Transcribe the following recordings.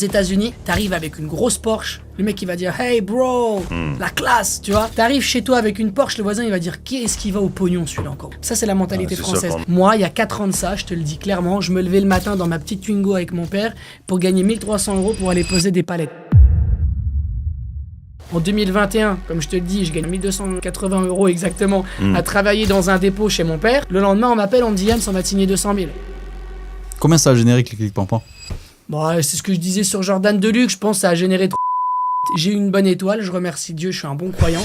États-Unis, t'arrives avec une grosse Porsche, le mec il va dire hey bro, la classe, tu vois. T'arrives chez toi avec une Porsche, le voisin il va dire qu'est-ce qui va au pognon celui-là encore. Ça c'est la mentalité française. Moi, il y a 4 ans de ça, je te le dis clairement, je me levais le matin dans ma petite Twingo avec mon père pour gagner 1300 € pour aller poser des palettes. En 2021, comme je te le dis, je gagne 1280 € exactement à travailler dans un dépôt chez mon père. Le lendemain, on m'appelle, on me dit Yann, on va te signer 200 000. Combien ça a généré Clic Pampan? Bon, c'est ce que je disais sur Jordan Deluxe, je pense que ça a généré trop. J'ai eu une bonne étoile, je remercie Dieu, je suis un bon croyant.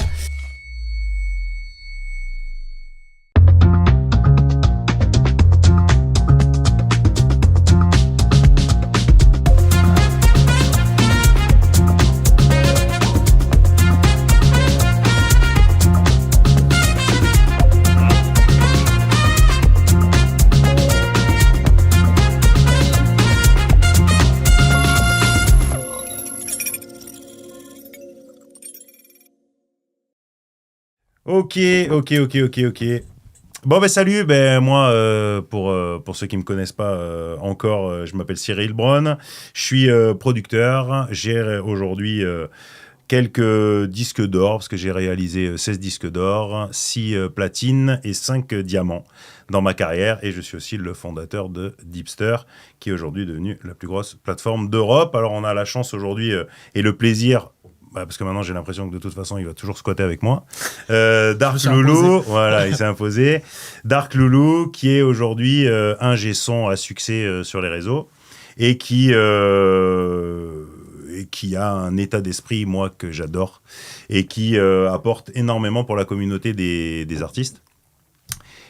Ok. Bon ben salut, moi pour ceux qui me connaissent pas encore, je m'appelle Cyril Braun, je suis producteur, j'ai aujourd'hui quelques disques d'or parce que j'ai réalisé 16 disques d'or, 6 platines et 5 diamants dans ma carrière, et je suis aussi le fondateur de Deepster qui est aujourd'hui devenue la plus grosse plateforme d'Europe. Alors on a la chance aujourd'hui et le plaisir, parce que maintenant j'ai l'impression que de toute façon il va toujours squatter avec moi. Dark Loulou, voilà, il s'est imposé. Dark Loulou, qui est aujourd'hui ingé son à succès sur les réseaux et qui a un état d'esprit, moi, que j'adore, et qui apporte énormément pour la communauté des artistes.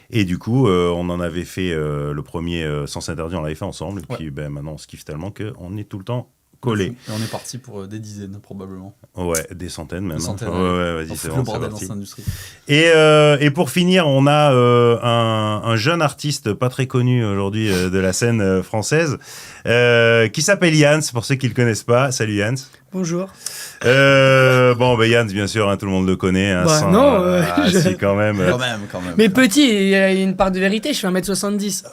Et du coup, on en avait fait le premier Sens Interdit, on l'avait fait ensemble, et puis maintenant on se kiffe tellement qu'on est tout le temps collé. Et on est parti pour des dizaines, probablement. Ouais, des centaines même. Des centaines, ouais, vas-y, c'est le bordel dans cette industrie. Et pour finir, on a un jeune artiste pas très connu aujourd'hui de la scène française qui s'appelle Yans, pour ceux qui le connaissent pas. Salut Yans. Bonjour. Yans, bien sûr, tout le monde le connaît. Si, quand même. Quand même. Mais petit, il y a une part de vérité, je fais 1m70.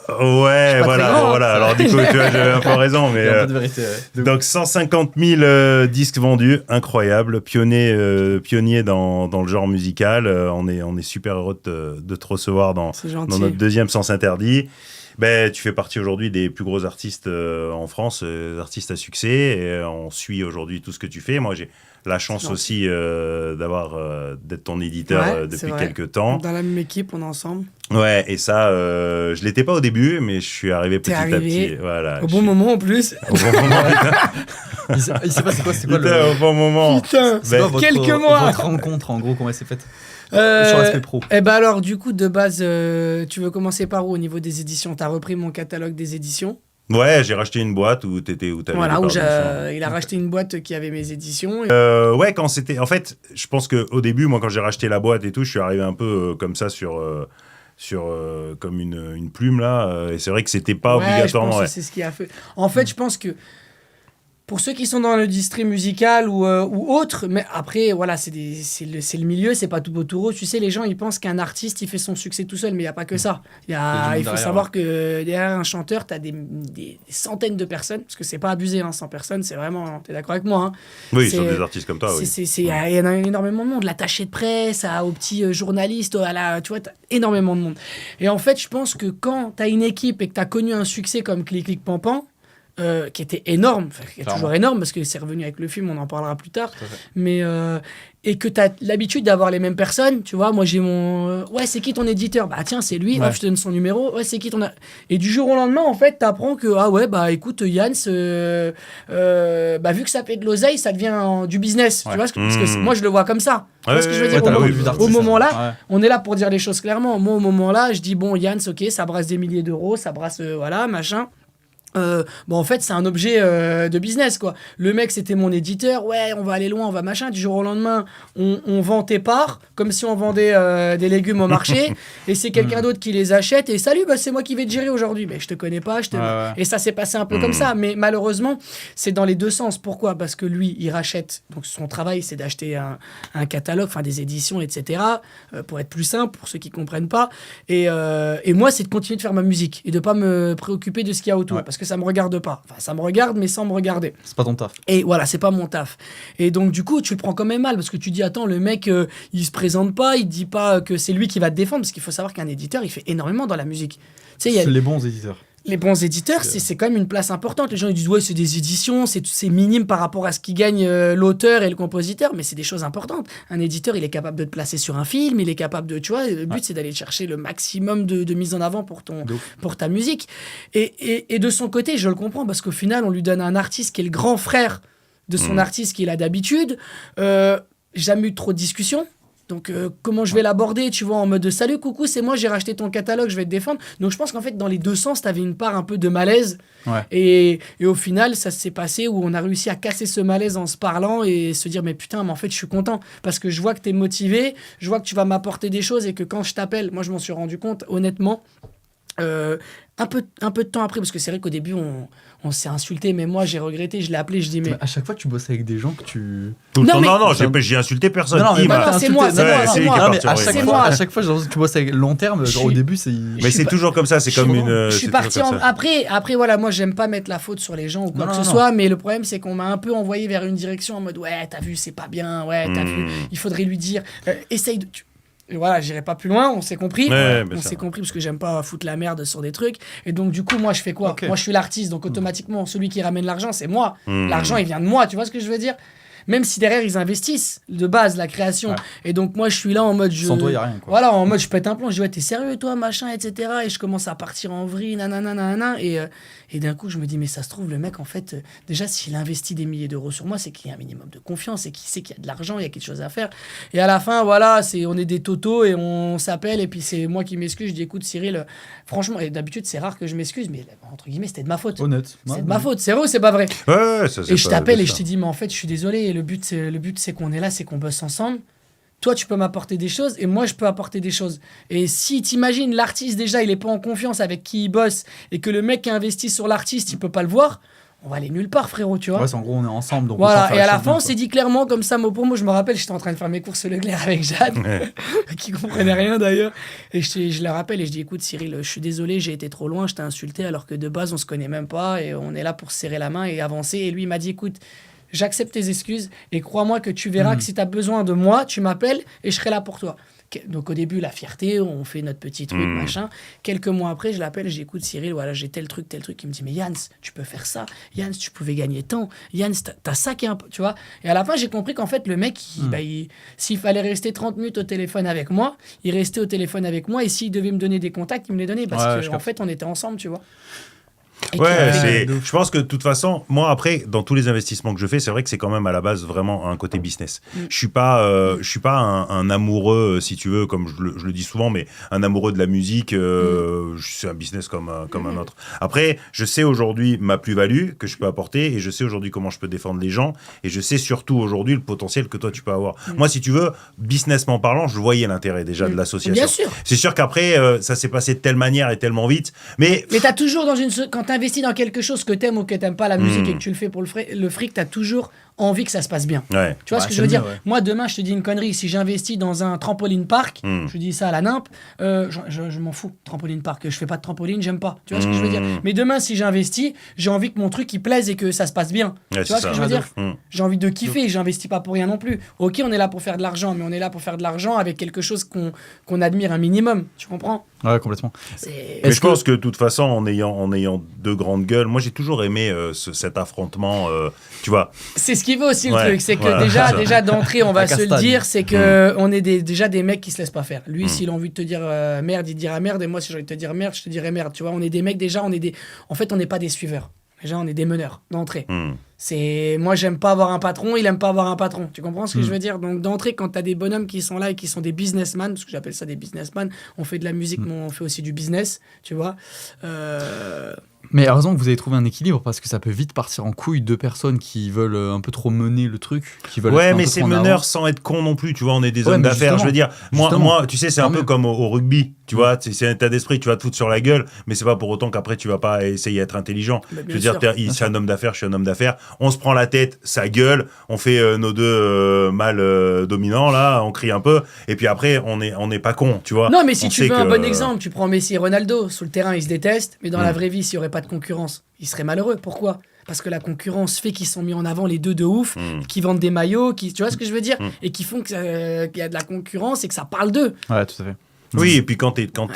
Ouais, voilà. Alors du coup, tu vois, j'avais un peu raison. Mais, il y a un peu de vérité. Donc 150 000 disques vendus, incroyable. Pionnier dans le genre musical. On est super heureux de te recevoir dans notre deuxième Sens Interdit. Tu fais partie aujourd'hui des plus gros artistes en France, artistes à succès, et on suit aujourd'hui tout ce que tu fais. Moi, j'ai la chance aussi d'être ton éditeur depuis quelques temps. Dans la même équipe, on est ensemble. Ouais, et ça, je l'étais pas au début, mais je suis arrivé petit à petit. Voilà, au bon moment en plus. Au bon moment, il sait pas c'est quoi au bon moment. Putain, quelques mois. Votre rencontre, en gros, comment elle s'est faite? Sur l'aspect pro. Alors, du coup, de base, tu veux commencer par où au niveau des éditions? T'as repris mon catalogue des éditions? Ouais, j'ai racheté une boîte où t'avais. Voilà, il a racheté une boîte qui avait mes éditions. Quand c'était. En fait, je pense qu'au début, moi, quand j'ai racheté la boîte et tout, je suis arrivé un peu comme ça sur comme une plume là. Et c'est vrai que c'était pas obligatoirement. Je pense que c'est ce qui a fait. En fait, je pense que. Pour ceux qui sont dans l'industrie musicale ou autre, mais après, voilà, c'est le milieu, c'est pas tout beau tout rose. Tu sais, les gens, ils pensent qu'un artiste, il fait son succès tout seul, mais il n'y a pas que ça. Il faut savoir que derrière un chanteur, tu as des centaines de personnes, parce que c'est pas abusé, 100 personnes, c'est vraiment... T'es d'accord avec moi, Oui, sur des artistes comme toi, oui. Il y a énormément de monde, l'attaché de presse, aux petits journalistes, tu vois, t'as énormément de monde. Et en fait, je pense que quand tu as une équipe et que tu as connu un succès comme Clic Pampan, qui était énorme, qui est toujours énorme parce que c'est revenu avec le film, on en parlera plus tard, mais et que tu as l'habitude d'avoir les mêmes personnes, tu vois, moi j'ai mon c'est qui ton éditeur, tiens c'est lui, je te donne son numéro, c'est qui ton et du jour au lendemain en fait t'apprends que écoute Yann, vu que ça fait de l'oseille, ça devient du business, tu vois, parce que moi je le vois comme ça, tu vois ce que je veux dire, au moment là, on est là pour dire les choses clairement. Moi au moment là je dis bon Yann, ok, ça brasse des milliers d'euros, ça brasse machin. En fait c'est un objet de business quoi. Le mec c'était mon éditeur, on va aller loin, on va machin, du jour au lendemain on vend tes parts comme si on vendait des légumes au marché et c'est quelqu'un d'autre qui les achète et salut c'est moi qui vais te gérer aujourd'hui, mais je te connais pas, et ça s'est passé un peu comme ça, mais malheureusement c'est dans les deux sens. Pourquoi? Parce que lui il rachète, donc son travail c'est d'acheter un catalogue, des éditions etc, pour être plus simple pour ceux qui comprennent pas, et moi c'est de continuer de faire ma musique et de pas me préoccuper de ce qu'il y a autour, parce que que ça me regarde pas. Enfin, ça me regarde, mais sans me regarder. C'est pas ton taf. Et voilà, c'est pas mon taf. Et donc, du coup, tu le prends quand même mal parce que tu dis, attends, le mec, il se présente pas, il dit pas que c'est lui qui va te défendre parce qu'il faut savoir qu'un éditeur, il fait énormément dans la musique. Tu sais, c'est les bons éditeurs. Les bons éditeurs, c'est quand même une place importante. Les gens ils disent ouais, c'est des éditions, c'est minime par rapport à ce qui gagne l'auteur et le compositeur, mais c'est des choses importantes. Un éditeur, il est capable de te placer sur un film, il est capable de, tu vois, le but c'est d'aller chercher le maximum de mise en avant pour ta musique. Et de son côté, je le comprends parce qu'au final, on lui donne un artiste qui est le grand frère de son artiste qu'il a d'habitude. Jamais eu trop de discussions. Donc, comment je vais l'aborder, tu vois, en mode salut, coucou, c'est moi, j'ai racheté ton catalogue, je vais te défendre. Donc, je pense qu'en fait, dans les deux sens, tu avais une part un peu de malaise. Ouais. Et au final, ça s'est passé où on a réussi à casser ce malaise en se parlant et se dire, mais putain, mais en fait, je suis content parce que je vois que tu es motivé, je vois que tu vas m'apporter des choses et que quand je t'appelle, moi, je m'en suis rendu compte, honnêtement, un peu de temps après, parce que c'est vrai qu'au début, on s'est insulté, mais moi, j'ai regretté, je l'ai appelé, je dis, mais... À chaque fois, tu bosses avec des gens que tu... Non, j'ai insulté personne. Non, c'est moi. À chaque fois, tu bosses avec long terme, genre au début, c'est... Mais c'est toujours comme ça, c'est comme une... Je suis parti Après, voilà, moi, j'aime pas mettre la faute sur les gens ou quoi que ce soit, mais le problème, c'est qu'on m'a un peu envoyé vers une direction en mode, ouais, t'as vu, c'est pas bien, ouais, t'as vu, il faudrait lui dire, essaye de... Et voilà, j'irai pas plus loin, on s'est compris. On s'est compris parce que j'aime pas foutre la merde sur des trucs. Et donc, du coup, moi, je fais quoi ? Moi, je suis l'artiste, donc automatiquement, celui qui ramène l'argent, c'est moi. L'argent, il vient de moi, tu vois ce que je veux dire ? Même si derrière, ils investissent de base la création. Ouais. Et donc, moi, je suis là en mode... Sans toi, il n'y a rien, quoi. Voilà, en mode, je pète un plomb. Je dis, ouais, t'es sérieux, toi, machin, etc. Et je commence à partir en vrille, nanana. Et d'un coup, je me dis, mais ça se trouve, le mec, en fait, déjà, s'il investit des milliers d'euros sur moi, c'est qu'il y a un minimum de confiance et qu'il sait qu'il y a de l'argent, il y a quelque chose à faire. Et à la fin, voilà, on est des totos et on s'appelle. Et puis, c'est moi qui m'excuse. Je dis, écoute, Cyril, franchement, et d'habitude, c'est rare que je m'excuse, mais entre guillemets, c'était de ma faute. Honnête. C'est de ma faute. C'est vrai ou c'est pas vrai ? Ouais, ça, c'est et je t'appelle et je te dis, mais en fait, je suis désolé. Et le but, c'est qu'on est là, c'est qu'on bosse ensemble. Toi, tu peux m'apporter des choses et moi, je peux apporter des choses. Et si t'imagines, l'artiste, déjà, il est pas en confiance avec qui il bosse et que le mec qui investit sur l'artiste, il peut pas le voir, on va aller nulle part, frérot, tu vois. Ouais, en gros, on est ensemble. Donc voilà, et à la fin, on s'est dit clairement, comme ça, mot pour mot, je me rappelle, j'étais en train de faire mes courses Leclerc avec Jade, qui comprenait rien d'ailleurs. Et je la rappelle et je dis, écoute, Cyril, je suis désolé, j'ai été trop loin, je t'ai insulté alors que de base, on se connaît même pas et on est là pour se serrer la main et avancer. Et lui, il m'a dit, écoute, j'accepte tes excuses et crois-moi que tu verras que si tu as besoin de moi, tu m'appelles et je serai là pour toi. Donc au début, la fierté, on fait notre petit truc, machin. Quelques mois après, je l'appelle, je dis, écoute Cyril, voilà, j'ai tel truc. Il me dit, mais Yans, tu peux faire ça. Yans, tu pouvais gagner tant. Yans, t'as ça qui est un peu, tu vois. Et à la fin, j'ai compris qu'en fait, le mec, s'il fallait rester 30 minutes au téléphone avec moi, il restait au téléphone avec moi et s'il devait me donner des contacts, il me les donnait parce qu'en fait, on était ensemble, tu vois. Je pense que de toute façon, moi après, dans tous les investissements que je fais, c'est vrai que c'est quand même à la base vraiment un côté business. Je suis pas un amoureux, si tu veux, comme je le dis souvent, mais un amoureux de la musique. C'est un business comme un autre. Après, je sais aujourd'hui ma plus-value que je peux apporter et je sais aujourd'hui comment je peux défendre les gens et je sais surtout aujourd'hui le potentiel que toi tu peux avoir. Moi, si tu veux, businessment parlant, je voyais l'intérêt déjà de l'association. Bien sûr. C'est sûr qu'après, ça s'est passé de telle manière et tellement vite, mais t'as toujours quand t'investis dans quelque chose que t'aimes ou que t'aimes pas la musique et que tu le fais pour le fric, t'as toujours envie que ça se passe bien. Ouais. Tu vois ce que je veux dire ? Moi, demain, je te dis une connerie. Si j'investis dans un trampoline park, je dis ça à la NIMP, je m'en fous, trampoline park. Je fais pas de trampoline, j'aime pas. Tu vois ce que je veux dire ? Mais demain, si j'investis, j'ai envie que mon truc il plaise et que ça se passe bien. Tu vois ce que je veux dire ? J'ai envie de kiffer, j'investis pas pour rien non plus. Ok, on est là pour faire de l'argent, mais on est là pour faire de l'argent avec quelque chose qu'on admire un minimum. Tu comprends ? Ouais, complètement. Mais je pense que de toute façon, en ayant deux grandes gueules, moi j'ai toujours aimé cet affrontement, tu vois. C'est ce qu'il veut aussi le truc, c'est que déjà d'entrée, on va se le dire, c'est que on est déjà des mecs qui se laissent pas faire. Lui, s'il a envie de te dire merde, il dira merde, et moi si j'ai envie de te dire merde, je te dirai merde. Tu vois, on est des mecs déjà, en fait, on n'est pas des suiveurs. Déjà, on est des meneurs d'entrée. Moi, j'aime pas avoir un patron, il aime pas avoir un patron. Tu comprends ce que je veux dire ? Donc, d'entrée, quand t'as des bonhommes qui sont là et qui sont des businessmen, parce que j'appelle ça des businessmen, on fait de la musique, mais on fait aussi du business, tu vois. Mais heureusement que vous avez trouvé un équilibre parce que ça peut vite partir en couille, deux personnes qui veulent un peu trop mener le truc, qui veulent mais c'est meneur sans être con non plus, tu vois, on est des hommes d'affaires, je veux dire. Moi, tu sais, c'est un peu comme au rugby, tu vois, c'est un état d'esprit, tu vas te foutre sur la gueule, mais c'est pas pour autant qu'après tu vas pas essayer d'être intelligent. Je veux dire, c'est un homme d'affaires, je suis un homme d'affaires, on se prend la tête, ça gueule, on fait nos deux mâles dominants, là, on crie un peu, et puis après, on n'est pas con, tu vois. Non, mais si tu veux un bon exemple, tu prends Messi et Ronaldo. Sur le terrain, ils se détestent, mais dans la vraie vie, s'il n'y aurait pas de concurrence, ils seraient malheureux. Pourquoi ? Parce que la concurrence fait qu'ils sont mis en avant les deux de ouf, qui vendent des maillots, tu vois ce que je veux dire ? Et qui font qu'il y a de la concurrence et que ça parle d'eux. Ouais, tout à fait. Oui, et puis quand t'es dans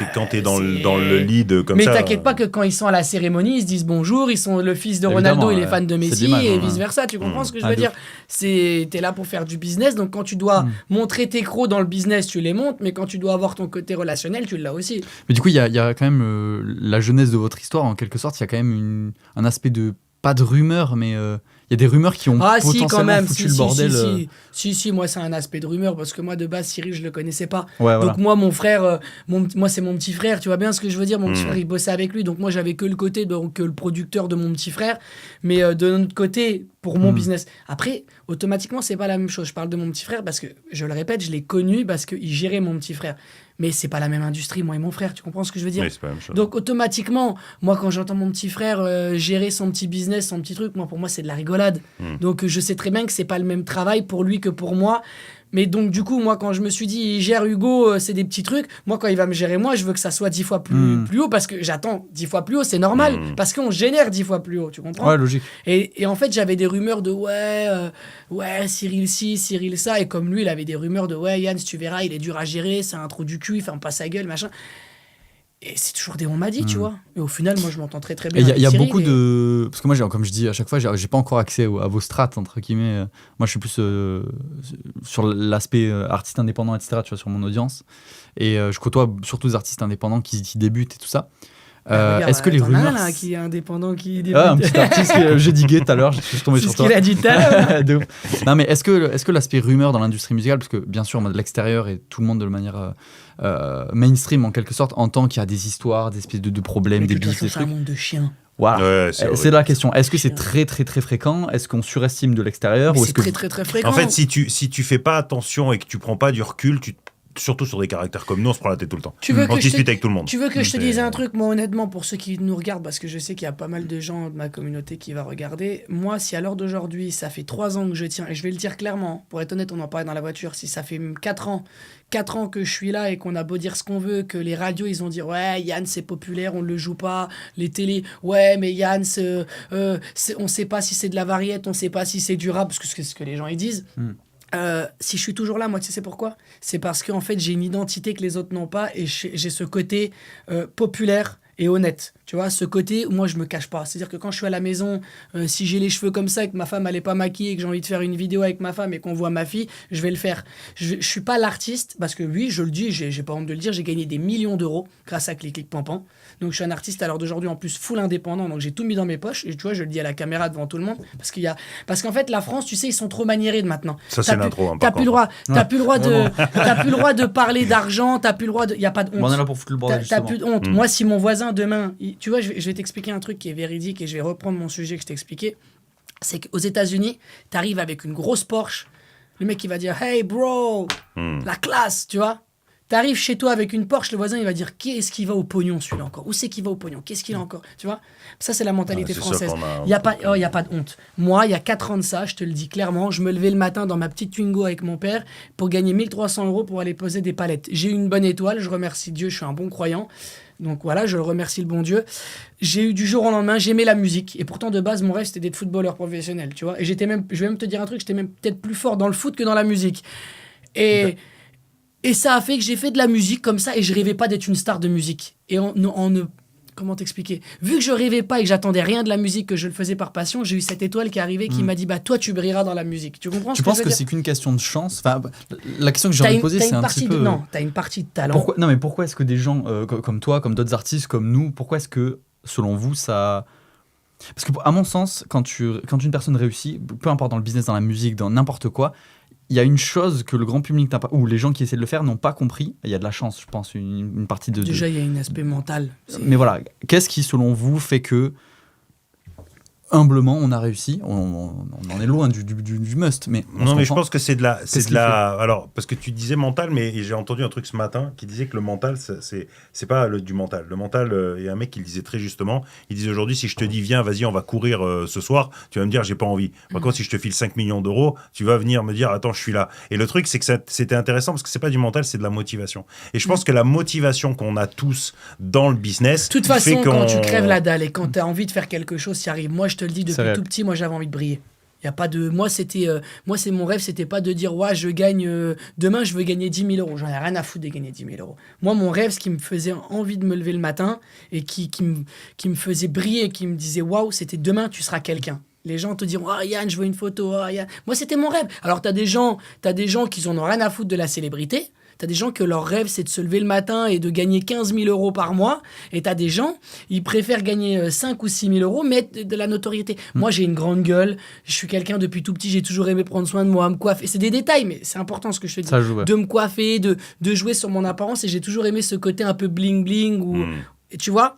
le lead comme mais ça... Mais t'inquiète pas que quand ils sont à la cérémonie, ils se disent bonjour, ils sont le fils de Ronaldo, il est fan de Messi, et vice-versa. Tu comprends ce que je veux dire ? T'es là pour faire du business, donc quand tu dois montrer tes crocs dans le business, tu les montres, mais quand tu dois avoir ton côté relationnel, tu l'as aussi. Mais du coup, il y a quand même la jeunesse de votre histoire, en quelque sorte, il y a quand même un aspect de... Pas de rumeur, mais... Il y a des rumeurs qui ont potentiellement foutu le bordel. Si, moi c'est un aspect de rumeur parce que moi de base Cyril je le connaissais pas. Ouais, donc voilà. moi mon frère, moi c'est mon petit frère, tu vois bien ce que je veux dire. Mon petit frère il bossait avec lui, donc moi j'avais que le côté donc le producteur de mon petit frère, mais de notre côté pour mon business. Après automatiquement c'est pas la même chose. Je parle de mon petit frère parce que je le répète, je l'ai connu parce qu'il gérait mon petit frère. Mais c'est pas la même industrie, moi et mon frère, tu comprends ce que je veux dire ? Oui, c'est pas la même chose. Donc automatiquement, moi quand j'entends mon petit frère gérer son petit business, son petit truc, pour moi c'est de la rigolade. Donc je sais très bien que c'est pas le même travail pour lui que pour moi. Mais donc du coup, moi quand je me suis dit, il gère Hugo, c'est des petits trucs. Moi quand il va me gérer moi, je veux que ça soit 10 fois plus haut parce que j'attends 10 fois plus haut, c'est normal. Parce qu'on génère 10 fois plus haut, tu comprends ? Ouais, logique. Et en fait, j'avais des rumeurs de ouais, Cyril ci, Cyril ça. Et comme lui, il avait des rumeurs de ouais, Yann, si tu verras, il est dur à gérer, c'est un trou du cul, il ferme pas sa gueule, machin. Et c'est toujours des on m'a dit, tu vois. Et au final, moi, je m'entends très très bien. Il y a beaucoup de... Parce que moi, comme je dis à chaque fois, j'ai pas encore accès à vos strates, entre guillemets. Moi, je suis plus sur l'aspect artiste indépendant, etc., tu vois, sur mon audience. Et je côtoie surtout des artistes indépendants qui débutent et tout ça. Regarde, est-ce que les rumeurs... là, qui est indépendant, qui débute. Ah, un petit artiste, j'ai digué tout à l'heure, je suis tombé sur toi. C'est ce qu'il a dit tout à l'heure. Non, mais est-ce que l'aspect rumeur dans l'industrie musicale, parce que bien sûr, de l'extérieur et tout le monde de manière mainstream en quelque sorte, entend qu'il y a des histoires, des espèces de problèmes, des bifs, des trucs. C'est un monde de chiens. Voilà. Ouais, c'est la question. Est-ce que c'est très très très fréquent ? Est-ce qu'on surestime de l'extérieur ? C'est très très très fréquent. En fait, si tu fais pas attention et que tu prends pas du recul, surtout sur des caractères comme nous, on se prend la tête tout le temps. On discute avec tout le monde. Tu veux que je te dise un truc, moi honnêtement, pour ceux qui nous regardent, parce que je sais qu'il y a pas mal de gens de ma communauté qui va regarder, moi, si à l'heure d'aujourd'hui, ça fait 3 ans que je tiens, et je vais le dire clairement, pour être honnête, on en parlait dans la voiture, si ça fait 4 ans que je suis là et qu'on a beau dire ce qu'on veut, que les radios, ils ont dit ouais, Yann, c'est populaire, on le joue pas, les télés, ouais, mais Yann, on sait pas si c'est de la variété, on sait pas si c'est du rap, parce que c'est ce que les gens ils disent. Si je suis toujours là, moi, tu sais c'est pourquoi ? C'est parce qu'en fait, j'ai une identité que les autres n'ont pas et j'ai ce côté populaire et honnête. Tu vois, ce côté où moi, je me cache pas. C'est-à-dire que quand je suis à la maison, si j'ai les cheveux comme ça et que ma femme, elle est pas maquillée et que j'ai envie de faire une vidéo avec ma femme et qu'on voit ma fille, je vais le faire. Je suis pas l'artiste parce que oui, je le dis, j'ai pas honte de le dire, j'ai gagné des millions d'euros grâce à Clic Pampan. Donc, je suis un artiste à l'heure d'aujourd'hui en plus full indépendant. Donc, j'ai tout mis dans mes poches et tu vois, je le dis à la caméra devant tout le monde parce qu'en fait, la France, tu sais, ils sont trop maniérés de maintenant. Ça, c'est l'intro. T'as plus le droit de parler d'argent, t'as plus le droit de... Y a pas de honte. Bon, on est là pour foutre le bordel, t'as plus de honte. Moi, si mon voisin demain... Tu vois, je vais t'expliquer un truc qui est véridique et je vais reprendre mon sujet que je t'ai expliqué. C'est qu'aux États-Unis, t'arrives avec une grosse Porsche, le mec il va dire hey bro, la classe, tu vois. T'arrives chez toi avec une Porsche, le voisin il va dire qu'est-ce qu'il va au pognon celui-là encore ? Où c'est qu'il va au pognon ? Qu'est-ce qu'il a encore ? Tu vois ? Ça c'est la mentalité française. Il y a pas de honte. Moi, il y a 4 ans de ça, je te le dis clairement, je me levais le matin dans ma petite Twingo avec mon père pour gagner 1300 € pour aller poser des palettes. J'ai eu une bonne étoile, je remercie Dieu, je suis un bon croyant. Donc voilà, je remercie le bon Dieu. J'ai eu du jour au lendemain, j'aimais la musique. Et pourtant, de base, mon rêve, c'était d'être footballeur professionnel, tu vois. Et je vais même te dire un truc, j'étais même peut-être plus fort dans le foot que dans la musique. Et ça a fait que j'ai fait de la musique comme ça et je rêvais pas d'être une star de musique. Et comment t'expliquer ? Vu que je rêvais pas et que j'attendais rien de la musique, que je le faisais par passion, j'ai eu cette étoile qui est arrivée qui m'a dit toi tu brilleras dans la musique. Tu comprends ? Tu penses que c'est qu'une question de chance ? Enfin, la question que j'ai envie de poser, c'est un petit peu... Non, t'as une partie de talent. Pourquoi est-ce que des gens comme toi, comme d'autres artistes, comme nous, pourquoi est-ce que, selon vous, ça... Parce que, à mon sens, quand une personne réussit, peu importe dans le business, dans la musique, dans n'importe quoi, il y a une chose que le grand public n'a pas, ou les gens qui essaient de le faire n'ont pas compris. Il y a de la chance, je pense, une partie de... Déjà, il y a un aspect mental. Mais voilà, qu'est-ce qui, selon vous, fait que humblement, on a réussi. On en est loin du must, mais non, mais je pense que c'est de la. Alors, parce que tu disais mental, mais j'ai entendu un truc ce matin qui disait que le mental, c'est pas du mental. Le mental, il y a un mec qui le disait très justement. Il disait aujourd'hui, si je te dis viens, vas-y, on va courir ce soir, tu vas me dire j'ai pas envie. Par contre, si je te file 5 millions d'euros, tu vas venir me dire attends, je suis là. Et le truc, c'est que c'était intéressant parce que c'est pas du mental, c'est de la motivation. Et je pense que la motivation qu'on a tous dans le business. De toute façon, quand tu crèves la dalle et quand tu as envie de faire quelque chose, tu arrives. Moi, je te le dis depuis tout petit, moi j'avais envie de briller. Y a pas de moi c'est mon rêve, c'était pas de dire ouais je gagne demain je veux gagner 10 000 euros, j'en ai rien à foutre de gagner 10 000 euros. Moi mon rêve, ce qui me faisait envie de me lever le matin et qui me faisait briller, qui me disait waouh, c'était demain tu seras quelqu'un. Les gens te diront ah Yann je veux une photo, Yann. Moi c'était mon rêve. Alors t'as des gens qui en ont rien à foutre de la célébrité. T'as des gens que leur rêve, c'est de se lever le matin et de gagner 15 000 euros par mois. Et t'as des gens, ils préfèrent gagner 5 ou 6 000 euros, mais de la notoriété. Moi, j'ai une grande gueule. Je suis quelqu'un depuis tout petit. J'ai toujours aimé prendre soin de moi, me coiffer. C'est des détails, mais c'est important ce que je te dis. Ça joue, ouais. De me coiffer, de jouer sur mon apparence. Et j'ai toujours aimé ce côté un peu bling-bling. Et tu vois.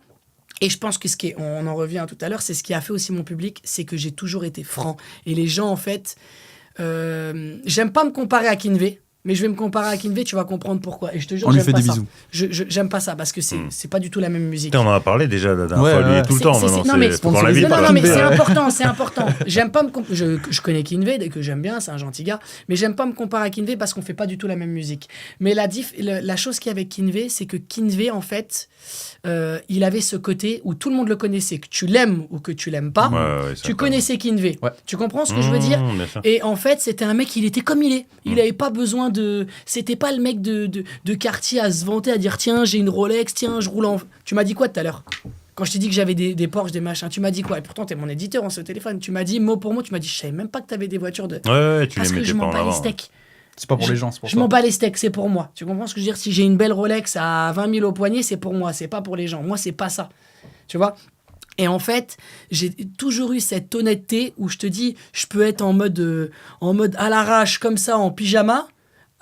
Et je pense que on en revient tout à l'heure, c'est ce qui a fait aussi mon public, c'est que j'ai toujours été franc. Et les gens, en fait, j'aime pas me comparer à Kinvé. Mais je vais me comparer à Kinvé, tu vas comprendre pourquoi. Et je te jure, on lui j'aime fait pas des ça. bisous. J'aime pas ça parce que c'est pas du tout la même musique. On en a parlé déjà la dernière fois, lui, tout le temps. Non, mais c'est important. J'aime pas je connais Kinvé, que j'aime bien, c'est un gentil gars. Mais j'aime pas me comparer à Kinvé parce qu'on fait pas du tout la même musique. Mais la chose qu'il y a avec Kinvé, c'est que Kinvé, en fait, il avait ce côté où tout le monde le connaissait, que tu l'aimes ou que tu l'aimes pas. Tu connaissais Kinvé. Ouais. Tu comprends ce que je veux dire? Et en fait, c'était un mec, il était comme il est. Il avait pas besoin c'était pas le mec de quartier à se vanter, à dire tiens j'ai une Rolex, tiens je roule en... Tu m'as dit quoi tout à l'heure quand je t'ai dit que j'avais des Porsche, des machins? Tu m'as dit quoi? Et pourtant t'es mon éditeur, on s'est au téléphone. Tu m'as dit mot pour mot, tu m'as dit je savais même pas que t'avais des voitures de... Ouais, tu parce les que mettais je pas m'en en bats les avant. steaks. C'est pas pour les gens, c'est pour je m'en bats les steaks, c'est pour moi. Tu comprends ce que je veux dire? Si j'ai une belle Rolex à 20 000 au poignet, c'est pour moi, c'est pas pour les gens. Moi c'est pas ça, tu vois. Et en fait, j'ai toujours eu cette honnêteté où je te dis, je peux être en mode à l'arrache comme ça, en pyjama,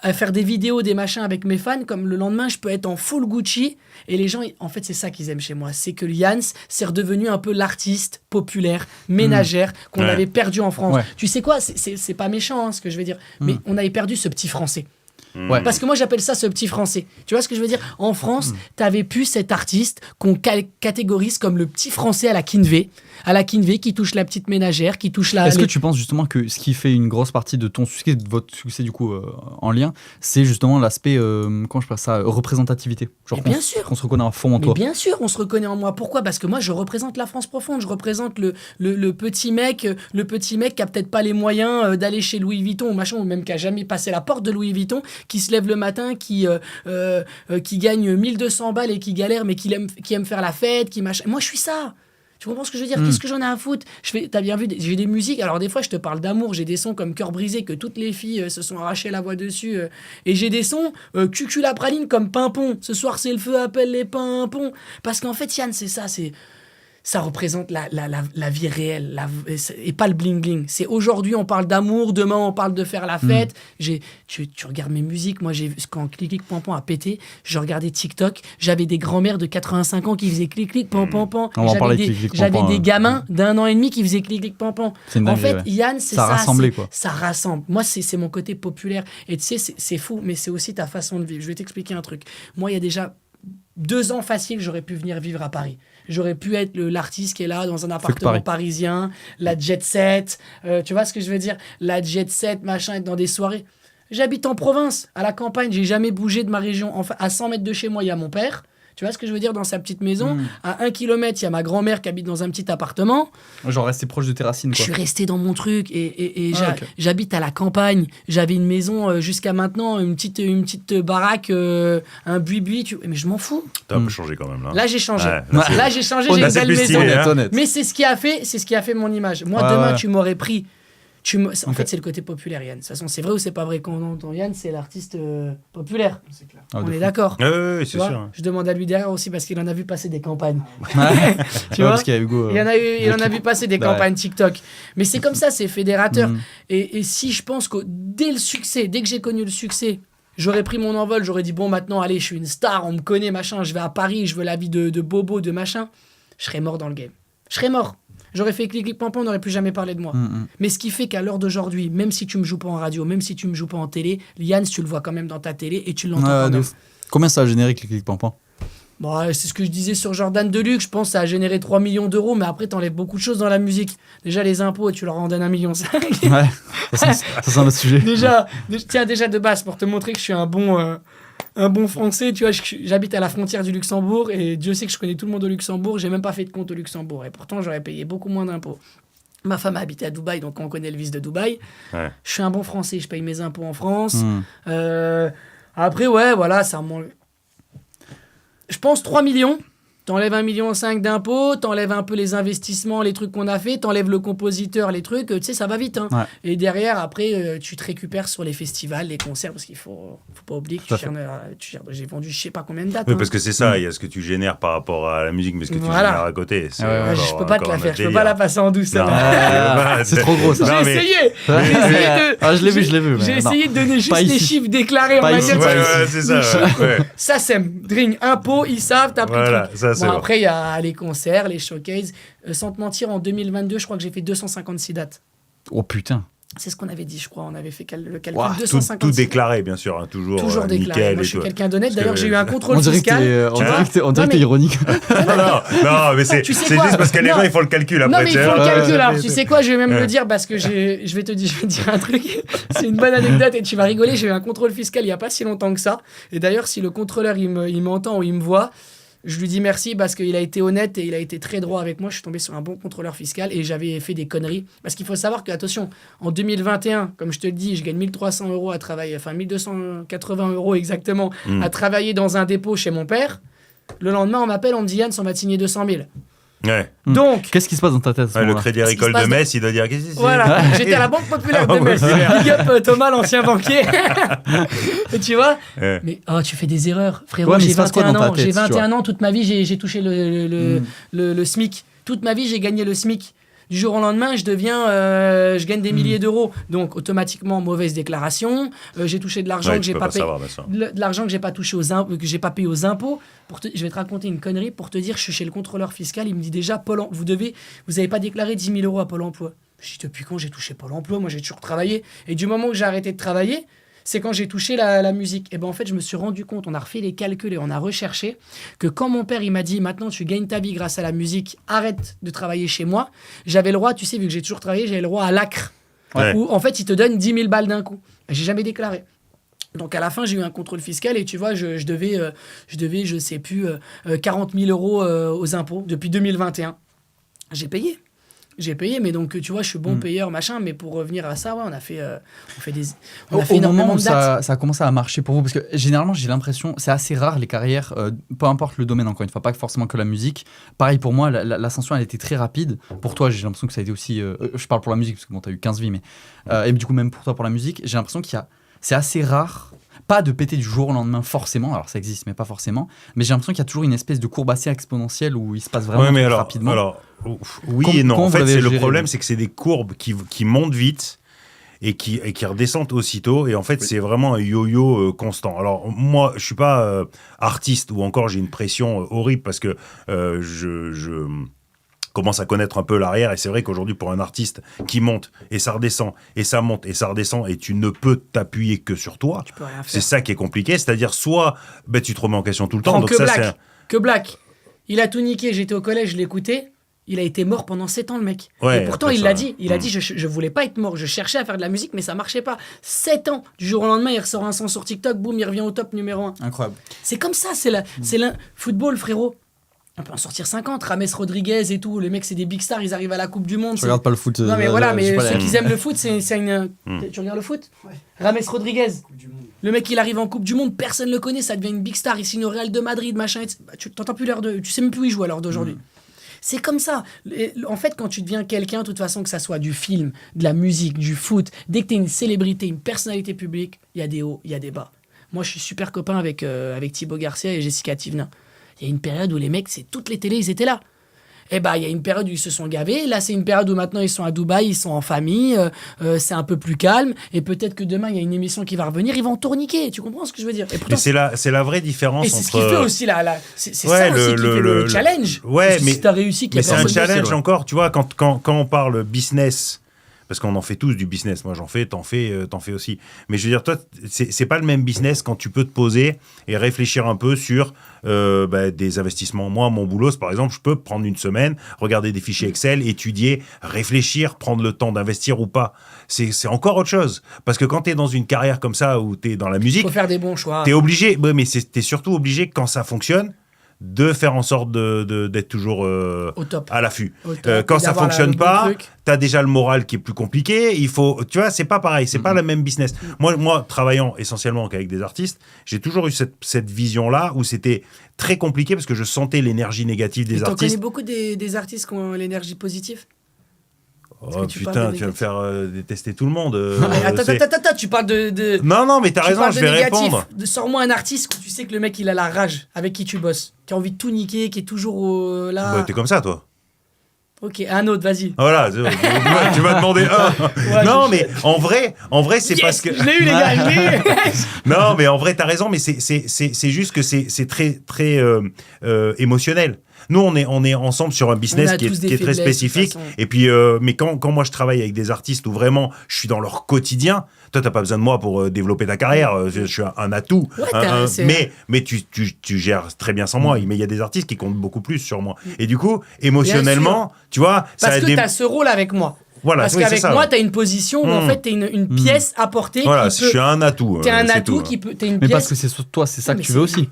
à faire des vidéos, des machins avec mes fans, comme le lendemain, je peux être en full Gucci. Et les gens, en fait, c'est ça qu'ils aiment chez moi. C'est que Yann, c'est redevenu un peu l'artiste populaire, ménagère, qu'on avait perdu en France. Ouais. Tu sais quoi? C'est pas méchant, hein, ce que je vais dire. Mais on avait perdu ce petit français. Ouais. Parce que moi, j'appelle ça ce petit français. Tu vois ce que je veux dire? En France, t'avais plus cet artiste qu'on catégorise comme le petit français à la Kinvé, qui touche la petite ménagère, qui touche la... Est-ce que tu penses justement que ce qui fait une grosse partie de ton succès, de votre succès du coup en lien, c'est justement l'aspect, comment je pense ça, représentativité? Genre bien sûr. Qu'on se reconnaît à fond en toi. Bien sûr, on se reconnaît en moi. Pourquoi? Parce que moi, je représente la France profonde. Je représente le petit mec qui a peut-être pas les moyens d'aller chez Louis Vuitton ou machin, ou même qui a jamais passé la porte de Louis Vuitton, qui se lève le matin, qui gagne 1200 balles et qui galère, mais qui aime faire la fête, qui machin. Moi, je suis ça. Tu comprends ce que je veux dire? Qu'est-ce que j'en ai à foutre? T'as bien vu, j'ai des musiques. Alors, des fois, je te parle d'amour. J'ai des sons comme Cœur brisé, que toutes les filles se sont arrachées la voix dessus. Et j'ai des sons Cucu la praline comme Pimpon. Ce soir, c'est le feu, appelle les pimpons. Parce qu'en fait, Yann, c'est ça. Ça représente la vie réelle et pas le bling-bling. C'est aujourd'hui, on parle d'amour, demain, on parle de faire la fête. Tu regardes mes musiques, moi, quand Clic-Clic Pan-Pan a pété, je regardais TikTok, j'avais des grands-mères de 85 ans qui faisaient Clic-Clic Pan-Pan. J'avais des gamins d'1 an et demi qui faisaient Clic-Clic Pan-Pan. En fait, Yann, c'est ça. Ça rassemble. Moi, c'est mon côté populaire. Et tu sais, c'est fou, mais c'est aussi ta façon de vivre. Je vais t'expliquer un truc. Moi, il y a déjà 2 ans facile, j'aurais pu venir vivre à Paris. J'aurais pu être l'artiste qui est là dans un appartement parisien, la jet set, tu vois ce que je veux dire? La jet set, machin, être dans des soirées. J'habite en province, à la campagne, j'ai jamais bougé de ma région. Enfin, à 100 mètres de chez moi, il y a mon père. Tu vois ce que je veux dire? Dans sa petite maison. À 1 kilomètre, il y a ma grand-mère qui habite dans un petit appartement. Genre rester proche de tes racines, quoi. Je suis resté dans mon truc et j'habite à la campagne. J'avais une maison jusqu'à maintenant, une petite baraque, un buis-buis. Mais je m'en fous. T'as un peu changé quand même, là. Là, j'ai changé. Là, j'ai changé, j'ai une belle maison. Mais c'est ce qui a fait mon image. Moi, demain, tu m'aurais pris... En fait, c'est le côté populaire, Yann. De toute façon, c'est vrai ou c'est pas vrai? Quand on entend Yann, c'est l'artiste populaire. C'est clair. On est d'accord. Oui, c'est sûr. Je demande à lui derrière aussi parce qu'il en a vu passer des campagnes. Tu vois, parce qu'il y a Hugo, il en a vu passer des campagnes TikTok. Mais c'est comme ça, c'est fédérateur. Et si je pense que dès que j'ai connu le succès, j'aurais pris mon envol, j'aurais dit bon, maintenant, allez, je suis une star, on me connaît, machin, je vais à Paris, je veux la vie de bobo, de machin, je serais mort dans le game. Je serais mort. J'aurais fait clic, clic, pampan, on n'aurait plus jamais parlé de moi. Mais ce qui fait qu'à l'heure d'aujourd'hui, même si tu me joues pas en radio, même si tu me joues pas en télé, Yann, tu le vois quand même dans ta télé et tu l'entends quand même. Combien ça a généré clic, clic, pampan? Bon, c'est ce que je disais sur Jordan Deluxe, je pense que ça a généré 3 millions d'euros, mais après t'enlèves beaucoup de choses dans la musique. Déjà les impôts, et tu leur en donnes 1,5 million. Ouais, ça c'est un autre sujet. Déjà de base, pour te montrer que je suis un bon Français, tu vois, j'habite à la frontière du Luxembourg, et Dieu sait que je connais tout le monde au Luxembourg, j'ai même pas fait de compte au Luxembourg, et pourtant j'aurais payé beaucoup moins d'impôts. Ma femme a habité à Dubaï, donc on connaît le vice de Dubaï. Ouais. Je suis un bon Français, je paye mes impôts en France. Après, ouais, voilà, ça manque. Je pense 3 millions. T'enlèves 1,5 million d'impôts, t'enlèves un peu les investissements, les trucs qu'on a fait, t'enlèves le compositeur, les trucs, tu sais, ça va vite. Hein. Ouais. Et derrière, après, tu te récupères sur les festivals, les concerts, parce qu'il faut pas oublier que j'ai vendu je sais pas combien de dates. Oui, parce que c'est ça, il y a ce que tu génères par rapport à la musique, mais ce que tu génères à côté. Je peux pas te la faire, je peux pas la passer en douceur. C'est trop gros ça. J'ai essayé. Je l'ai vu. J'ai essayé de donner juste les chiffres déclarés, on va dire. C'est ça. Ça, c'est Dring, impôts, ils savent, t'as pris le truc. Bon, après, il y a les concerts, les showcases. Sans te mentir, en 2022, je crois que j'ai fait 256 dates. Oh putain. C'est ce qu'on avait dit, je crois. On avait fait le calcul. Wow, 256. Tout déclaré, bien sûr. Hein, toujours déclaré. Moi, je suis quelqu'un d'honnête. D'ailleurs, j'ai eu un contrôle fiscal. On dirait que t'es ironique. non, mais c'est juste parce que les gens, ils font le calcul après. Non, mais ils font le calcul. Alors, tu sais quoi, je vais même le dire parce que je vais te dire un truc. C'est une bonne anecdote et tu vas rigoler. J'ai eu un contrôle fiscal il n'y a pas si longtemps que ça. Et d'ailleurs, si le contrôleur, il m'entend ou il me voit, je lui dis merci parce qu'il a été honnête et il a été très droit avec moi. Je suis tombé sur un bon contrôleur fiscal et j'avais fait des conneries. Parce qu'il faut savoir que, attention, en 2021, comme je te le dis, je gagne 1 300 € à travailler, enfin 1 280 € exactement, à travailler dans un dépôt chez mon père. Le lendemain, on m'appelle, on me dit Yann, on va te signer 200 000. Ouais. Donc, qu'est-ce qui se passe dans ta tête? Le Crédit Agricole de Metz, il doit dire qu'est-ce que c'est. Voilà, j'étais à la Banque Populaire de Metz. Big up Thomas, l'ancien banquier. Et tu vois, mais tu fais des erreurs, frérot. J'ai 21 ans. J'ai 21 ans. Toute ma vie, j'ai touché le SMIC. Toute ma vie, j'ai gagné le SMIC. Du jour au lendemain, je gagne des milliers d'euros. Donc, automatiquement, mauvaise déclaration. J'ai touché de l'argent que j'ai pas payé. De l'argent que j'ai pas touché que j'ai pas payé aux impôts. Je vais te raconter une connerie pour te dire, je suis chez le contrôleur fiscal. Il me dit déjà, vous avez pas déclaré 10 000 € à Pôle emploi. Je dis, depuis quand j'ai touché Pôle emploi? Moi, j'ai toujours travaillé. Et du moment que j'ai arrêté de travailler, c'est quand j'ai touché la musique. Et ben en fait, je me suis rendu compte, on a refait les calculs et on a recherché que quand mon père, il m'a dit, maintenant tu gagnes ta vie grâce à la musique, arrête de travailler chez moi, j'avais le droit, tu sais, vu que j'ai toujours travaillé, j'avais le droit à l'ACRE, où en fait, ils te donnent 10 000 balles d'un coup. J'ai jamais déclaré. Donc à la fin, j'ai eu un contrôle fiscal et tu vois, je devais, je sais plus, 40 000 € aux impôts depuis 2021. J'ai payé, mais donc tu vois, je suis bon payeur, machin, mais pour revenir à ça, ouais, on a fait énormément de dates. Ça a commencé à marcher pour vous, parce que généralement, j'ai l'impression, c'est assez rare les carrières, peu importe le domaine, encore une fois, pas forcément que la musique. Pareil pour moi, l'ascension, elle était très rapide. Pour toi, j'ai l'impression que ça a été aussi, je parle pour la musique, parce que bon, t'as eu 15 vies, mais et du coup, même pour toi, pour la musique, j'ai l'impression c'est assez rare. Pas de péter du jour au lendemain forcément, alors ça existe mais pas forcément, mais j'ai l'impression qu'il y a toujours une espèce de courbe assez exponentielle où il se passe vraiment rapidement. Oui et non, en fait c'est le problème, c'est que c'est des courbes qui montent vite et qui redescendent aussitôt, et en fait c'est vraiment un yo-yo constant. Alors moi je suis pas artiste, ou encore j'ai une pression horrible parce que je commence à connaître un peu l'arrière, et c'est vrai qu'aujourd'hui pour un artiste qui monte et ça redescend et ça monte et ça redescend et tu ne peux t'appuyer que sur toi, c'est ça qui est compliqué, c'est-à-dire soit tu te remets en question tout le temps. Donc que Black, il a tout niqué, j'étais au collège, je l'écoutais, il a été mort pendant 7 ans le mec, et pourtant il l'a dit, il a dit je voulais pas être mort, je cherchais à faire de la musique mais ça marchait pas. 7 ans, du jour au lendemain il ressort un son sur TikTok, boum, il revient au top numéro 1. Incroyable. C'est comme ça, c'est le football, frérot. On peut en sortir 50, Rames Rodriguez et tout, les mecs c'est des big stars, ils arrivent à la Coupe du Monde. Je regarde pas le foot. Non mais voilà, mais ceux qui aiment le foot, c'est une... Tu regardes le foot? Ouais. Rames Rodriguez, le mec il arrive en Coupe du Monde, personne le connaît, ça devient une big star, il signe au Real de Madrid, machin, tu t'entends plus tu sais même plus où il joue à l'heure d'aujourd'hui. C'est comme ça. En fait, quand tu deviens quelqu'un, de toute façon, que ça soit du film, de la musique, du foot, dès que tu es une célébrité, une personnalité publique, il y a des hauts, il y a des bas. Moi, je suis super copain avec Thibaut Garcia et Jessica Thivenin. Il y a une période où les mecs, c'est toutes les télés, ils étaient là. il y a une période où ils se sont gavés. Là, c'est une période où maintenant ils sont à Dubaï, ils sont en famille, c'est un peu plus calme. Et peut-être que demain, il y a une émission qui va revenir, ils vont tourniquer. Tu comprends ce que je veux dire? Et pourtant, c'est la vraie différence. Et c'est ce qui fait aussi c'est ça aussi qui fait le challenge. Ouais, mais si t'as réussi, mais c'est un challenge encore. Tu vois, quand on parle business. Parce qu'on en fait tous du business. Moi, j'en fais, t'en fais aussi. Mais je veux dire, toi, c'est pas le même business quand tu peux te poser et réfléchir un peu sur des investissements. Moi, mon boulot, par exemple, je peux prendre une semaine, regarder des fichiers Excel, étudier, réfléchir, prendre le temps d'investir ou pas. C'est encore autre chose. Parce que quand t'es dans une carrière comme ça, où t'es dans la musique... Il faut faire des bons choix. T'es obligé, mais t'es surtout obligé, quand ça fonctionne, de faire en sorte d'être toujours au top. À l'affût. Quand ça fonctionne pas, t'as déjà le moral qui est plus compliqué. Il faut, tu vois, c'est pas pareil, c'est pas le même business. Moi, travaillant essentiellement avec des artistes, j'ai toujours eu cette vision-là où c'était très compliqué parce que je sentais l'énergie négative des artistes. Tu connais beaucoup des artistes qui ont l'énergie positive? Oh putain, tu vas me faire détester tout le monde. Attends, tu parles de... Non, mais t'as raison, je vais répondre. Sors-moi un artiste où tu sais que le mec il a la rage, avec qui tu bosses, qui a envie de tout niquer, qui est toujours là. Bah, t'es comme ça, toi. Ok, un autre, vas-y. Voilà, tu m'as demandé un. Ouais, non, mais en vrai, c'est parce que. Je l'ai eu, les gars, je l'ai eu. Non, mais en vrai, t'as raison, mais c'est juste que c'est très, très émotionnel. Nous, on est ensemble sur un business qui est très spécifique. Et puis, mais quand moi je travaille avec des artistes où vraiment je suis dans leur quotidien, toi, t'as pas besoin de moi pour développer ta carrière. Je suis un atout. Ouais, mais tu gères très bien sans moi. Mais il y a des artistes qui comptent beaucoup plus sur moi. Et du coup, émotionnellement, tu vois, parce que t'as ce rôle avec moi. Voilà, parce qu'avec moi, t'as une position où en fait t'es une pièce à porter. Voilà, je suis un atout. T'es un atout qui peut. Mais parce que c'est toi, c'est ça que tu veux aussi.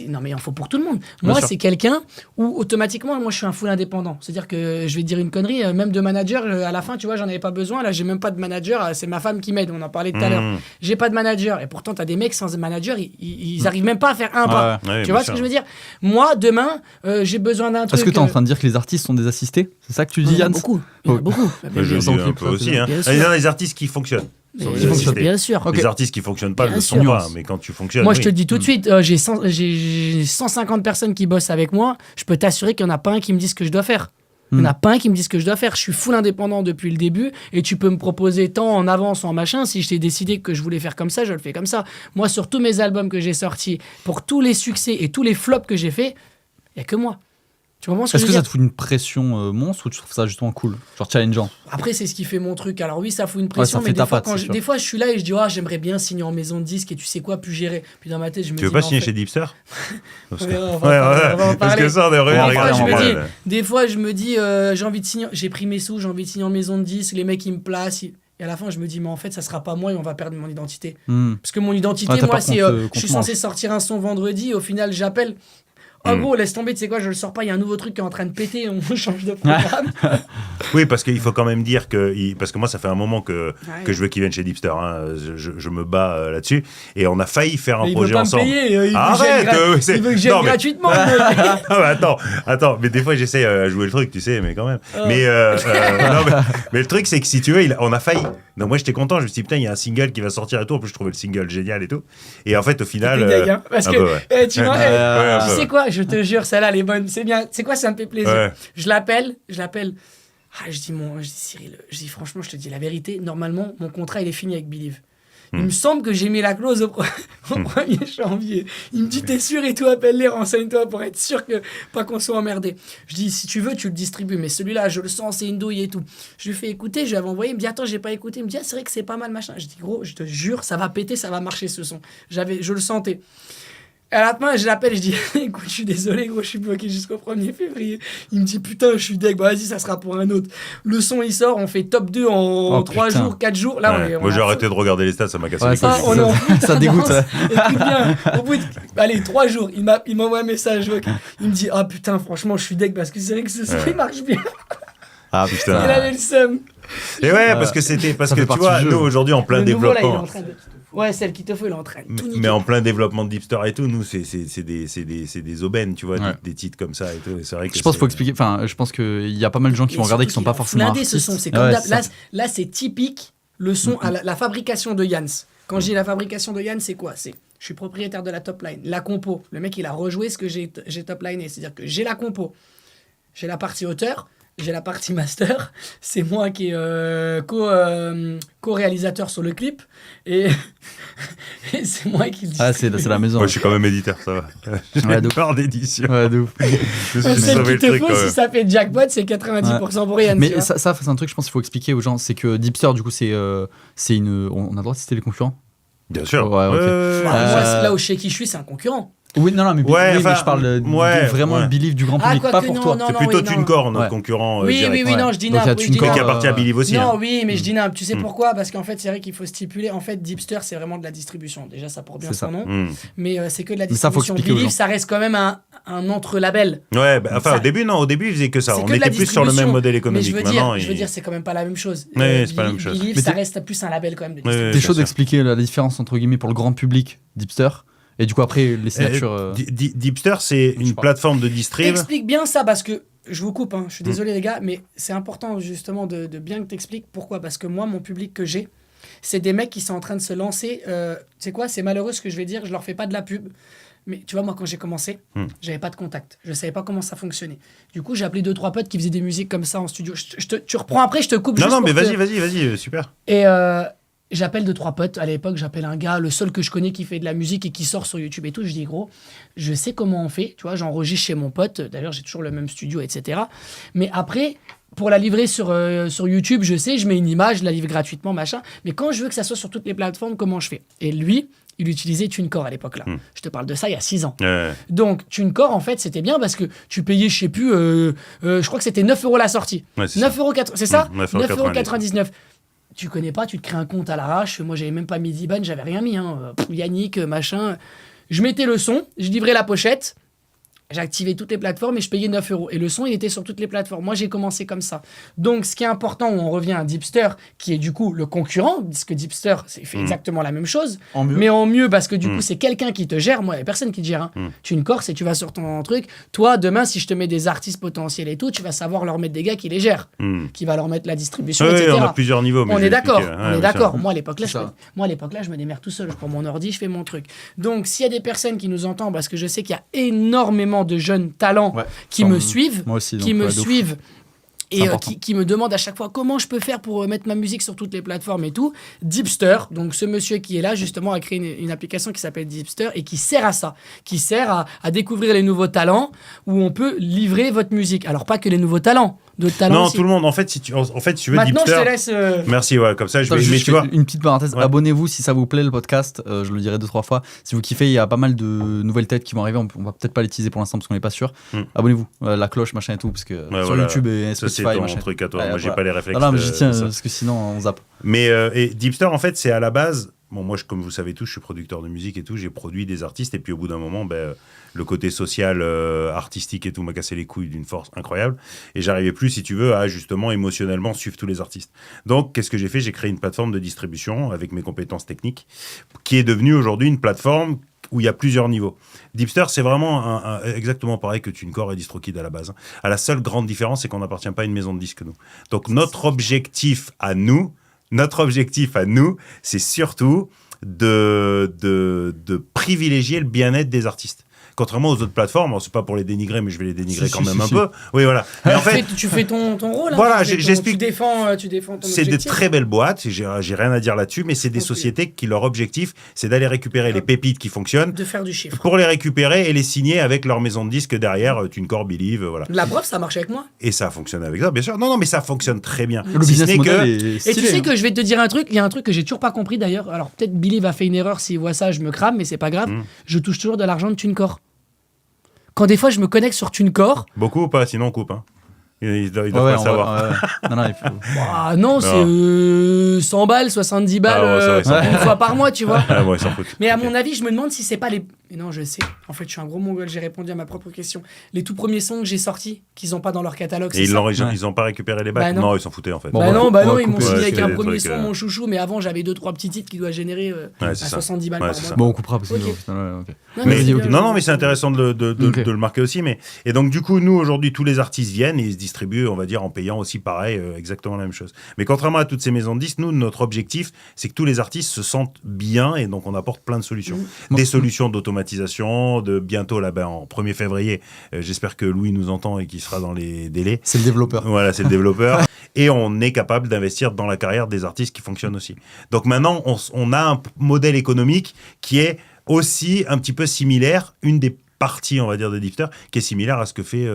Non, mais il en faut pour tout le monde. Moi, c'est quelqu'un où automatiquement, moi, je suis un full indépendant. C'est-à-dire que je vais te dire une connerie, même de manager, à la fin, tu vois, j'en avais pas besoin. Là, j'ai même pas de manager. C'est ma femme qui m'aide. On en parlait tout à l'heure. J'ai pas de manager. Et pourtant, t'as des mecs sans manager, ils arrivent même pas à faire un pas. Tu vois ce que je veux dire? Moi, demain, j'ai besoin d'un truc. Est-ce que t'es en train de dire que les artistes sont des assistés? C'est ça que tu dis, Yann? Beaucoup. Il y en a beaucoup. Je dis un peu aussi. Il y a des artistes qui fonctionnent. Bien sûr. Les artistes qui ne fonctionnent pas ne le sont pas, mais quand tu fonctionnes. Moi, je te le dis tout de suite, j'ai 150 personnes qui bossent avec moi. Je peux t'assurer qu'il n'y en a pas un qui me dise ce que je dois faire. Il n'y en a pas un qui me dise ce que je dois faire. Je suis full indépendant depuis le début et tu peux me proposer tant en avance ou en machin. Si je t'ai décidé que je voulais faire comme ça, je le fais comme ça. Moi, sur tous mes albums que j'ai sortis, pour tous les succès et tous les flops que j'ai faits, il n'y a que moi. Tu comprends ce que je veux dire ? Est-ce que ça te fout une pression monstre ou tu trouves ça justement cool, genre challengeant ? Après, c'est ce qui fait mon truc. Alors oui, ça fout une pression, mais des fois, je suis là et je dis j'aimerais bien signer en maison de disque et tu sais quoi, plus gérer. Puis dans ma tête, je me dis. Tu veux pas signer chez Deepster ? On va en parler. Parce que ça, des fois, je me dis j'ai envie de signer. J'ai pris mes sous, j'ai envie de signer en maison de disque. Les mecs, ils me placent. Et à la fin, je me dis, mais en fait, ça sera pas moi et on va perdre mon identité. Parce que mon identité, moi, c'est je suis censé sortir un son vendredi. Au final, j'appelle. En gros, laisse tomber, tu sais quoi, je le sors pas, il y a un nouveau truc qui est en train de péter, on change de programme. Oui, parce qu'il faut quand même dire que... Parce que moi, ça fait un moment que je veux qu'il vienne chez Deepster. Hein. Je me bats là-dessus. Et on a failli faire un projet ensemble. Il veut que j'aille gratuitement. Attends, mais des fois, j'essaie à jouer le truc, tu sais, mais quand même. Mais le truc, c'est que si tu veux, on a failli. Donc moi, j'étais content, je me suis dit, putain, il y a un single qui va sortir et tout. En plus, je trouvais le single génial et tout. Et en fait, au final... Parce que, tu sais quoi, je te jure, celle-là, elle est bonne. C'est bien. C'est quoi, ça me fait plaisir. Ouais. Je l'appelle. Je dis Cyril, franchement, je te dis la vérité. Normalement, mon contrat, il est fini avec Believe. Il me semble que j'ai mis la clause au 1er janvier. Il me dit, t'es sûr et tout, appelle-les, renseigne-toi pour être sûr que pas qu'on soit emmerdé. Je dis, si tu veux, tu le distribues, mais celui-là, je le sens, c'est une douille et tout. Je lui fais écouter, je lui avais envoyé, il me dit, attends, j'ai pas écouté. Il me dit, c'est vrai que c'est pas mal, machin. Je dis, gros, je te jure, ça va péter, ça va marcher ce son. Je le sentais. À la fin, je l'appelle, je dis écoute, je suis désolé, gros, je suis bloqué jusqu'au 1er février. Il me dit putain, je suis deg, vas-y, ça sera pour un autre. Le son, il sort, on fait top 2 en 3 jours, 4 jours. Là, moi, j'ai arrêté de regarder les stats, ça m'a cassé les couilles. Ça dégoûte. Écoute bien, au bout de 3 jours, il m'envoie un message. Il me dit ah putain, franchement, je suis deg parce que c'est vrai que ce son, il marche bien. Ah putain. Il avait le seum. Et parce que tu vois, nous, aujourd'hui, en plein développement. Ouais, celle qui te faut, il est en train de tout niquer. Mais en plein développement de Deepster et tout, nous, c'est des aubaines, tu vois, des titres comme ça et tout. Et c'est vrai que je pense qu'il faut expliquer, je pense qu'il y a pas mal de gens qui vont regarder qui sont pas forcément artistes. Ce son, c'est comme là, c'est typique le son à la fabrication de Yanns. Quand je dis la fabrication de Yanns, c'est quoi ? Je suis propriétaire de la top line. La compo, le mec, il a rejoué ce que j'ai top liné. C'est-à-dire que j'ai la compo. j'ai la partie auteur, j'ai la partie master, c'est moi qui est co-réalisateur sur le clip, et c'est moi qui le dis. Ah, c'est la maison. Moi, je suis quand même éditeur, ça va. J'ai une part d'édition. Ouais, de ouf. C'est ce qu'il te faut, si ça fait jackpot, c'est 90% pour Yann. Mais ça, c'est un truc, je pense qu'il faut expliquer aux gens, c'est que Deepster, du coup, c'est une... On a le droit de citer les concurrents? Bien sûr. Moi, là où chez qui je suis, c'est un concurrent. Oui, non, mais, mais je parle vraiment de Believe du grand public, pas pour toi. C'est plutôt TuneCore, notre concurrent. Oui, non, je dis non. Qui appartient à Believe aussi. Non, oui, mais je dis non. Tu sais pourquoi? Parce qu'en fait, c'est vrai qu'il faut stipuler. En fait, Deepster, c'est vraiment de la distribution. Déjà, ça porte bien son nom. Mais c'est que de la distribution. Believe, ça reste quand même un entre-label. Ouais, enfin, au début, ils faisaient que ça. On était plus sur le même modèle économique. Mais je veux dire, c'est quand même pas la même chose. Oui, c'est pas la même chose. Believe, ça reste plus un label quand même. T'es chaud d'expliquer la différence entre guillemets pour le grand public, Deepster. Et du coup, après, les signatures... Deepster, c'est une plateforme de distrib. Explique bien ça, parce que... Je vous coupe, je suis désolé les gars, mais c'est important justement de bien que tu expliques pourquoi. Parce que moi, mon public que j'ai, c'est des mecs qui sont en train de se lancer. Tu sais quoi, c'est malheureux ce que je vais dire, je leur fais pas de la pub. Mais tu vois, moi, quand j'ai commencé, j'avais pas de contact. Je savais pas comment ça fonctionnait. Du coup, j'ai appelé 2-3 potes qui faisaient des musiques comme ça en studio. Tu reprends après, je te coupe. Non, mais vas-y, super. Et... j'appelle 2-3 potes. À l'époque, j'appelle un gars, le seul que je connais qui fait de la musique et qui sort sur YouTube et tout. Je dis, gros, je sais comment on fait. Tu vois, j'enregistre chez mon pote. D'ailleurs, j'ai toujours le même studio, etc. Mais après, pour la livrer sur YouTube, je sais, je mets une image, je la livre gratuitement, machin. Mais quand je veux que ça soit sur toutes les plateformes, comment je fais? Et lui, il utilisait TuneCore à l'époque là. Je te parle de ça il y a 6 ans. Donc TuneCore, en fait, c'était bien parce que tu payais, je sais plus, je crois que c'était 9 € la sortie. Ouais, 9,80 €, c'est ça? 9,99 €. Tu connais pas, tu te crées un compte à l'arrache. Moi, j'avais même pas mis d'IBAN, j'avais rien mis. Yannick, machin. Je mettais le son, je livrais la pochette, j'activais toutes les plateformes et je payais 9 €. Et le son, il était sur toutes les plateformes. Moi, j'ai commencé comme ça. Donc, ce qui est important, où on revient à Deepster, qui est du coup le concurrent, parce que Deepster, fait exactement la même chose. Mais en mieux, parce que du coup, c'est quelqu'un qui te gère. Moi, il n'y a personne qui te gère. TuneCore, c'est tu vas sur ton truc. Toi, demain, si je te mets des artistes potentiels et tout, tu vas savoir leur mettre des gars qui les gèrent, qui va leur mettre la distribution, etc. On a plusieurs niveaux. On est d'accord. On est d'accord. Moi, à l'époque là, je me démerde tout seul. Je prends mon ordi, je fais mon truc. Donc, s'il y a des personnes qui nous entendent, parce que je sais qu'il y a énormément de jeunes talents qui me suivent, suivent et qui me demandent à chaque fois comment je peux faire pour mettre ma musique sur toutes les plateformes et tout. Deepster, donc ce monsieur qui est là justement a créé une application qui s'appelle Deepster et qui sert à ça, qui sert à découvrir les nouveaux talents où on peut livrer votre musique. Alors pas que les nouveaux talents, d'autres talents non, aussi. tout le monde. En fait, si tu veux maintenant, Deepster... je te laisse... Merci, comme ça, je vais... Mais tu vois... Une petite parenthèse, abonnez-vous si ça vous plaît le podcast, je le dirai 2-3 fois. Si vous kiffez, il y a pas mal de nouvelles têtes qui vont arriver, on va peut-être pas les teaser pour l'instant parce qu'on n'est pas sûr. Abonnez-vous, la cloche, machin et tout, parce que sur YouTube et Spotify, c'est ton truc à toi. Moi, j'ai pas les réflexes. Non, mais je tiens, parce que sinon, on zappe. Mais et Deepster, en fait, c'est à la base... Bon, moi, comme vous savez tous, je suis producteur de musique et tout, j'ai produit des artistes, et puis au bout d'un moment, le côté social, artistique et tout m'a cassé les couilles d'une force incroyable, et j'arrivais plus, si tu veux, à justement émotionnellement suivre tous les artistes. Donc, qu'est-ce que j'ai fait? J'ai créé une plateforme de distribution avec mes compétences techniques, qui est devenue aujourd'hui une plateforme où il y a plusieurs niveaux. Deepster, c'est vraiment exactement pareil que TuneCore et DistroKid à la base. La seule grande différence, c'est qu'on n'appartient pas à une maison de disques, nous. Donc, notre objectif à nous, c'est surtout de privilégier le bien-être des artistes. Contrairement aux autres plateformes, c'est pas pour les dénigrer, mais je vais les dénigrer quand même un peu. Oui, voilà. Mais en fait, tu fais ton rôle. Voilà, j'explique. Tu défends ton objectif. C'est de très belles boîtes, j'ai rien à dire là-dessus, mais c'est des sociétés qui, leur objectif, c'est d'aller récupérer les pépites qui fonctionnent. De faire du chiffre. Pour les récupérer et les signer avec leur maison de disques derrière, TuneCore, Believe, voilà. La preuve, ça marche avec moi. Et ça fonctionne avec ça, bien sûr. Non, mais ça fonctionne très bien. Le business model est stylé, et tu sais que je vais te dire un truc, il y a un truc que j'ai toujours pas compris d'ailleurs. Alors peut-être Believe a fait une erreur, s'il voit ça, je me crame, mais c'est pas grave. Je touche toujours de l'argent de TuneCore. Quand des fois je me connecte sur TuneCore. Beaucoup ou pas? Sinon on coupe. Il doit pas le savoir. Non, il faut... non, c'est 100 balles, 70 balles une fois par mois, tu vois. Ils s'en foutent. Mais à mon avis, je me demande si c'est pas les... Mais non, je sais. En fait, je suis un gros mongol, j'ai répondu à ma propre question. Les tout premiers sons que j'ai sortis, qu'ils n'ont pas dans leur catalogue, et ils n'ont pas récupéré les bacs? Non, ils s'en foutaient en fait. Non, ils m'ont signé avec un premier son, mon chouchou, mais avant j'avais 2-3 petits titres qui doivent générer à 70 balles par mois. Bon, on coupera parce que... Non, mais c'est intéressant de le marquer aussi. Et donc, du coup, nous, aujourd'hui, tous les artistes viennent et ils se distribuent, on va dire, en payant aussi pareil, exactement la même chose. Mais contrairement à toutes ces maisons de disques, nous, notre objectif, c'est que tous les artistes se sentent bien et donc on apporte plein de solutions. Des solutions d'automatisation d'automatisation, de bientôt, là, en 1er février, j'espère que Louis nous entend et qu'il sera dans les délais. C'est le développeur. Voilà, c'est le développeur. Et on est capable d'investir dans la carrière des artistes qui fonctionnent aussi. Donc maintenant, on a un modèle économique qui est aussi un petit peu similaire, une des partie, on va dire, de Difter, qui est similaire à ce que fait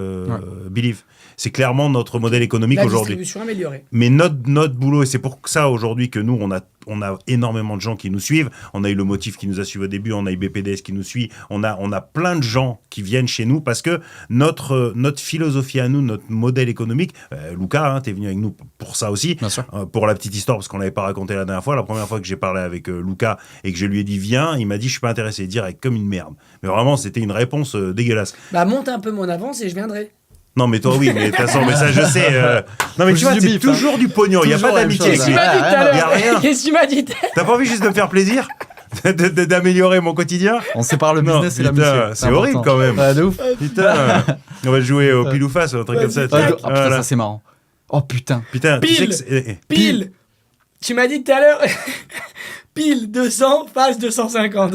Believe. C'est clairement notre modèle économique aujourd'hui. La distribution améliorée. Mais notre boulot, et c'est pour ça aujourd'hui que nous, on a énormément de gens qui nous suivent. On a eu le Motif qui nous a suivi au début, on a eu BPDS qui nous suit. On a plein de gens qui viennent chez nous parce que notre philosophie à nous, notre modèle économique, Lucas, t'es venu avec nous pour ça aussi. Bien sûr. Pour la petite histoire, parce qu'on l'avait pas raconté la dernière fois. La première fois que j'ai parlé avec Lucas et que je lui ai dit viens, il m'a dit je suis pas intéressé, direct, comme une merde. Mais vraiment, c'était une réponse dégueulasse. Bah monte un peu mon avance et je viendrai. Non mais toi oui, mais de toute façon, mais ça je sais. Non mais tu vois, c'est toujours du pognon, il n'y a pas d'amitié. Qu'est-ce qu'il m'a dit tout à l'heure ? Qu'est-ce qu'il m'a dit ? T'as pas envie juste de me faire plaisir ? D'améliorer mon quotidien ? On sépare le business et la musique. C'est horrible quand même. Ouais, de ouf. Putain, on va jouer au pile ou face, un truc comme ça. Putain, ça c'est marrant. Oh putain. Putain, Pile. Tu m'as dit tout à l'heure. Pile 200, face 250.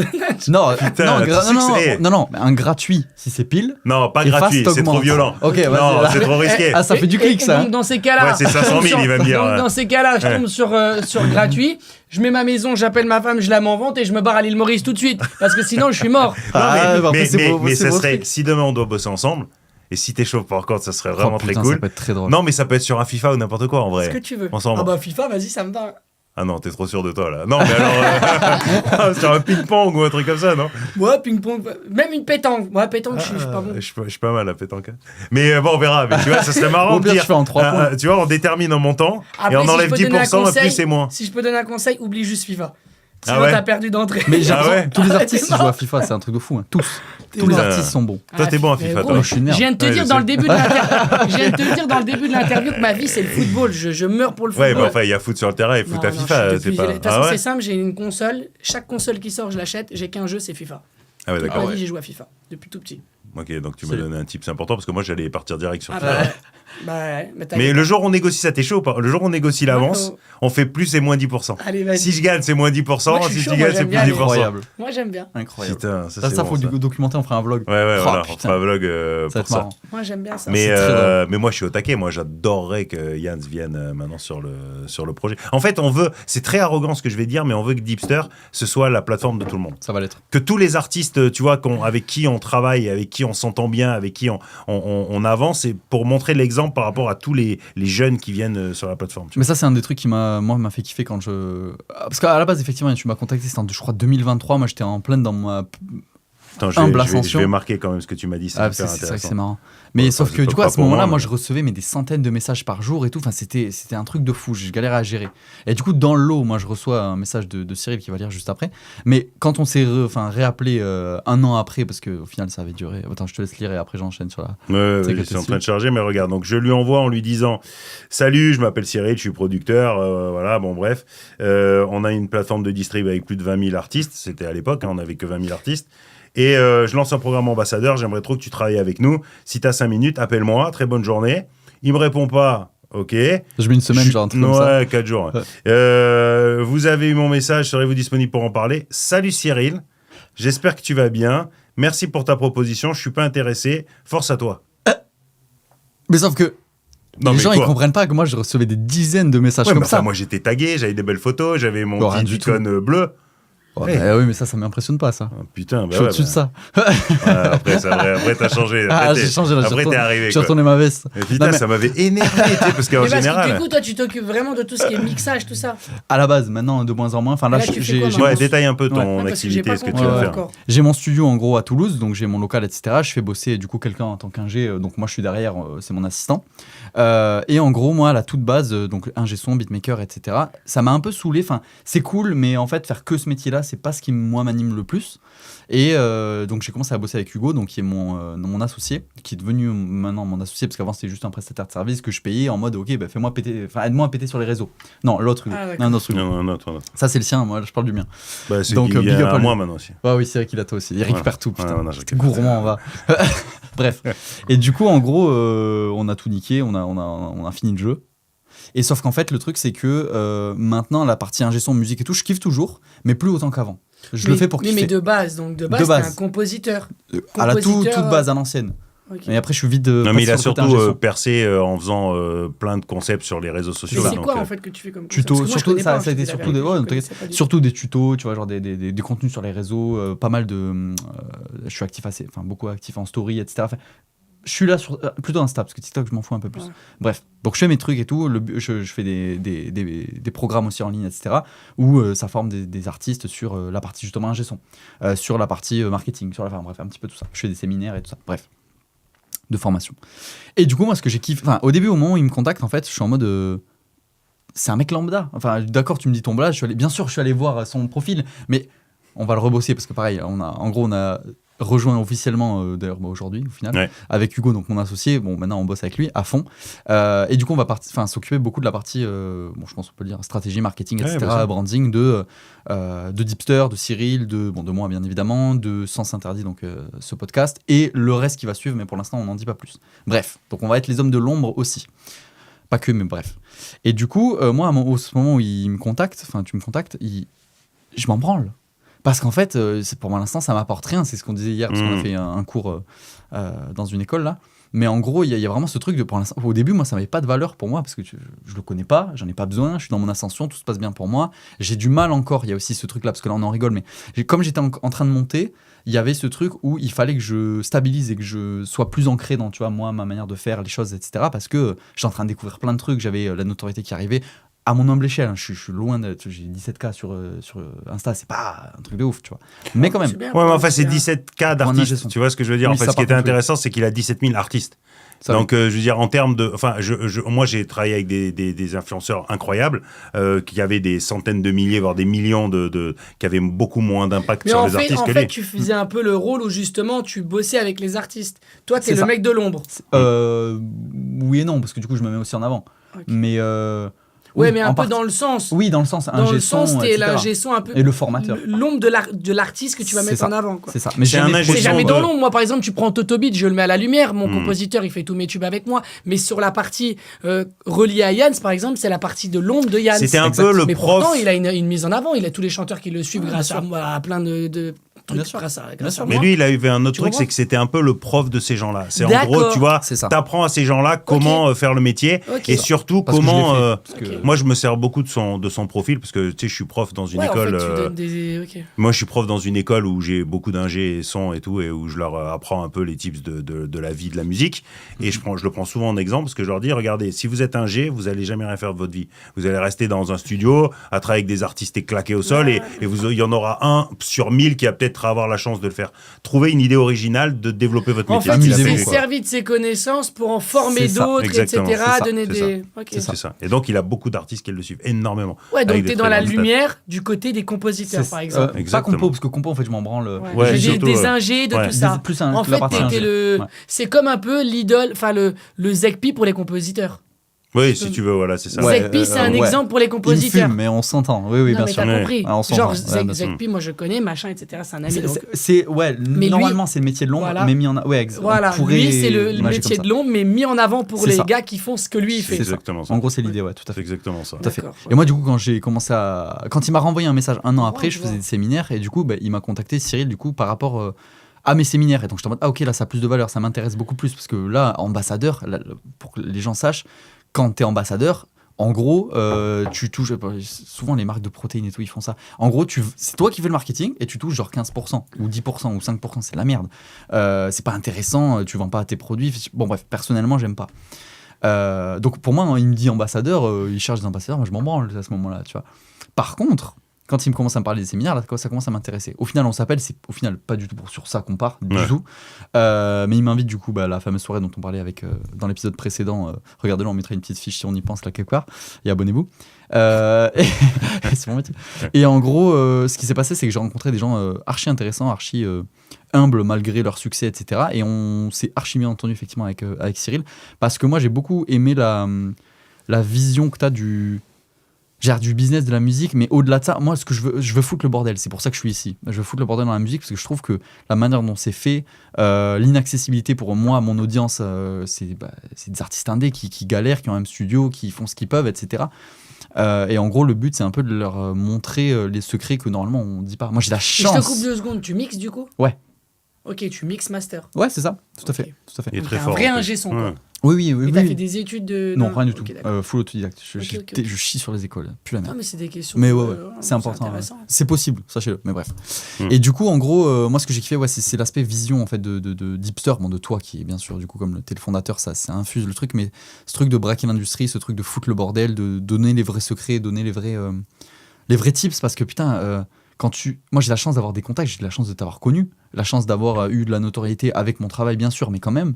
Non, un gratuit, si c'est pile. Non, pas gratuit, c'est trop violent. Ok, non, c'est trop risqué. Ah, ça fait du clic, ça. Donc, dans ces cas-là. Ouais, c'est 500 000, il va me dire. Donc, dans ces cas-là, je tombe sur gratuit. Je mets ma maison, j'appelle ma femme, je la m'en vante et je me barre à l'île Maurice tout de suite. Parce que sinon, je suis mort. Mais ça serait, si demain on doit bosser ensemble. Et si t'es chaud par contre, ça serait vraiment très cool. Ça peut être très drôle. Non, mais ça peut être sur un FIFA ou n'importe quoi en vrai. Ce que tu veux. Ensemble. Ah bah FIFA, vas-y, ça me va. Ah non, t'es trop sûr de toi là. Non, mais alors sur un ping-pong ou un truc comme ça, non ? Ouais, ping-pong, même une pétanque. Moi, pétanque, je suis pas bon. Je suis pas mal à pétanque. Mais bon, on verra. Mais tu vois, ça serait marrant de dire. Tu vois, on détermine en montant et on enlève 10%, plus et moins. Si je peux donner un conseil, oublie juste FIFA. Sinon, t'as perdu d'entrée. Mais tous les artistes qui jouent à FIFA, c'est un truc de fou. Hein. Tous les artistes sont bons. Toi, t'es bon à FIFA, toi. Je suis nerd. Je viens de te dire dans le début de l'interview que ma vie, c'est le football. Je meurs pour le football. Ouais, bah enfin, il y a foot sur le terrain et foot à FIFA. C'est pas. De toute façon, c'est simple, j'ai une console. Chaque console qui sort, je l'achète. J'ai qu'un jeu, c'est FIFA. Ah ouais, d'accord. J'ai joué à FIFA depuis tout petit. Ok, donc tu m'as donné un tip, c'est important parce que moi j'allais partir direct sur FIFA. Mais le jour où on négocie ça, t'es chaud ou pas ? Le jour où on négocie l'avance, on fait plus et moins 10%. Allez, vas-y. Si je gagne, c'est moins 10%. Si tu gagnes, c'est plus 10%. Incroyable. Moi j'aime bien. Incroyable. Putain, ça faut documenter, on fera un vlog. Ouais, voilà, on fera un vlog pour ça. Moi j'aime bien ça. Mais moi je suis au taquet, moi j'adorerais que Yann vienne maintenant sur le projet. En fait, c'est très arrogant ce que je vais dire, mais on veut que Dipster, ce soit la plateforme de tout le monde. Ça va l'être. Que tous les artistes, tu vois, avec qui on travaille, avec qui on s'entend bien, avec qui on avance, et pour montrer l'exemple par rapport à tous les jeunes qui viennent sur la plateforme. Mais ça, c'est un des trucs qui m'a fait kiffer quand parce qu'à la base, effectivement, tu m'as contacté, c'était en, je crois, 2023. Moi, j'étais en pleine dans ma humble ascension. Je vais marquer quand même ce que tu m'as dit, c'est super intéressant. C'est vrai que c'est marrant. Mais sauf que du coup, à ce moment-là, moi, je recevais des centaines de messages par jour et tout. Enfin, c'était un truc de fou. Je galérais à gérer. Et du coup, dans le lot, moi, je reçois un message de Cyril qui va lire juste après. Mais quand on s'est réappelé un an après, parce qu'au final, ça avait duré. Attends, je te laisse lire et après, j'enchaîne sur la. Je suis en train de charger, mais regarde. Donc, je lui envoie en lui disant salut, je m'appelle Cyril, je suis producteur. Voilà, bon, bref. On a une plateforme de distrib avec plus de 20 000 artistes. C'était à l'époque, on n'avait que 20 000 artistes. Et je lance un programme ambassadeur, j'aimerais trop que tu travailles avec nous. Si tu as 5 minutes, appelle-moi, très bonne journée. Il me répond pas, ok. Je mets une semaine, genre un truc comme ça. Ouais, 4 jours. Ouais. Vous avez eu mon message, serez-vous disponible pour en parler ? Salut Cyril, j'espère que tu vas bien. Merci pour ta proposition, je suis pas intéressé. Force à toi. Mais sauf que les gens, ils comprennent pas que moi, je recevais des dizaines de messages comme ça. Moi, j'étais tagué, j'avais des belles photos, j'avais mon petit icône bleu. Ouais, oui, mais ça m'impressionne pas, ça. Oh, putain, je suis au-dessus de ça. Après, t'as changé. J'ai changé, là. Après, t'es arrivé. J'ai retourné ma veste. Mais putain, ça m'avait énervé, parce qu'en général. Du coup, toi, tu t'occupes vraiment de tout ce qui est mixage, tout ça. À la base, maintenant, de moins en moins. Enfin, là, détaille un peu ton activité, ce que tu vas faire. J'ai mon studio, en gros, à Toulouse, donc j'ai mon local, etc. Je fais bosser, du coup, quelqu'un en tant qu'ingé. Donc, moi, je suis derrière, c'est mon assistant. Et en gros, moi, à la toute base, donc ingé son, beatmaker, etc. Ça m'a un peu saoulé. Enfin, c'est cool, mais en fait, faire que ce métier-là, c'est pas ce qui m'anime le plus. Et donc j'ai commencé à bosser avec Hugo, donc qui est mon associé, qui est devenu maintenant mon associé, parce qu'avant c'était juste un prestataire de service que je payais en mode ok, fais-moi péter, aide-moi à péter sur les réseaux. Non, l'autre Hugo. Un autre Hugo. Un autre. Ça c'est le sien, moi je parle du mien. C'est donc big up à moi maintenant aussi. Oui, c'est vrai qu'il a toi aussi. Il récupère tout, putain. Gourmand, on va. Bref. Et du coup, en gros, on a tout niqué, on a fini le jeu. Et sauf qu'en fait, le truc, c'est que maintenant, la partie ingé son, musique et tout, je kiffe toujours, mais plus autant qu'avant. Je le fais pour kiffer. Mais de base, t'es un compositeur. À la toute base, à l'ancienne. Okay. Mais après, je suis vite. Non, mais il a surtout percé en faisant plein de concepts sur les réseaux sociaux. Mais c'est quoi en fait que tu fais comme tuto, surtout ça a été surtout des tutos, tu vois, genre des contenus sur les réseaux, pas mal de. Je suis beaucoup actif en story, etc. Je suis là sur plutôt Insta parce que TikTok je m'en fous un peu plus. Ouais. Bref, donc je fais mes trucs et tout. Je fais des programmes aussi en ligne, etc. Où ça forme des artistes sur la partie justement ingé son, sur la partie marketing, bref, un petit peu tout ça. Je fais des séminaires et tout ça. Bref. De formation. Et du coup, moi, ce que j'ai kiffé, au début, au moment où il me contacte, en fait, je suis en mode, c'est un mec lambda. Enfin, d'accord, tu me dis ton blase, bien sûr, je suis allé voir son profil, mais on va le rebosser parce que pareil, on a rejoint officiellement, d'ailleurs, aujourd'hui, au final, avec Hugo, donc mon associé. Bon, maintenant, on bosse avec lui à fond. Et du coup, on va s'occuper beaucoup de la partie, je pense qu'on peut le dire, stratégie, marketing, etc., branding de Dipster, de Cyril, de moi, bien évidemment, de Sens Interdit, donc ce podcast, et le reste qui va suivre, mais pour l'instant, on n'en dit pas plus. Bref, donc on va être les hommes de l'ombre aussi. Pas que, mais bref. Et du coup, moi, au moment où tu me contactes, je m'en branle. Parce qu'en fait, pour l'instant, ça m'apporte rien. C'est ce qu'on disait hier, parce qu'on a fait un cours dans une école, là. Mais en gros, il y a vraiment ce truc de, pour l'instant, au début, moi, ça n'avait pas de valeur pour moi, parce que je le connais pas, j'en ai pas besoin, je suis dans mon ascension, tout se passe bien pour moi. J'ai du mal encore, il y a aussi ce truc-là, parce que là, on en rigole, mais comme j'étais en train de monter, il y avait ce truc où il fallait que je stabilise et que je sois plus ancré dans, tu vois, moi, ma manière de faire les choses, etc. Parce que j'étais en train de découvrir plein de trucs, j'avais la notoriété qui arrivait. À mon humble échelle, je suis loin j'ai 17K sur Insta, c'est pas un truc de ouf, tu vois. Mais quand même. Ouais, mais enfin, c'est 17K d'artistes, tu vois ce que je veux dire. Oui, en fait, ce qui était intéressant, c'est qu'il a 17 000 artistes. Donc, je veux dire, en termes de. Enfin, moi, j'ai travaillé avec des influenceurs incroyables qui avaient des centaines de milliers, voire des millions qui avaient beaucoup moins d'impact sur les artistes que lui. En fait, tu faisais un peu le rôle où justement tu bossais avec les artistes. Toi, t'es le mec de l'ombre. Oui et non, parce que du coup, je me mets aussi en avant. Okay. Mais. Ouais, mais un peu dans le sens. Oui, dans le sens ingé son, t'es l'ingé son un peu. Et le formateur. L'ombre de l'artiste que tu vas mettre en avant, quoi. C'est ça. Mais c'est jamais dans l'ombre. Moi, par exemple, tu prends Totobeat, je le mets à la lumière. Mon compositeur, il fait tous mes tubes avec moi. Mais sur la partie reliée à Yann, par exemple, c'est la partie de l'ombre de Yann. C'était un peu le prof. Mais pourtant, il a une mise en avant. Il a tous les chanteurs qui le suivent grâce à plein de grâce à mais lui, il avait un autre truc, c'est que c'était un peu le prof de ces gens-là. C'est en gros, tu vois, t'apprends à ces gens-là comment faire le métier et surtout comment. Moi, je me sers beaucoup de son profil parce que tu sais, je suis prof dans une école. Moi, je suis prof dans une école où j'ai beaucoup d'ingé et son et tout, et où je leur apprends un peu les tips de la vie de la musique. Et je le prends souvent en exemple parce que je leur dis, regardez, si vous êtes ingé, vous allez jamais rien faire de votre vie. Vous allez rester dans un studio à travailler avec des artistes éclaqués au sol et il y en aura un sur 1000 qui a peut-être avoir la chance de le faire. Trouvez une idée originale de développer votre métier. En fait, il s'est servi de ses connaissances pour en former d'autres, etc. Donner des... C'est ça. Et donc, il a beaucoup d'artistes qui le suivent énormément. Ouais, donc t'es dans la lumière du côté des compositeurs, par exemple. Pas compo, parce que compo, en fait, je m'en branle. Des ingés, de tout ça. En fait, c'est comme un peu l'idole, enfin le Zekpi pour les compositeurs. Oui, si tu veux, voilà, c'est ça. Zekpi, c'est un exemple pour les compositeurs. Il fume, mais on s'entend. Oui, bien sûr. T'as compris. Genre, Zekpi, moi je connais, machin, etc. C'est un ami. Normalement, c'est le métier de l'ombre, mais mis en avant. Voilà, lui, c'est le métier de l'ombre, mais mis en avant pour les gars qui font ce que lui, il fait. C'est exactement ça. En gros, c'est l'idée, ouais, tout à fait. C'est exactement ça. Tout à fait. Et moi, du coup, quand j'ai commencé quand il m'a renvoyé un message un an après, je faisais des séminaires, et du coup, il m'a contacté, Cyril, du coup, par rapport à mes séminaires. Et donc, je me dis, ok, là, ça a plus de valeur, ça m'intéresse beaucoup plus, parce que là, ambassadeur, pour que les gens sachent, quand t'es ambassadeur, en gros, tu touches... Souvent, les marques de protéines et tout, ils font ça. En gros, c'est toi qui fais le marketing et tu touches genre 15%, ou 10%, ou 5%. C'est la merde. C'est pas intéressant, tu vends pas tes produits. Bon, bref, personnellement, j'aime pas. Donc, pour moi, il me dit ambassadeur, il cherche des ambassadeurs, moi, je m'en branle à ce moment-là, tu vois. Par contre, quand il me commence à me parler des séminaires, là, ça commence à m'intéresser. Au final, on s'appelle, c'est au final pas du tout sur ça qu'on part, du tout. Mais il m'invite du coup à la fameuse soirée dont on parlait dans l'épisode précédent. Regardez-le, on mettra une petite fiche si on y pense là quelque part. Et abonnez-vous. C'est mon métier. Et en gros, ce qui s'est passé, c'est que j'ai rencontré des gens archi intéressants, archi humbles malgré leur succès, etc. Et on s'est archi bien entendu effectivement avec Cyril. Parce que moi, j'ai beaucoup aimé la vision que tu as du business de la musique, mais au-delà de ça, moi, ce que je veux foutre le bordel. C'est pour ça que je suis ici. Je veux foutre le bordel dans la musique parce que je trouve que la manière dont c'est fait, l'inaccessibilité pour moi, mon audience, c'est des artistes indés qui galèrent, qui ont un studio, qui font ce qu'ils peuvent, etc. Et en gros, le but, c'est un peu de leur montrer les secrets que normalement on dit pas. Moi, j'ai la chance. Je te coupe 2 secondes. Tu mixes du coup ? Ouais. Ok, tu mixes master. Ouais, c'est ça. Tout à fait. Il est Donc, très t'es fort. un vrai ingé son, quoi. Oui. Et t'as fait des études de... Non, rien du tout. Okay, Full autodidacte. Je Ok. chie sur les écoles. Plus la merde. Non, mais c'est des questions. Mais ouais, c'est important. C'est possible, sachez-le. Mais bref. Et du coup, en gros, moi, ce que j'ai kiffé, c'est l'aspect vision en fait de d'hipster, de toi qui est bien sûr du coup comme t'es le fondateur, ça infuse le truc. Mais ce truc de braquer l'industrie, ce truc de foutre le bordel, de donner les vrais secrets, donner les vrais tips, parce que putain. Moi j'ai la chance d'avoir des contacts, j'ai la chance de t'avoir connu, la chance d'avoir eu de la notoriété avec mon travail bien sûr, mais quand même.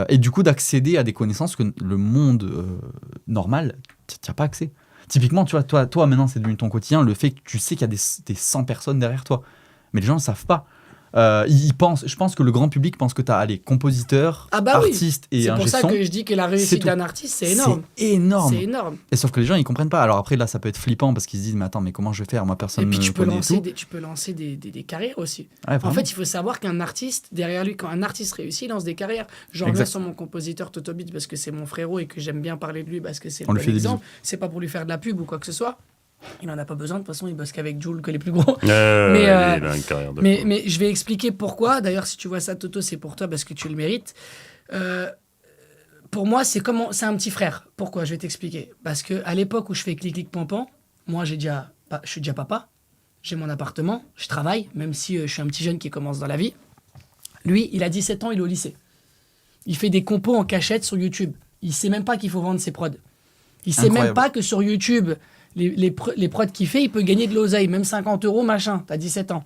Et du coup d'accéder à des connaissances que le monde normal, tu n'as pas accès. Typiquement, tu vois, toi maintenant c'est devenu ton quotidien, le fait que tu sais qu'il y a des 100 personnes derrière toi. Mais les gens ne savent pas. Je pense que le grand public pense que tu as compositeur, artiste et ingé son. C'est pour ça que je dis que la réussite d'un artiste, c'est énorme. C'est énorme. C'est énorme. Et sauf que les gens, ils comprennent pas. Alors après, là, ça peut être flippant parce qu'ils se disent, mais attends, mais comment je vais faire ? Moi, personne ne me connaît. Et puis, tu peux lancer des carrières aussi. Ouais, en fait, il faut savoir qu'un artiste, derrière lui, quand un artiste réussit, il lance des carrières. J'en reviens sur mon compositeur Totobit parce que c'est mon frérot et que j'aime bien parler de lui parce que c'est le bon exemple. C'est pas pour lui faire de la pub ou quoi que ce soit. Il n'en a pas besoin, de toute façon, il bosse qu'avec Jul, que les plus gros. Mais je vais expliquer pourquoi. D'ailleurs, si tu vois ça, Toto, c'est pour toi parce que tu le mérites. Pour moi, c'est un petit frère. Pourquoi ? Je vais t'expliquer. Parce qu'à l'époque où je fais clic pampan, moi, je suis déjà papa, j'ai mon appartement, je travaille, même si je suis un petit jeune qui commence dans la vie. Lui, il a 17 ans, il est au lycée. Il fait des compos en cachette sur YouTube. Il sait même pas qu'il faut vendre ses prods. Il sait même pas que sur YouTube... Les prods qu'il fait, il peut gagner de l'oseille, même 50 €, machin, t'as 17 ans.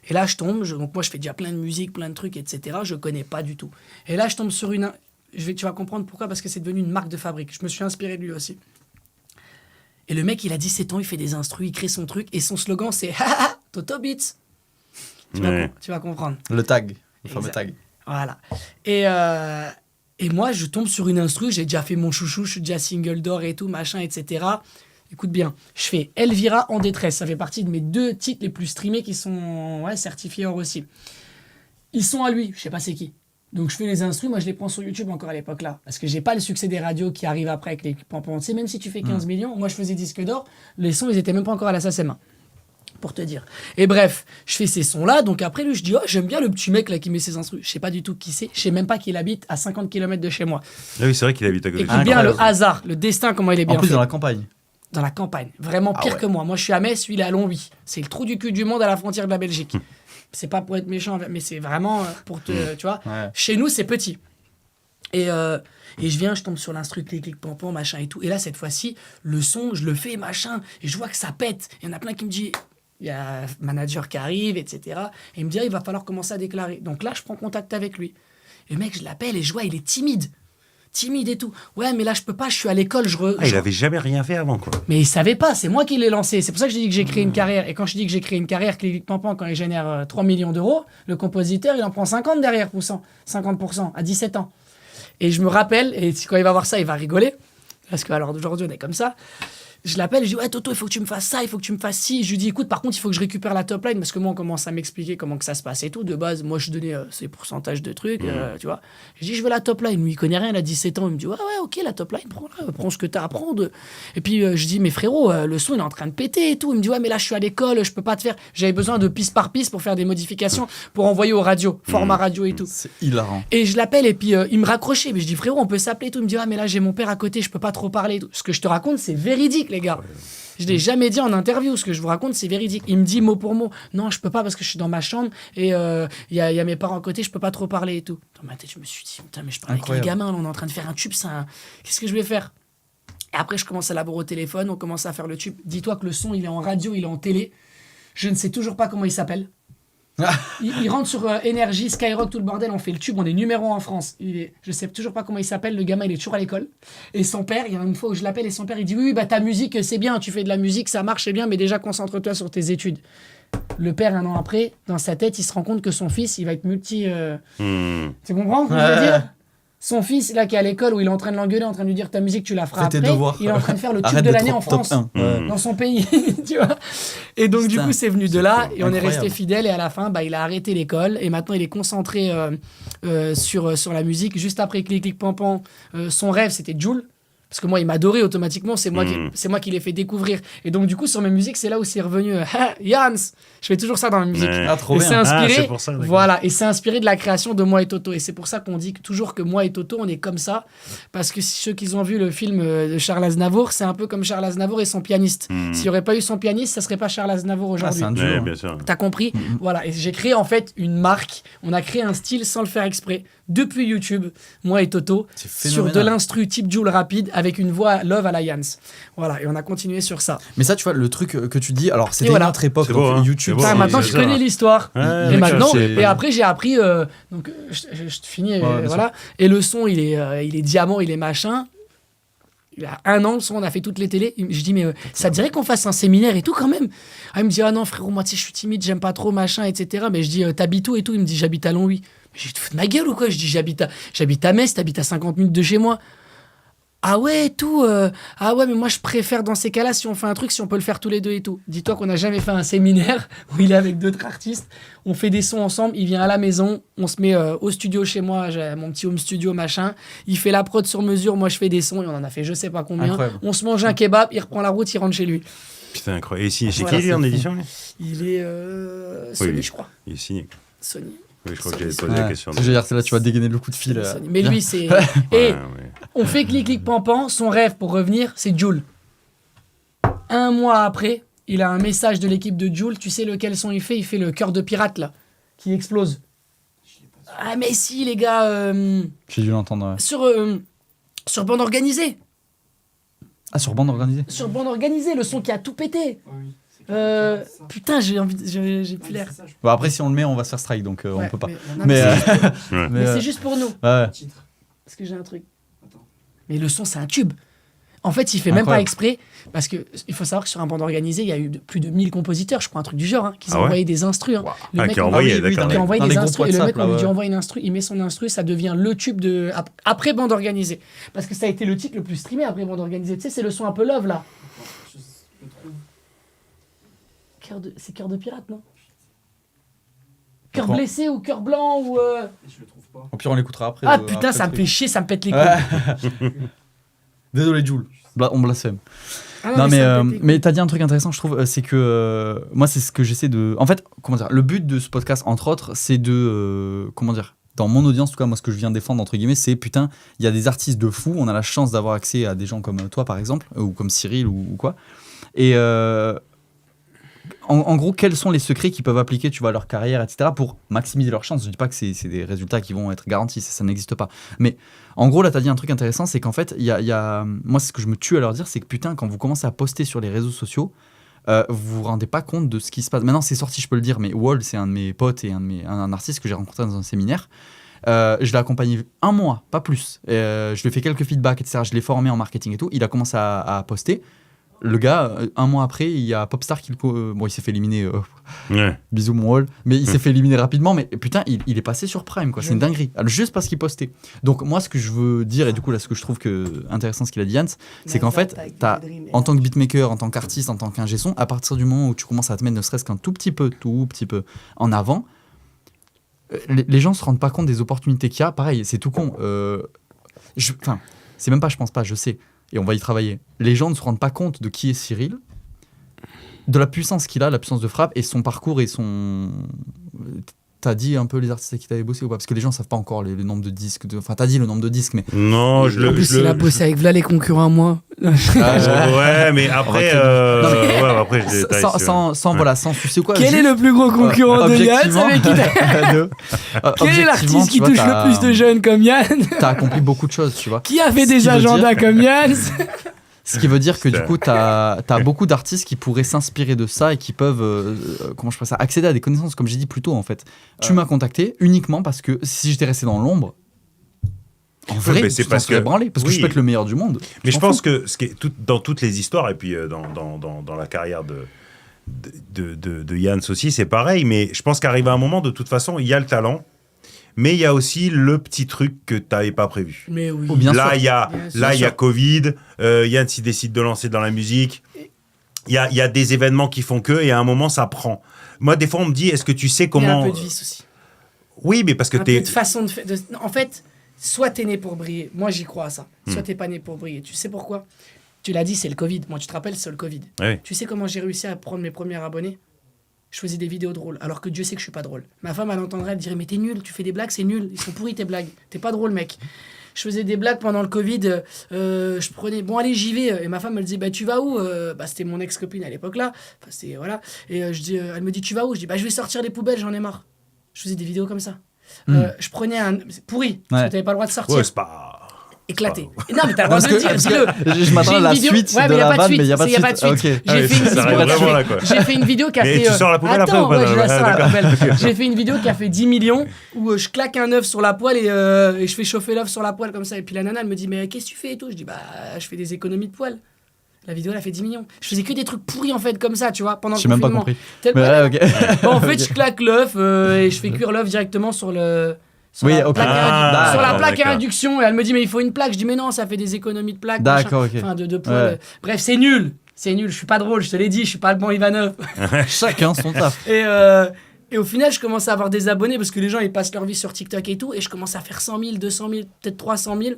Et là, je tombe, donc moi, je fais déjà plein de musique, plein de trucs, etc. Je connais pas du tout. Et là, je tombe sur tu vas comprendre pourquoi, parce que c'est devenu une marque de fabrique. Je me suis inspiré de lui aussi. Et le mec, il a 17 ans, il fait des instrus, il crée son truc, et son slogan, c'est « Toto Beats ». Tu vas comprendre. Le tag, le fameux tag. Voilà. Et moi, je tombe sur une instru, j'ai déjà fait mon chouchou, je suis déjà single d'or et tout, machin, etc. Écoute bien, je fais Elvira en détresse. Ça fait partie de mes 2 titres les plus streamés qui sont certifiés or aussi. Ils sont à lui, je sais pas c'est qui. Donc je fais les instrus, moi je les prends sur YouTube encore à l'époque là. Parce que j'ai pas le succès des radios qui arrivent après avec les pampans. Tu sais, même si tu fais 15 millions, moi je faisais disque d'or, les sons ils étaient même pas encore à la SACEM. Pour te dire. Et bref, je fais ces sons-là, donc après lui je dis, j'aime bien le petit mec là qui met ses instrus. Je sais pas du tout qui c'est, je sais même pas qu'il habite à 50 km de chez moi. Ah oui, c'est vrai qu'il habite à côté. Écoute bien le hasard, le destin, comment il est bien fait. En plus, fait. dans la campagne. Dans la campagne, vraiment pire que moi. Moi je suis à Metz, lui il est à Longwy. C'est le trou du cul du monde à la frontière de la Belgique. C'est pas pour être méchant, mais c'est vraiment pour te. Tu vois, chez nous c'est petit. Et je viens, je tombe sur l'instru clic pampan, machin et tout. Et là, cette fois-ci, le son, je le fais, machin, et je vois que ça pète. Il y en a plein qui me disent, il y a un manager qui arrive, etc. Et il me dit, il va falloir commencer à déclarer. Donc là, je prends contact avec lui. Et le mec, je l'appelle et je vois, il est timide et tout. Ouais, mais là, je peux pas, je suis à l'école. Il avait jamais rien fait avant, quoi. Mais il savait pas, c'est moi qui l'ai lancé. C'est pour ça que je dis que j'ai créé une carrière. Et quand je dis que j'ai créé une carrière, clic pampan, quand il génère 3 millions d'euros, le compositeur, il en prend 50 derrière, 50%, à 17 ans. Et je me rappelle, et quand il va voir ça, il va rigoler. Parce que, alors, aujourd'hui, on est comme ça. Je l'appelle, je dis, ouais, Toto, il faut que tu me fasses ça, il faut que tu me fasses ci. Je lui dis, écoute, par contre, il faut que je récupère la top line, parce que moi, on commence à m'expliquer comment que ça se passe et tout. De base, moi, je donnais ces pourcentages de trucs, tu vois. Je dis, je veux la top line. Lui, il connaît rien, il a 17 ans. Il me dit, ouais, ok, la top line, prends ce que t'as à prendre. Et puis, je dis, mais frérot, le son, il est en train de péter et tout. Il me dit, ouais, mais là, je suis à l'école, je peux pas te faire. J'avais besoin de piste par piste pour faire des modifications, pour envoyer aux radios, format radio et tout. C'est hilarant. Et je l'appelle, et puis, il me raccrochait. Mais je dis, frérot, on peut s'appeler et tout. Il me dit, ouais, mais là, j'ai mon père à côté, je peux pas trop parler et tout. Ce que je te raconte, c'est véridique, les gars. Je ne l'ai jamais dit en interview, ce que je vous raconte, c'est véridique. Il me dit mot pour mot, non, je peux pas parce que je suis dans ma chambre et il y a mes parents à côté, je peux pas trop parler et tout. Dans ma tête, je me suis dit, putain, mais je parle avec les gamins, là, on est en train de faire un tube, qu'est-ce que je vais faire ? Et après, je commence à l'avoir au téléphone, on commence à faire le tube. Dis-toi que le son, il est en radio, il est en télé. Je ne sais toujours pas comment il s'appelle. Il rentre sur Énergie, Skyrock, tout le bordel, on fait le tube, on est numéro 1 en France. Je sais toujours pas comment il s'appelle, le gamin il est toujours à l'école. Et son père, il y a une fois où je l'appelle et son père il dit oui, bah ta musique c'est bien, tu fais de la musique, ça marche, c'est bien, mais déjà concentre-toi sur tes études. Le père, 1 an après, dans sa tête, il se rend compte que son fils, il va être multi... Tu comprends ce que je veux dire ? Son fils, là, qui est à l'école, où il est en train de l'engueuler, en train de lui dire ta musique, tu la feras après. Il est en train de faire le tube de l'année en France, dans son pays, tu vois. Et donc, du coup, c'est venu de là, et on est resté fidèles, et à la fin, il a arrêté l'école, et maintenant, il est concentré sur la musique. Juste après clic pampan, son rêve, c'était Jul. Parce que moi, il m'adorait automatiquement. C'est moi qui l'ai fait découvrir. Et donc, du coup, sur mes musiques, c'est là où c'est revenu. Jans, je fais toujours ça dans mes musiques. Trop et bien. c'est inspiré, c'est pour ça, voilà, et c'est inspiré de la création de Moi et Toto. Et c'est pour ça qu'on dit toujours que Moi et Toto, on est comme ça. Parce que ceux qui ont vu le film de Charles Aznavour, c'est un peu comme Charles Aznavour et son pianiste. S'il n'y aurait pas eu son pianiste, ça serait pas Charles Aznavour aujourd'hui. C'est un duo. bien sûr. T'as compris? Voilà. Et j'ai créé en fait une marque. On a créé un style sans le faire exprès. Depuis YouTube, Moi et Toto, sur de l'instru type Joule rapide avec une voix love à la Jans. Voilà. Et on a continué sur ça. Mais ça, tu vois, le truc que tu dis, alors c'était une autre époque, beau, donc, YouTube. Maintenant, je connais l'histoire. Et maintenant, et après, j'ai appris. Donc, je finis. Voilà. Et le son, il est diamant, il est machin. Il y a 1 an, le son, on a fait toutes les télés. Je dis, mais ça te dirait qu'on fasse un séminaire et tout quand même? Il me dit, ah non, frérot, moi, tu sais, je suis timide, j'aime pas trop, machin, etc. Mais je dis, t'habites où et tout? Il me dit, j'habite à Longwy. Mais j'ai te fous de ma gueule ou quoi? Je dis, j'habite à Metz, t'habites à 50 minutes de chez moi. Ah ouais, tout. Ah ouais, mais moi, je préfère dans ces cas-là, si on fait un truc, si on peut le faire tous les deux et tout. Dis-toi qu'on n'a jamais fait un séminaire où il est avec d'autres artistes. On fait des sons ensemble, il vient à la maison, on se met au studio chez moi, j'ai mon petit home studio, machin. Il fait la prod sur mesure, moi je fais des sons et on en a fait je sais pas combien. Incroyable. On se mange un kebab, il reprend la route, il rentre chez lui. Putain, incroyable. Et chez Voilà, qui il est en édition lui Il est Sony, Oui. je crois. Il est signé. Sony. Oui, je crois que Sony, j'avais posé la question. Je veux dire, c'est là, tu vas dégainer le coup de fil. Sony. Mais lui, c'est. Et Ouais. on fait clic pampan, son rêve pour revenir, c'est Joule. 1 mois après, il a un message de l'équipe de Joule. Tu sais lequel son il fait? Il fait le cœur de pirate là, qui explose. Ah mais si les gars, J'ai dû l'entendre. Ouais. sur bande organisée. Ah, sur bande organisée? Sur bande organisée, le son qui a tout pété. Putain, j'ai plus l'air. Bon, après, si on le met, on va se faire strike, donc on Ouais, peut pas. Mais Mais c'est juste pour nous. ouais. Parce que j'ai un truc. Mais le son, c'est un tube. En fait, il fait même pas exprès. Parce que il faut savoir que sur un bande organisé, il y a eu plus de 1000 compositeurs, je crois, un truc du genre, qui ont envoyé des instrus. Le mec qui a envoyé, qui a envoyé Dans des les instrus. groupes Et le mec, WhatsApp, on lui là, dit ouais. envoie une instru, il met son instru, ça devient le tube de. Après bande organisée. Parce que ça a été le titre le plus streamé après bande organisée. Tu sais, c'est le son un peu love là. C'est cœur de pirate, non? Cœur blessé ou cœur blanc ou. Je le trouve pas. Au pire, on l'écoutera après. Ah putain, ça me fait chier, ça me pète les couilles. Désolé, Jules. On blasphème. Ah Non, ça me pète les mais t'as dit un truc intéressant, je trouve, c'est que moi, c'est ce que j'essaie de. En fait, comment dire, le but de ce podcast, entre autres, c'est de. Comment dire, dans mon audience, en tout cas, moi, ce que je viens défendre, entre guillemets, c'est putain, il y a des artistes de fous, on a la chance d'avoir accès à des gens comme toi, par exemple, ou comme Cyril, ou quoi. Et. En gros, quels sont les secrets qu'ils peuvent appliquer, tu vois, à leur carrière, etc., pour maximiser leurs chances? Je dis pas que c'est des résultats qui vont être garantis, ça n'existe pas. Mais en gros, là, tu as dit un truc intéressant, c'est qu'en fait, il y a... Moi, ce que je me tue à leur dire, c'est que putain, quand vous commencez à poster sur les réseaux sociaux, vous vous rendez pas compte de ce qui se passe. Maintenant, c'est sorti, je peux le dire, mais Wall, c'est un de mes potes et un artiste que j'ai rencontré dans un séminaire. Je l'ai accompagné 1 mois, pas plus. Je lui ai fait quelques feedbacks, etc. Je l'ai formé en marketing et tout. Il a commencé à poster. Le gars, 1 mois après, il y a Popstar qui bon, il s'est fait éliminer. Bisous mon Wall. Mais il s'est fait éliminer rapidement. Mais putain, il est passé sur Prime, quoi. C'est une dinguerie. Juste parce qu'il postait. Donc, moi, ce que je veux dire, et du coup, là, ce que je trouve intéressant, ce qu'il a dit, Jans, c'est qu'en fait, en tant que beatmaker, en tant qu'artiste, en tant qu'ingé son, à partir du moment où tu commences à te mettre ne serait-ce qu'un tout petit peu en avant, les gens se rendent pas compte des opportunités qu'il y a. Pareil, c'est tout con. Enfin, c'est même pas, je pense pas, je sais. Et on va y travailler. Les gens ne se rendent pas compte de qui est Cyril, de la puissance qu'il a, la puissance de frappe, et son parcours et son... T'as dit un peu les artistes avec qui t'avais bossé ou pas? Parce que les gens savent pas encore le nombre de disques. Enfin, t'as dit le nombre de disques, mais... Non, En plus, il a bossé avec Vla les concurrents, moi. ouais, mais après... après, je détaille. Sans souci ou quoi. Quel est le plus gros concurrent de Yann avec qui Quel est l'artiste qui touche le plus de jeunes comme Yann? T'as accompli beaucoup de choses, tu vois. Qui a fait des agendas comme Yann? Ce qui veut dire que du coup, t'as beaucoup d'artistes qui pourraient s'inspirer de ça et qui peuvent, comment je peux ça, accéder à des connaissances, comme j'ai dit plus tôt en fait. Tu m'as contacté uniquement parce que si j'étais resté dans l'ombre, en vrai, c'est parce que branlé, parce que je peux être le meilleur du monde. Mais je pense que dans toutes les histoires, et puis dans la carrière de Jans aussi, c'est pareil, mais je pense qu'arrive à un moment, de toute façon, il y a le talent. Mais il y a aussi le petit truc que tu n'avais pas prévu. Mais oui. Là, il y a Covid. Yann s'y décide de lancer dans la musique. Il y a des événements qui font que, et à un moment, ça prend. Moi, des fois, on me dit, est-ce que tu sais comment... Il y a un peu de vice aussi. Oui, mais parce que un peu de façon de faire. En fait, soit t'es né pour briller. Moi, j'y crois à ça. Soit t'es pas né pour briller. Tu sais pourquoi ? Tu l'as dit, c'est le Covid. Moi, tu te rappelles, c'est le Covid. Oui. Tu sais comment j'ai réussi à prendre mes premiers abonnés ? Je faisais des vidéos drôles, alors que Dieu sait que je suis pas drôle. Ma femme, elle entendrait, elle dirait, mais t'es nul, tu fais des blagues, c'est nul. Ils sont pourris tes blagues. T'es pas drôle, mec. Je faisais des blagues pendant le Covid. Je prenais, bon, allez, j'y vais. Et ma femme, elle me dit, bah, tu vas où ? C'était mon ex-copine à l'époque là. Enfin, voilà. Et elle me dit, tu vas où ? Je dis, bah, je vais sortir les poubelles, j'en ai marre. Je faisais des vidéos comme ça. Je prenais c'est pourri, parce que t'avais pas le droit de sortir. Ouais, c'est pas... Éclaté. Non, mais t'as le droit de le dire, dis-le. Je m'attends à la suite de la vanne, mais il n'y a pas de suite. Okay. J'ai fait une vidéo qui a fait... tu sors la poubelle après ou pas ? Ouais, je la sors la poubelle. J'ai fait une vidéo qui a fait 10 millions où je claque un œuf sur la poêle et je fais chauffer l'œuf sur la poêle comme ça. Et puis la nana, elle me dit, mais qu'est-ce que tu fais et tout ? Je dis, bah, je fais des économies de poêle. La vidéo, elle a fait 10 millions. Je faisais que des trucs pourris, en fait, comme ça, tu vois, pendant le confinement. J'ai même pas compris. Bon, en fait, je claque l'œuf et je fais cuire l'œuf directement sur le... Sur la plaque à induction. Et elle me dit, mais il faut une plaque. Je dis, mais non, ça fait des économies de plaques. D'accord, enfin, de poêle. Ouais. Bref, c'est nul. C'est nul. Je suis pas drôle, je te l'ai dit. Je suis pas le bon Ivanov. Chacun son taf. Et au final, je commence à avoir des abonnés parce que les gens, ils passent leur vie sur TikTok et tout. Et je commence à faire 100 000, 200 000, peut-être 300 000.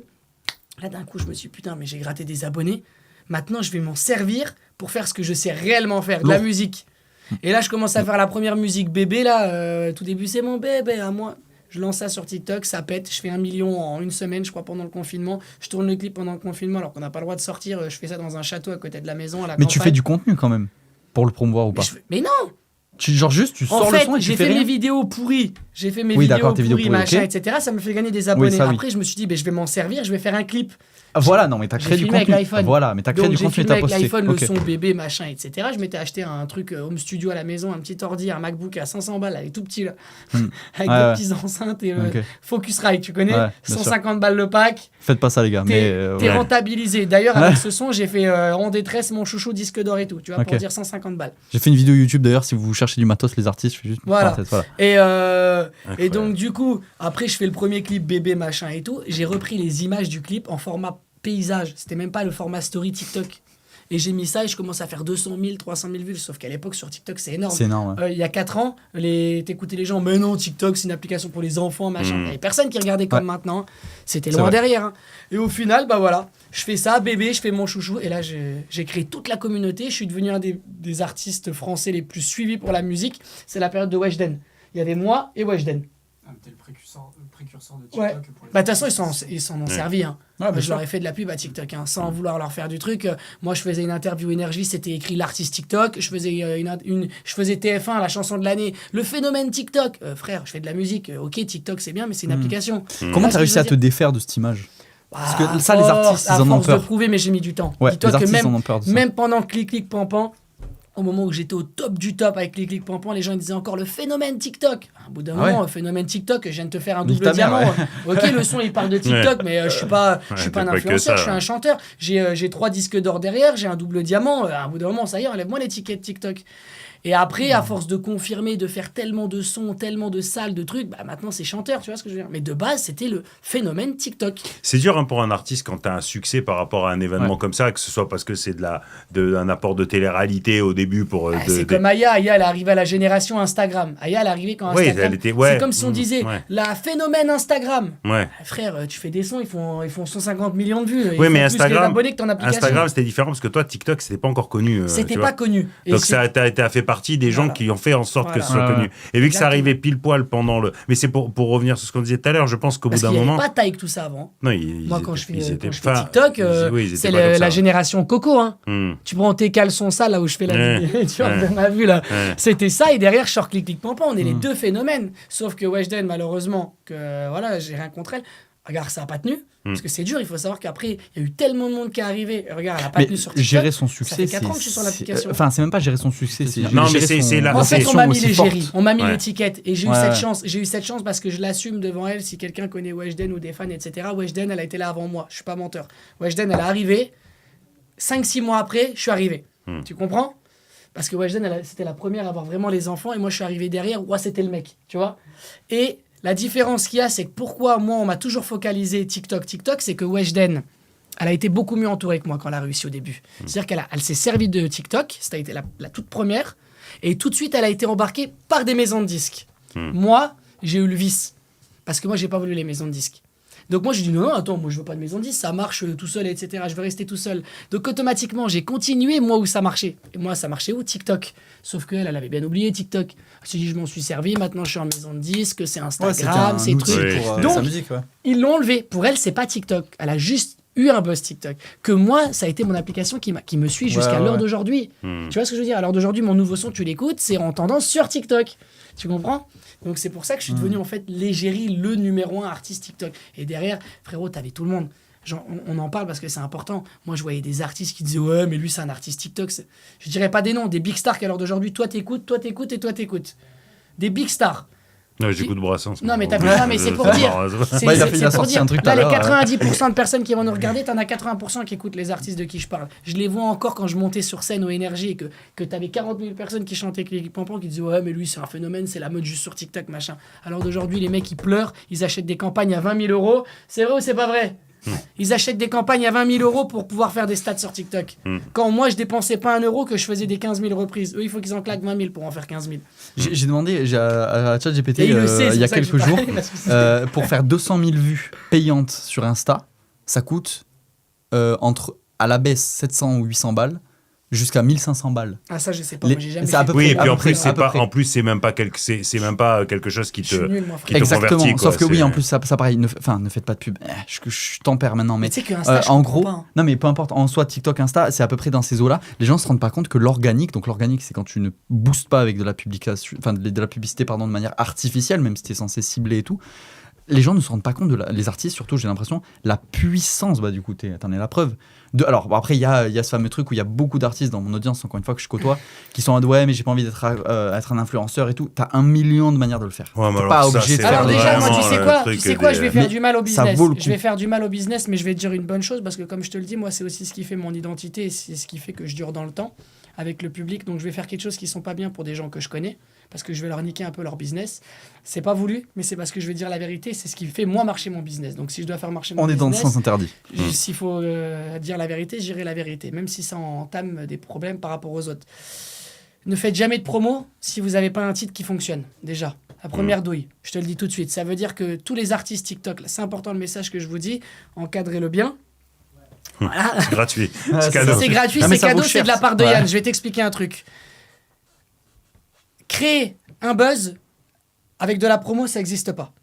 Là, d'un coup, je me suis dit, putain, mais j'ai gratté des abonnés. Maintenant, je vais m'en servir pour faire ce que je sais réellement faire, de la musique. Et là, je commence à faire la première musique bébé. Là, tout début, c'est mon bébé à moi. Je lance ça sur TikTok, ça pète, je fais 1 million en une semaine, je crois, pendant le confinement. Je tourne le clip pendant le confinement, alors qu'on n'a pas le droit de sortir. Je fais ça dans un château à côté de la maison, à la campagne. Mais tu fais du contenu quand même, pour le promouvoir ou pas ? Mais non ! Tu sors le son et tu fais rien. J'ai fait mes vidéos pourries. J'ai fait mes vidéos pourries, machin, etc. Ça me fait gagner des abonnés. Après, je me suis dit, je vais m'en servir, je vais faire un clip. Voilà, non, mais t'as créé du contenu. Voilà, mais t'as créé du contenu et t'as posté. J'ai filmé avec l'iPhone, le son bébé, machin, etc. Je m'étais acheté un truc home studio à la maison, un petit ordi, un MacBook à 500 balles, elle est tout petit là, avec des petites enceintes et Focusrite, tu connais, 150 balles le pack. Faites pas ça les gars. T'es rentabilisé. D'ailleurs, avec ce son, j'ai fait en détresse mon chouchou disque d'or et tout, tu vois, pour dire 150 balles. J'ai fait une vidéo YouTube d'ailleurs, si vous cherchez du matos, les artistes, je fais juste. Voilà. Et donc du coup, après je fais le premier clip bébé machin et tout. J'ai repris les images du clip en format paysage. C'était même pas le format story TikTok. Et j'ai mis ça et je commence à faire 200 000, 300 000 vues. Sauf qu'à l'époque sur TikTok, c'est énorme. C'est énorme. Il y a 4 ans, t'écoutais les gens, mais non, TikTok c'est une application pour les enfants, machin. Il y avait personne qui regardait comme maintenant. C'était loin derrière. Hein. Et au final, bah voilà, je fais ça, bébé, je fais mon chouchou. Et là, j'ai créé toute la communauté. Je suis devenu un des artistes français les plus suivis pour la musique. C'est la période de Weshden. Il y avait moi et Weshden. T'es le précurseur de TikTok. Ouais. Bah, de toute façon, ils s'en ont servi. Hein. Je leur ai fait de la pub à TikTok, hein, sans vouloir leur faire du truc. Moi, je faisais une interview Énergie, c'était écrit l'artiste TikTok. Je faisais, je faisais TF1, la chanson de l'année, le phénomène TikTok. Frère, je fais de la musique. Ok, TikTok, c'est bien, mais c'est une application. Comment t'as réussi à te défaire de cette image ? Parce que ça, les artistes, ils en ont peur. De prouver, mais j'ai mis du temps. Ouais, dis-toi les artistes, que ils en ont peur de ça. même pendant Clic Clic Pampan, au moment où j'étais au top du top avec Clic Clic Pampan, les gens ils disaient encore le phénomène TikTok. À un bout d'un moment, phénomène TikTok, je viens de te faire un double diamant. Ok, le son il parle de TikTok, mais je suis pas un influenceur, je suis un chanteur. J'ai 3 disques d'or derrière, j'ai un double diamant. À un bout d'un moment, ça y est, enlève-moi l'étiquette TikTok. Et après, à force de confirmer, de faire tellement de sons, tellement de salles, de trucs, bah maintenant c'est chanteur, tu vois ce que je veux dire. Mais de base, c'était le phénomène TikTok. C'est dur hein, pour un artiste quand tu as un succès par rapport à un événement comme ça, que ce soit parce que c'est un apport de télé-réalité au début. C'est comme Aya, elle est arrivée à la génération Instagram. Aya, elle est arrivée quand Instagram... c'est comme si on disait, la phénomène Instagram. Frère, tu fais des sons, ils font 150 millions de vues. Oui, mais Instagram, que ton application. Instagram, c'était différent parce que toi, TikTok, c'était pas encore connu. C'était pas connu. Donc ça a fait partie des gens qui ont fait en sorte que ce soit connu. Et vu que ça arrivait pile poil pendant le... Mais c'est pour revenir sur ce qu'on disait tout à l'heure, je pense qu'au bout d'un moment... Parce qu'il n'y avait pas Taïk tout ça avant. Non, moi, quand je fais TikTok, c'est la génération Coco. Hein. Tu prends tes caleçons sales, là où je fais la vidéo, tu vois, on a vu là. C'était ça, et derrière, je sors Clic Clic Pampan. On est les deux phénomènes. Sauf que Weshden, malheureusement, voilà, j'ai rien contre elle. Regarde, ça n'a pas tenu. Parce que c'est dur, il faut savoir qu'après, il y a eu tellement de monde qui est arrivé. Regarde, elle n'a pas tenu sur TikTok. Gérer son succès, ça fait 4 ans que je suis sur l'application. Enfin, c'est même pas gérer son succès. Non, mais c'est là. En fait, on m'a mis l'égérie, on m'a mis l'étiquette. Et j'ai eu cette chance. J'ai eu cette chance parce que je l'assume devant elle. Si quelqu'un connaît Weshden ou des fans, etc. Weshden, elle a été là avant moi. Je suis pas menteur. Weshden, elle est arrivée. 5-6 mois après, je suis arrivé. Tu comprends ? Parce que Weshden, c'était la première à avoir vraiment les enfants. Et moi, je suis arrivé derrière. Ouais, c'était le mec. Tu vois ? Et la différence qu'il y a, c'est que pourquoi moi, on m'a toujours focalisé TikTok, c'est que Weshden, elle a été beaucoup mieux entourée que moi quand elle a réussi au début. C'est-à-dire qu'elle s'est servie de TikTok, ça a été la toute première, et tout de suite, elle a été embarquée par des maisons de disques. Moi, j'ai eu le vice, parce que moi, j'ai pas voulu les maisons de disques. Donc moi je dis non, attends, moi je veux pas de maison de 10, ça marche tout seul, etc. Je veux rester tout seul. Donc automatiquement j'ai continué moi où ça marchait. Et moi ça marchait où? TikTok. Sauf qu'elle avait bien oublié TikTok. Je me dit je m'en suis servi, maintenant je suis en maison de disques, c'est Instagram, c'est trucs. Donc sa musique, ils l'ont enlevé. Pour elle c'est pas TikTok. Elle a juste eu un buzz TikTok. Que moi ça a été mon application qui me suit jusqu'à l'heure d'aujourd'hui. Tu vois ce que je veux dire? À l'heure d'aujourd'hui mon nouveau son tu l'écoutes, c'est en tendance sur TikTok. Tu comprends? Donc c'est pour ça que je suis devenu en fait l'égérie, le numéro 1 artiste TikTok. Et derrière, frérot, t'avais tout le monde. Genre, on en parle parce que c'est important. Moi, je voyais des artistes qui disaient ouais, mais lui c'est un artiste TikTok. Je dirais pas des noms, des big stars qu'à l'heure d'aujourd'hui, toi t'écoutes et toi t'écoutes. Des big stars. Non, j'écoute Brassens. Non, mais c'est pour dire. Il a sorti un truc là, les 90% de personnes qui vont nous regarder, t'en as 80% qui écoutent les artistes de qui je parle. Je les vois encore quand je montais sur scène au Énergie et que t'avais 40 000 personnes qui chantaient avec l'équipe Pampan qui disaient ouais, mais lui c'est un phénomène, c'est la mode juste sur TikTok, machin. Alors d'aujourd'hui, les mecs ils pleurent, ils achètent des campagnes à 20 000 euros. C'est vrai ou c'est pas vrai? Ils achètent des campagnes à 20 000 euros pour pouvoir faire des stats sur TikTok. Quand moi, je dépensais pas 1 euro, que je faisais des 15 000 reprises. Eux, il faut qu'ils en claquent 20 000 pour en faire 15 000. J'ai demandé à ChatGPT il y a quelques jours, pour faire 200 000 vues payantes sur Insta, ça coûte entre, à la baisse, 700 ou 800 balles, jusqu'à 1500 balles. Ah ça je sais pas, moi j'ai jamais fait. Oui, et puis en plus c'est même pas quelque chose qui te exactement, convertit, quoi. Sauf que oui, en plus ça pareil, ne faites pas de pub. Je tempère maintenant, mais tu sais que Insta, en gros, pas, hein. Non mais peu importe, en soi TikTok, Insta, c'est à peu près dans ces eaux-là. Les gens se rendent pas compte que l'organique, donc l'organique c'est quand tu ne boostes pas avec de la publication, enfin de la publicité de manière artificielle, même si tu es censé cibler et tout. Les gens ne se rendent pas compte les artistes, surtout j'ai l'impression, la puissance, du coup, t'en es la preuve. Alors après, il y a ce fameux truc où il y a beaucoup d'artistes dans mon audience, encore une fois, que je côtoie, qui sont en mode ouais, mais j'ai pas envie d'être un influenceur et tout. T'as 1 million de manières de le faire. Ouais, t'es pas obligé de faire. Alors déjà, moi, tu sais quoi, je vais faire du mal au business. Je vais faire du mal au business, mais je vais te dire une bonne chose, parce que comme je te le dis, moi, c'est aussi ce qui fait mon identité, et c'est ce qui fait que je dure dans le temps avec le public. Donc je vais faire quelque chose qui sont pas bien pour des gens que je connais, parce que je vais leur niquer un peu leur business. C'est pas voulu, mais c'est parce que je vais dire la vérité. C'est ce qui fait moi marcher mon business. Donc si je dois faire marcher mon business, on est dans le sens interdit. S'il faut dire la vérité, j'irai la vérité, même si ça entame des problèmes par rapport aux autres. Ne faites jamais de promo si vous n'avez pas un titre qui fonctionne. Déjà, la première douille, je te le dis tout de suite. Ça veut dire que tous les artistes TikTok, c'est important le message que je vous dis, encadrez-le bien. Voilà. C'est gratuit. C'est cadeau. C'est gratuit, c'est cadeau, c'est de la part de Yann. Je vais t'expliquer un truc. Créer un buzz avec de la promo, ça n'existe pas.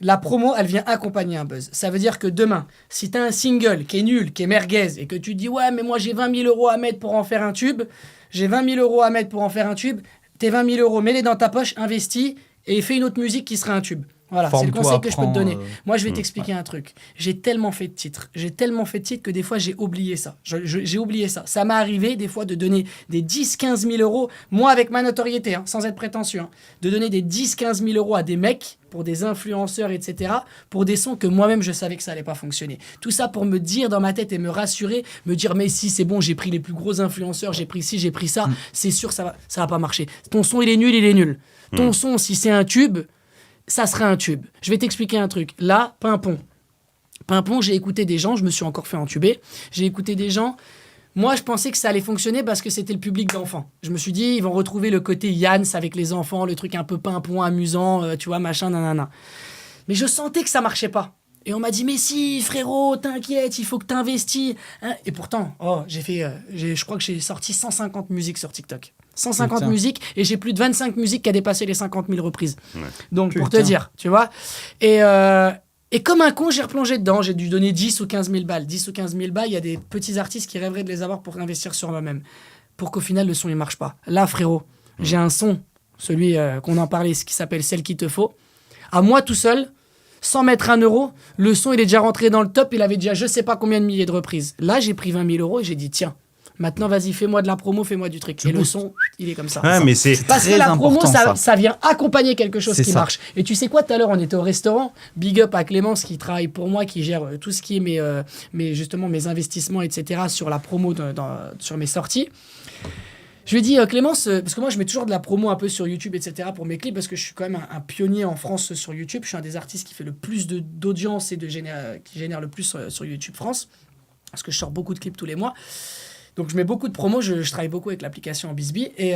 La promo, elle vient accompagner un buzz. Ça veut dire que demain, si tu as un single qui est nul, qui est merguez, et que tu dis « Ouais, mais moi j'ai 20 000 euros à mettre pour en faire un tube. J'ai 20 000 euros à mettre pour en faire un tube. » Tes 20 000 euros, mets-les dans ta poche, investis, et fais une autre musique qui sera un tube. Voilà, c'est le conseil que je peux te donner. Moi, je vais t'expliquer un truc. J'ai tellement fait de titres que des fois, j'ai oublié ça. J'ai oublié ça. Ça m'est arrivé, des fois, de donner des 10-15 000 euros, moi, avec ma notoriété, sans être prétentieux, de donner des 10-15 000 euros à des mecs, pour des influenceurs, etc., pour des sons que moi-même, je savais que ça allait pas fonctionner. Tout ça pour me dire dans ma tête et me rassurer, me dire, mais si, c'est bon, j'ai pris les plus gros influenceurs, j'ai pris ci, j'ai pris ça, c'est sûr, ça va pas marcher. Ton son, il est nul. Ton son, si c'est un tube, ça sera un tube. Je vais t'expliquer un truc. Là, Pimpon, j'ai écouté des gens, je me suis encore fait entuber. J'ai écouté des gens. Moi, je pensais que ça allait fonctionner parce que c'était le public d'enfants. Je me suis dit, ils vont retrouver le côté Yann avec les enfants, le truc un peu Pimpon, amusant, tu vois, machin, nanana. Mais je sentais que ça marchait pas. Et on m'a dit, mais si, frérot, t'inquiète, il faut que t'investis. Hein, et pourtant, je crois que j'ai sorti 150 musiques sur TikTok. 150 musiques, et j'ai plus de 25 musiques qui a dépassé les 50 000 reprises. Ouais. Donc, pour te dire, tu vois. Et comme un con, j'ai replongé dedans. J'ai dû donner 10 ou 15 000 balles. 10 ou 15 000 balles, il y a des petits artistes qui rêveraient de les avoir pour investir sur moi-même. Pour qu'au final, le son, il marche pas. Là, frérot, j'ai un son, celui qu'on en parlait, ce qui s'appelle Celle qu'il te faut. À moi tout seul, sans mettre 1 euro, le son, il est déjà rentré dans le top. Il avait déjà je sais pas combien de milliers de reprises. Là, j'ai pris 20 000 euros et j'ai dit, tiens, maintenant, vas-y, fais-moi de la promo, fais-moi du truc. Et le son, il est comme ça. Ah, mais c'est parce que la promo, ça vient accompagner quelque chose qui marche. Et tu sais quoi, tout à l'heure, on était au restaurant. Big up à Clémence qui travaille pour moi, qui gère tout ce qui est justement mes investissements, etc. sur la promo, sur mes sorties. Je lui ai dit, Clémence, parce que moi, je mets toujours de la promo un peu sur YouTube, etc. pour mes clips, parce que je suis quand même un pionnier en France sur YouTube. Je suis un des artistes qui fait le plus d'audience et qui génère le plus sur YouTube France. Parce que je sors beaucoup de clips tous les mois. Donc je mets beaucoup de promos, je travaille beaucoup avec l'application Bisbee et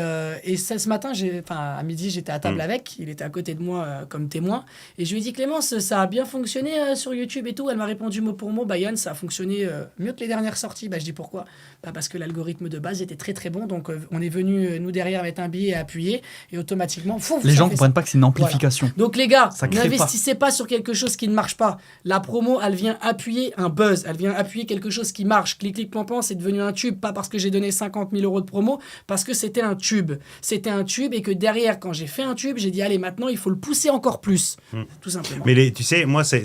ce matin, à midi, j'étais à table avec, il était à côté de moi comme témoin et je lui ai dit Clémence, ça a bien fonctionné sur YouTube et tout. Elle m'a répondu mot pour mot, Yann, ça a fonctionné mieux que les dernières sorties. Je dis pourquoi ? Parce que l'algorithme de base était très très bon, donc on est venu nous derrière mettre un billet et appuyer et automatiquement, les gens comprennent pas que c'est une amplification. Voilà. Donc les gars, n'investissez pas sur quelque chose qui ne marche pas. La promo, elle vient appuyer un buzz, elle vient appuyer quelque chose qui marche. Clic, Pan, c'est devenu un tube. Pas parce que j'ai donné 50 000 € de promo, parce que c'était un tube. C'était un tube et que derrière, quand j'ai fait un tube, j'ai dit, allez, maintenant, il faut le pousser encore plus. Tout simplement. Mais tu sais, moi, c'est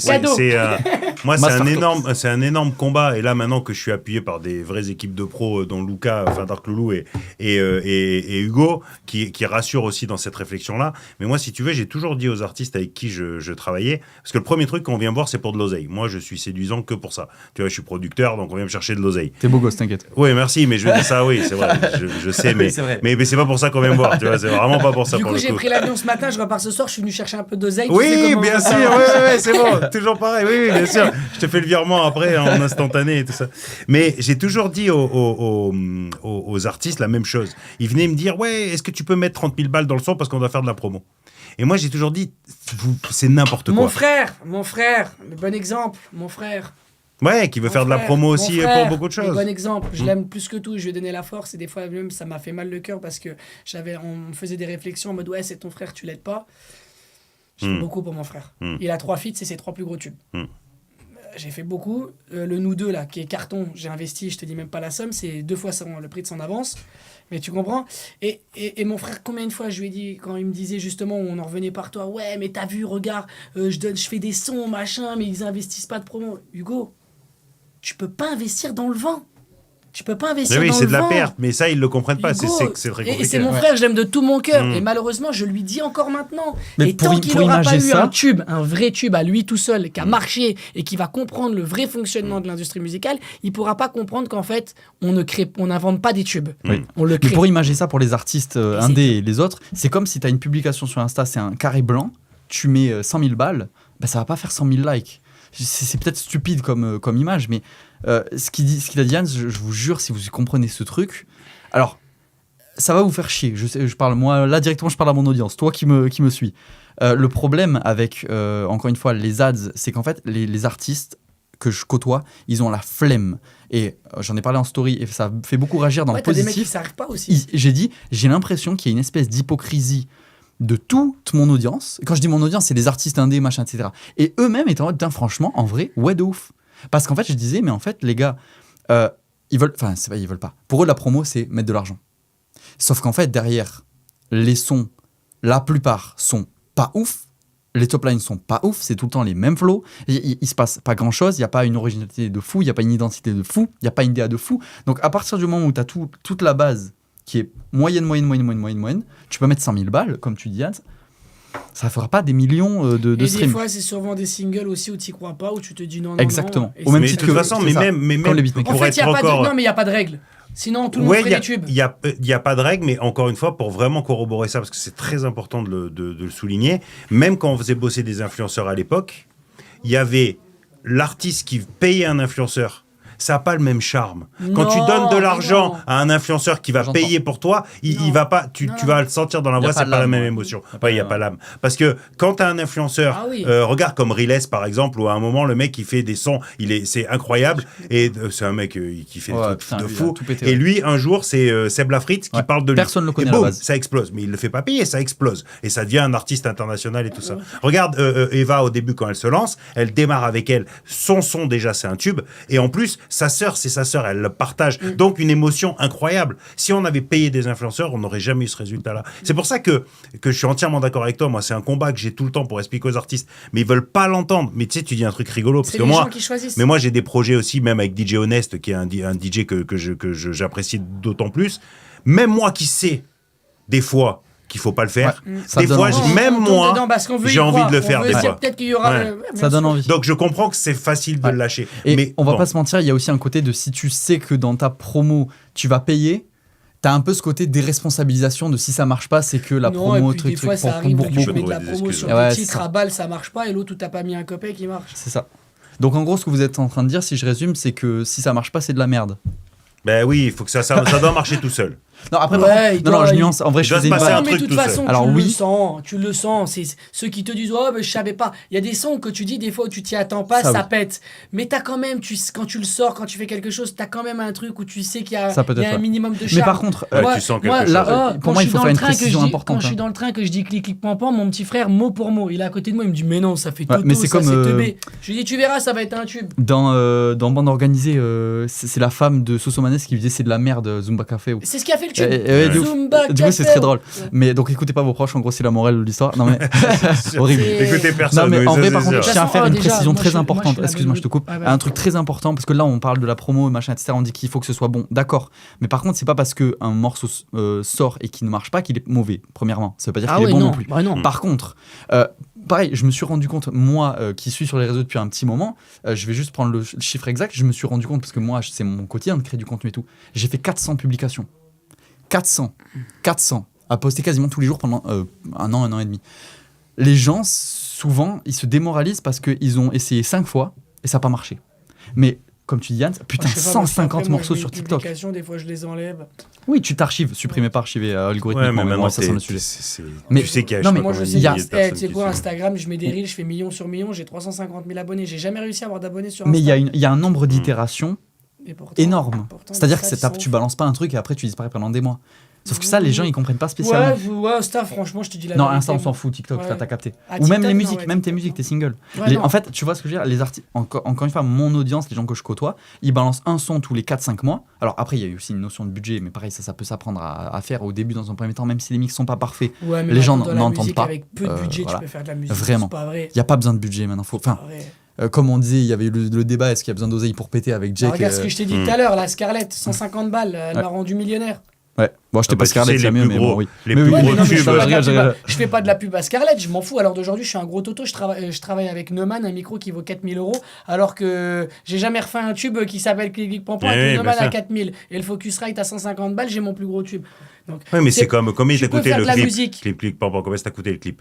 un énorme combat. Et là, maintenant que je suis appuyé par des vraies équipes de pros, dont Luca, Dark Loulou et Hugo, qui rassurent aussi dans cette réflexion-là. Mais moi, si tu veux, j'ai toujours dit aux artistes avec qui je travaillais, parce que le premier truc qu'on vient me voir, c'est pour de l'oseille. Moi, je suis séduisant que pour ça. Tu vois, je suis producteur, donc on vient me chercher de l'oseille. T'es beau gosse, t'inquiète. Oui, merci, mais je veux dire ça, oui, c'est vrai. Je sais, mais c'est pas pour ça qu'on vient me voir, tu vois, c'est vraiment pas pour ça. Du coup, j'ai pris l'avion ce matin, je repars ce soir, je suis venu chercher un peu d'oseille. Oui, bien sûr, oui, c'est bon, toujours pareil, oui, bien sûr. Je te fais le virement après, en instantané et tout ça. Mais j'ai toujours dit aux artistes la même chose. Ils venaient me dire, ouais, est-ce que tu peux mettre 30 000 balles dans le son parce qu'on doit faire de la promo ? Et moi, j'ai toujours dit, c'est n'importe quoi. Mon frère, le bon exemple, mon frère. Ouais, qui veut faire de la promo aussi pour beaucoup de choses. Bon exemple, je l'aime plus que tout, je lui ai donné la force et des fois même ça m'a fait mal le cœur parce que on me faisait des réflexions en mode ouais, c'est ton frère, tu l'aides pas. J'ai fait beaucoup pour mon frère. Il a 3 feats, c'est ses 3 plus gros tubes. J'ai fait beaucoup. Le Nous 2 là, qui est carton, j'ai investi, je te dis même pas la somme, c'est 2 fois le prix de son avance. Mais tu comprends ? Et mon frère, combien de fois je lui ai dit, quand il me disait justement, on en revenait par toi, ouais, mais t'as vu, regarde, je fais des sons, machin, mais ils investissent pas de promo. Hugo, tu peux pas investir dans le vent. Tu peux pas investir dans le vent. Oui, c'est de la perte, mais ça, ils le comprennent pas. Hugo, c'est très compliqué. Et c'est mon frère, je l'aime de tout mon cœur. Et malheureusement, je lui dis encore maintenant. Mais et tant qu'il n'aura pas eu un vrai tube à lui tout seul, qui a marché et qui va comprendre le vrai fonctionnement de l'industrie musicale, il pourra pas comprendre qu'en fait, on n'invente pas des tubes. On le crée. Mais pour imager ça pour les artistes indés et les autres, c'est comme si tu as une publication sur Insta, c'est un carré blanc, tu mets 100 000 balles, ça va pas faire 100 000 likes. C'est peut-être stupide comme image, mais ce qu'il a dit Yann, je vous jure, si vous comprenez ce truc, alors ça va vous faire chier. Je parle moi là directement, je parle à mon audience, toi qui me suis. Le problème avec encore une fois les ads, c'est qu'en fait les artistes que je côtoie, ils ont la flemme. Et j'en ai parlé en story et ça fait beaucoup réagir dans le positif. Des mecs qui s'arrêtent pas aussi. J'ai l'impression qu'il y a une espèce d'hypocrisie de toute mon audience. Quand je dis mon audience, c'est des artistes indés, machin, etc. Et eux-mêmes étaient en mode, franchement, en vrai, ouais de ouf. Parce qu'en fait, je disais, mais en fait, les gars, ils veulent pas. Pour eux, la promo, c'est mettre de l'argent. Sauf qu'en fait, derrière, les sons, la plupart sont pas ouf. Les top lines sont pas ouf, c'est tout le temps les mêmes flows. Il se passe pas grand-chose, il n'y a pas une originalité de fou, il n'y a pas une identité de fou, il n'y a pas une DA de fou. Donc, à partir du moment où tu as toute la base qui est moyenne, tu peux mettre 100 000 balles, comme tu dis, Yann, ça ne fera pas des millions de streams. Et des fois, c'est souvent des singles aussi où tu n'y crois pas, où tu te dis non. Exactement. Au même titre, de toute façon, mais même en fait, il n'y a pas de règle. Sinon, tout le monde ferait des tubes. Il n'y a pas de règle, mais encore une fois, pour vraiment corroborer ça, parce que c'est très important de le souligner, même quand on faisait bosser des influenceurs à l'époque, il y avait l'artiste qui payait un influenceur. Ça n'a pas le même charme. Quand tu donnes de l'argent à un influenceur qui va payer pour toi, il va pas, tu vas le sentir dans la voix, c'est pas la même émotion. Il n'y a pas l'âme. Parce que quand tu as un influenceur, regarde comme Riles par exemple, où à un moment le mec il fait des sons, c'est incroyable, et c'est un mec qui fait des trucs de fou. Et lui, un jour, c'est Seb Lafrite qui parle de lui. Personne ne le connaît à la base. Ça explose. Mais il ne le fait pas payer, ça explose. Et ça devient un artiste international et tout ça. Regarde Eva au début quand elle se lance, elle démarre avec elle. Son son déjà, c'est un tube. Et en plus, c'est sa sœur, elle le partage. Donc, une émotion incroyable. Si on avait payé des influenceurs, on n'aurait jamais eu ce résultat-là. C'est pour ça que je suis entièrement d'accord avec toi. Moi, c'est un combat que j'ai tout le temps pour expliquer aux artistes. Mais ils veulent pas l'entendre. Mais tu sais, tu dis un truc rigolo. Parce que moi, mais moi, j'ai des projets aussi, même avec DJ Honest, qui est un DJ que j'apprécie d'autant plus. Même moi qui sais, des fois, qu'il faut pas le faire. Des fois, même moi, j'ai envie de le faire des fois. Peut-être qu'il y aura. Ça donne envie. Donc je comprends que c'est facile de le lâcher. Et mais on va pas se mentir, il y a aussi un côté de si tu sais que dans ta promo tu vas payer, t'as un peu ce côté déresponsabilisation de si ça marche pas, c'est que la promo truc. Des fois ça arrive que tu mets de la promo sur le titre à balle, ça marche pas, et l'autre où t'as pas mis un copain qui marche. C'est ça. Donc en gros, ce que vous êtes en train de dire, si je résume, c'est que si ça marche pas, c'est de la merde. Ben oui, il faut que ça doit marcher tout seul. Non, après, je nuance. En vrai, je faisais une vanne. Mais de toute façon, alors, tu le sens. C'est ceux qui te disent, oh, mais je savais pas. Il y a des sons que tu dis, des fois, où tu t'y attends pas, ça pète. Mais t'as quand même, quand tu le sors, quand tu fais quelque chose, t'as quand même un truc où tu sais qu'il y a un minimum de charme. Mais par contre, tu sens quelque chose. Pour moi, il faut faire une précision importante. Quand je suis dans le train, que je dis clic, clic, pam, mon petit frère, mot pour mot, il est à côté de moi, il me dit, mais non, ça fait toto, mais c'est comme, teubé. Je lui dis, tu verras, ça va être un tube. Dans Bande Organisée, c'est la femme de Sosomanes qui lui disait, c'est de la merde, Zumba Café. C'est ce qui a fait le tube. Du coup, c'est très drôle. Mais donc, écoutez pas vos proches, en gros, c'est la morale de l'histoire. Non, mais horrible. Écoutez personne. Non, mais en vrai, par contre, je tiens à faire une déjà, précision très moi, importante. Excuse-moi, je te coupe. Un truc très important, parce que là, on parle de la promo, machin, etc. On dit qu'il faut que ce soit bon. D'accord. Mais par contre, c'est pas parce qu'un morceau sort et qu'il ne marche pas qu'il est mauvais, premièrement. Ça veut pas dire qu'il est bon non plus. Par contre, pareil, je me suis rendu compte, moi qui suis sur les réseaux depuis un petit moment, je vais juste prendre le chiffre exact, je me suis rendu compte, parce que moi, c'est mon quotidien de créer du contenu et tout. J'ai fait 400 publications. 400 à poster quasiment tous les jours pendant un an et demi. Les gens, souvent, ils se démoralisent parce qu'ils ont essayé 5 fois et ça n'a pas marché. Mais comme tu dis, Yann, putain, 150 morceaux sur TikTok. Des fois, je les enlève. Oui, tu t'archives, supprimer pas archiver algorithmiquement. Ouais, mais maintenant, ça, c'est un sujet. Mais tu sais qu'il y a moi, je sais, tu sais quoi, Instagram, je mets des reels, je fais millions sur millions, j'ai 350 000 abonnés. J'ai jamais réussi à avoir d'abonnés sur Instagram. Mais il y a un nombre d'itérations énorme. C'est-à-dire que tu balances pas un truc et après tu disparais pendant des mois. Sauf que ça, les gens ils comprennent pas spécialement. Ouais, Insta, franchement, je te dis la vérité. vérité. Non, Insta, on s'en fout. TikTok, t'as capté. Ou TikTok, même les musiques, même tes musiques, tes singles. En fait, tu vois ce que je veux dire, les artistes, encore une fois, mon audience, les gens que je côtoie, ils balancent un son tous les 4-5 mois. Alors après, il y a eu aussi une notion de budget, mais pareil, ça peut s'apprendre à faire au début dans un premier temps, même si les mix sont pas parfaits. Les gens n'entendent pas. Avec peu de budget, tu peux faire de la musique. Vraiment. Il n'y a pas besoin de budget maintenant. Comme on disait, il y avait eu le débat, est-ce qu'il y a besoin d'oseille pour péter avec Jake. Regarde ce que je t'ai dit tout à l'heure, la Scarlett, 150 balles, elle m'a rendu millionnaire. Ouais, bon, je t'ai pas Scarlett, c'est mieux, mais bon, oui. Les plus gros tubes. Je fais pas de la pub à Scarlett, je m'en fous. Alors d'aujourd'hui, je suis un gros toto, je travaille avec Neumann, un micro qui vaut 4 000 €, alors que j'ai jamais refait un tube qui s'appelle Clic Pampan avec Neumann à 4 000. Et le Focusrite à 150 balles, j'ai mon plus gros tube. Donc, oui, mais c'est comme combien t'a coûté le clip Clic Pampan, combien ça t'a coûté le clip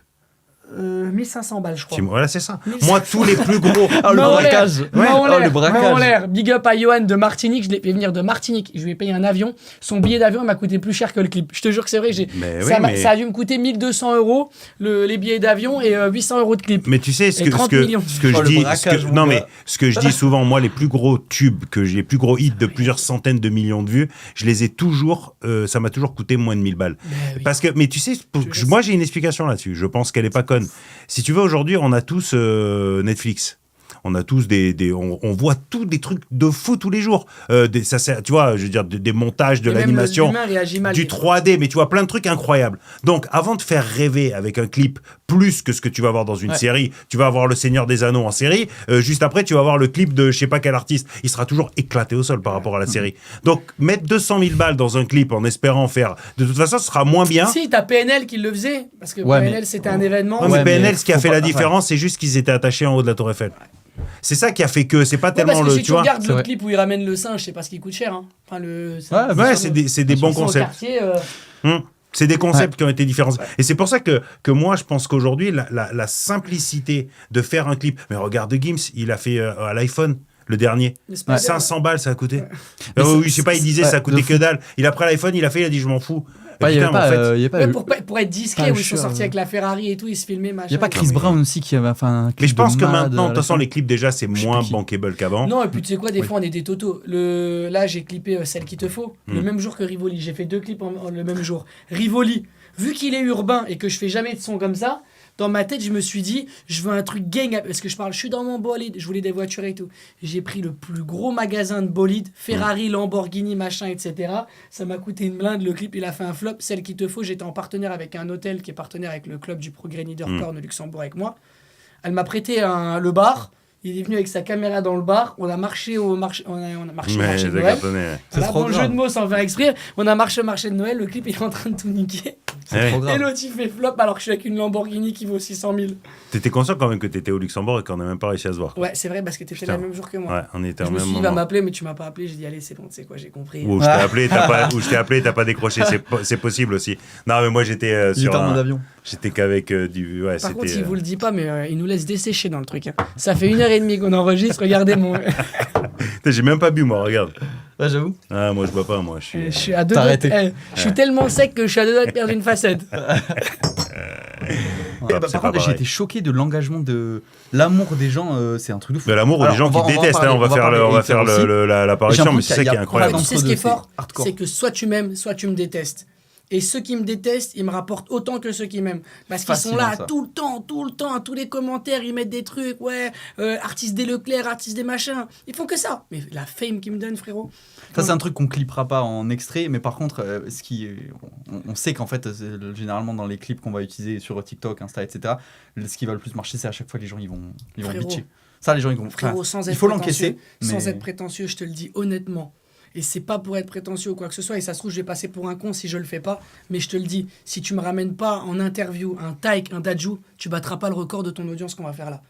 1500 balles, je crois. Voilà, c'est ça. Moi, tous les plus gros. Le braquage. Le braquage. Big up à Johan de Martinique. Je l'ai fait venir de Martinique. Je lui ai payé un avion. Son billet d'avion m'a coûté plus cher que le clip. Je te jure que c'est vrai. Ça a dû me coûter 1200 €, les billets d'avion, et 800 € de clip. Mais tu sais, ce que je dis souvent, moi, les plus gros tubes, les plus gros hits de plusieurs centaines de millions de vues, je les ai toujours, ça m'a toujours coûté moins de 1000 balles. Mais tu sais, moi, j'ai une explication là-dessus. Je pense qu'elle est pas conne. Si tu veux, aujourd'hui, on a tous Netflix. On a tous on voit tous des trucs de fou tous les jours. Tu vois, je veux dire, des montages, de l'animation, du 3D, mais tu vois, plein de trucs incroyables. Donc, avant de faire rêver avec un clip plus que ce que tu vas voir dans une série, tu vas avoir Le Seigneur des Anneaux en série, juste après, tu vas voir le clip de je sais pas quel artiste. Il sera toujours éclaté au sol par rapport à la série. Donc, mettre 200 000 balles dans un clip en espérant faire... De toute façon, ce sera moins bien. Si, t'as PNL qui le faisait, parce que PNL, c'était un événement. Mais PNL, ce qui a fait la différence, c'est juste qu'ils étaient attachés en haut de la Tour Eiffel. C'est ça qui a fait que c'est pas tellement parce que le. Si tu regardes le clip où il ramène le singe, c'est parce qu'il coûte cher. Hein. Enfin, c'est des bons concepts. C'est des concepts qui ont été différents. Et c'est pour ça que moi, je pense qu'aujourd'hui, la simplicité de faire un clip. Mais regarde Gims, il a fait à l'iPhone. Le dernier, 500 balles ça a coûté. Oui, je sais pas, il disait ça a coûté que dalle. Il a pris l'iPhone, il a fait, il a dit je m'en fous. Pour être disqué, où ils sont sortis avec la Ferrari et tout, ils se filmaient. Il n'y a pas Chris Brown aussi qui avait fait un clip. Mais je pense que maintenant, de toute façon, les clips déjà, c'est moins bankable qu'avant. Non, et puis tu sais quoi, des fois on est des totos. Là, j'ai clippé Celle qu'il te faut, le même jour que Rivoli. J'ai fait 2 clips le même jour. Rivoli, vu qu'il est urbain et que je fais jamais de son comme ça, dans ma tête, je me suis dit, je veux un truc gang, parce que je suis dans mon bolide, je voulais des voitures et tout. J'ai pris le plus gros magasin de bolide, Ferrari, Lamborghini, machin, etc. Ça m'a coûté une blinde, le clip, il a fait un flop. Celle qu'il te faut, j'étais en partenaire avec un hôtel qui est partenaire avec le club du Progrès Niederkorn de Luxembourg avec moi. Elle m'a prêté le bar. Il est venu avec sa caméra dans le bar. On a marché au marché. On a marché au marché de Noël. C'est trop le jeu de mots sans faire exprès. On a marché au marché de Noël. Le clip il est en train de tout niquer. Et l'autre il fait flop alors que je suis avec une Lamborghini qui vaut 600 000. T'étais conscient quand même que t'étais au Luxembourg et qu'on n'a même pas réussi à se voir. Ouais, c'est vrai parce que t'étais là le même jour que moi. Ouais, on était je me suis dit, il va m'appeler, mais tu m'as pas appelé. J'ai dit, allez, c'est bon, tu sais quoi, j'ai compris. Ou je t'ai appelé, t'as pas décroché. C'est possible aussi. Non, mais moi j'étais sur un avion. J'étais qu'avec du. Ouais, par contre, il vous le dit pas, mais il nous laisse dessécher dans le truc. Ça fait 1h30 qu'on enregistre. Regardez mon. J'ai même pas bu, moi, regarde. Ouais, j'avoue. Ah, moi, je bois pas, moi. Je suis à deux doigts. Je suis tellement sec que je suis à deux doigts de perdre une facette. Par contre, j'ai été choqué de l'engagement, de l'amour des gens. C'est un truc de fou. De l'amour des gens qui détestent. On va faire l'apparition, mais c'est ça qui est incroyable. Tu sais ce qui est fort, c'est que soit tu m'aimes, soit tu me détestes. Et ceux qui me détestent, ils me rapportent autant que ceux qui m'aiment. Parce qu'ils sont là tout le temps, à tous les commentaires, ils mettent des trucs, artiste des Leclerc, artiste des machins. Ils font que ça. Mais la fame qu'ils me donnent, frérot. Ça, c'est un truc qu'on clippera pas en extrait, mais par contre, on sait qu'en fait, généralement dans les clips qu'on va utiliser sur TikTok, Insta, etc., ce qui va le plus marcher, c'est à chaque fois que les gens ils vont bitcher. Ça, les gens ils vont. Frérot, il faut l'encaisser. Sans être prétentieux, je te le dis honnêtement. Et c'est pas pour être prétentieux ou quoi que ce soit, et ça se trouve je vais passer pour un con si je le fais pas, mais je te le dis, si tu me ramènes pas en interview un Taïk, un Dadju, tu battras pas le record de ton audience qu'on va faire là.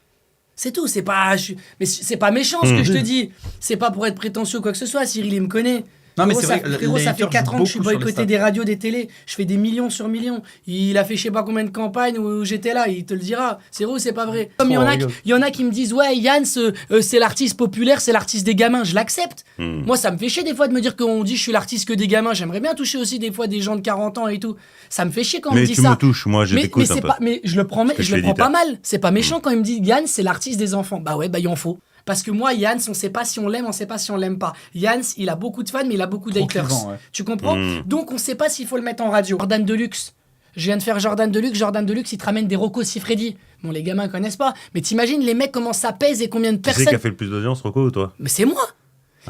C'est tout, mais c'est pas méchant ce que je te dis, c'est pas pour être prétentieux ou quoi que ce soit, Cyril il me connaît. Non, mais c'est vrai, frérot, ça fait 4 ans que je suis boycotté des radios, des télés. Je fais des millions sur millions. Il a fait je sais pas combien de campagnes où j'étais là, il te le dira. C'est vrai ou c'est pas vrai? Comme il y en a qui me disent ouais, Yann, c'est l'artiste populaire, c'est l'artiste des gamins. Je l'accepte. Moi, ça me fait chier des fois de me dire qu'on dit je suis l'artiste que des gamins. J'aimerais bien toucher aussi des fois des gens de 40 ans et tout. Ça me fait chier quand on me dit ça. Mais tu me touches, moi je t'écoute un peu. Mais je le prends pas mal. C'est pas méchant quand il me dit Yann, c'est l'artiste des enfants. Bah ouais, il en faut. Parce que moi, Yann, on sait pas si on l'aime, on sait pas si on l'aime pas. Yann, il a beaucoup de fans, mais il a beaucoup d'haters. Ouais. Tu comprends? Donc, on sait pas s'il faut le mettre en radio. Jordan Deluxe. Je viens de faire Jordan Deluxe. Jordan Deluxe, il te ramène des Rocco Siffredi. Bon, les gamins connaissent pas. Mais t'imagines les mecs, comment ça pèse et combien de personnes. Tu sais qui a fait le plus d'audience, Rocco, ou toi? Mais c'est moi.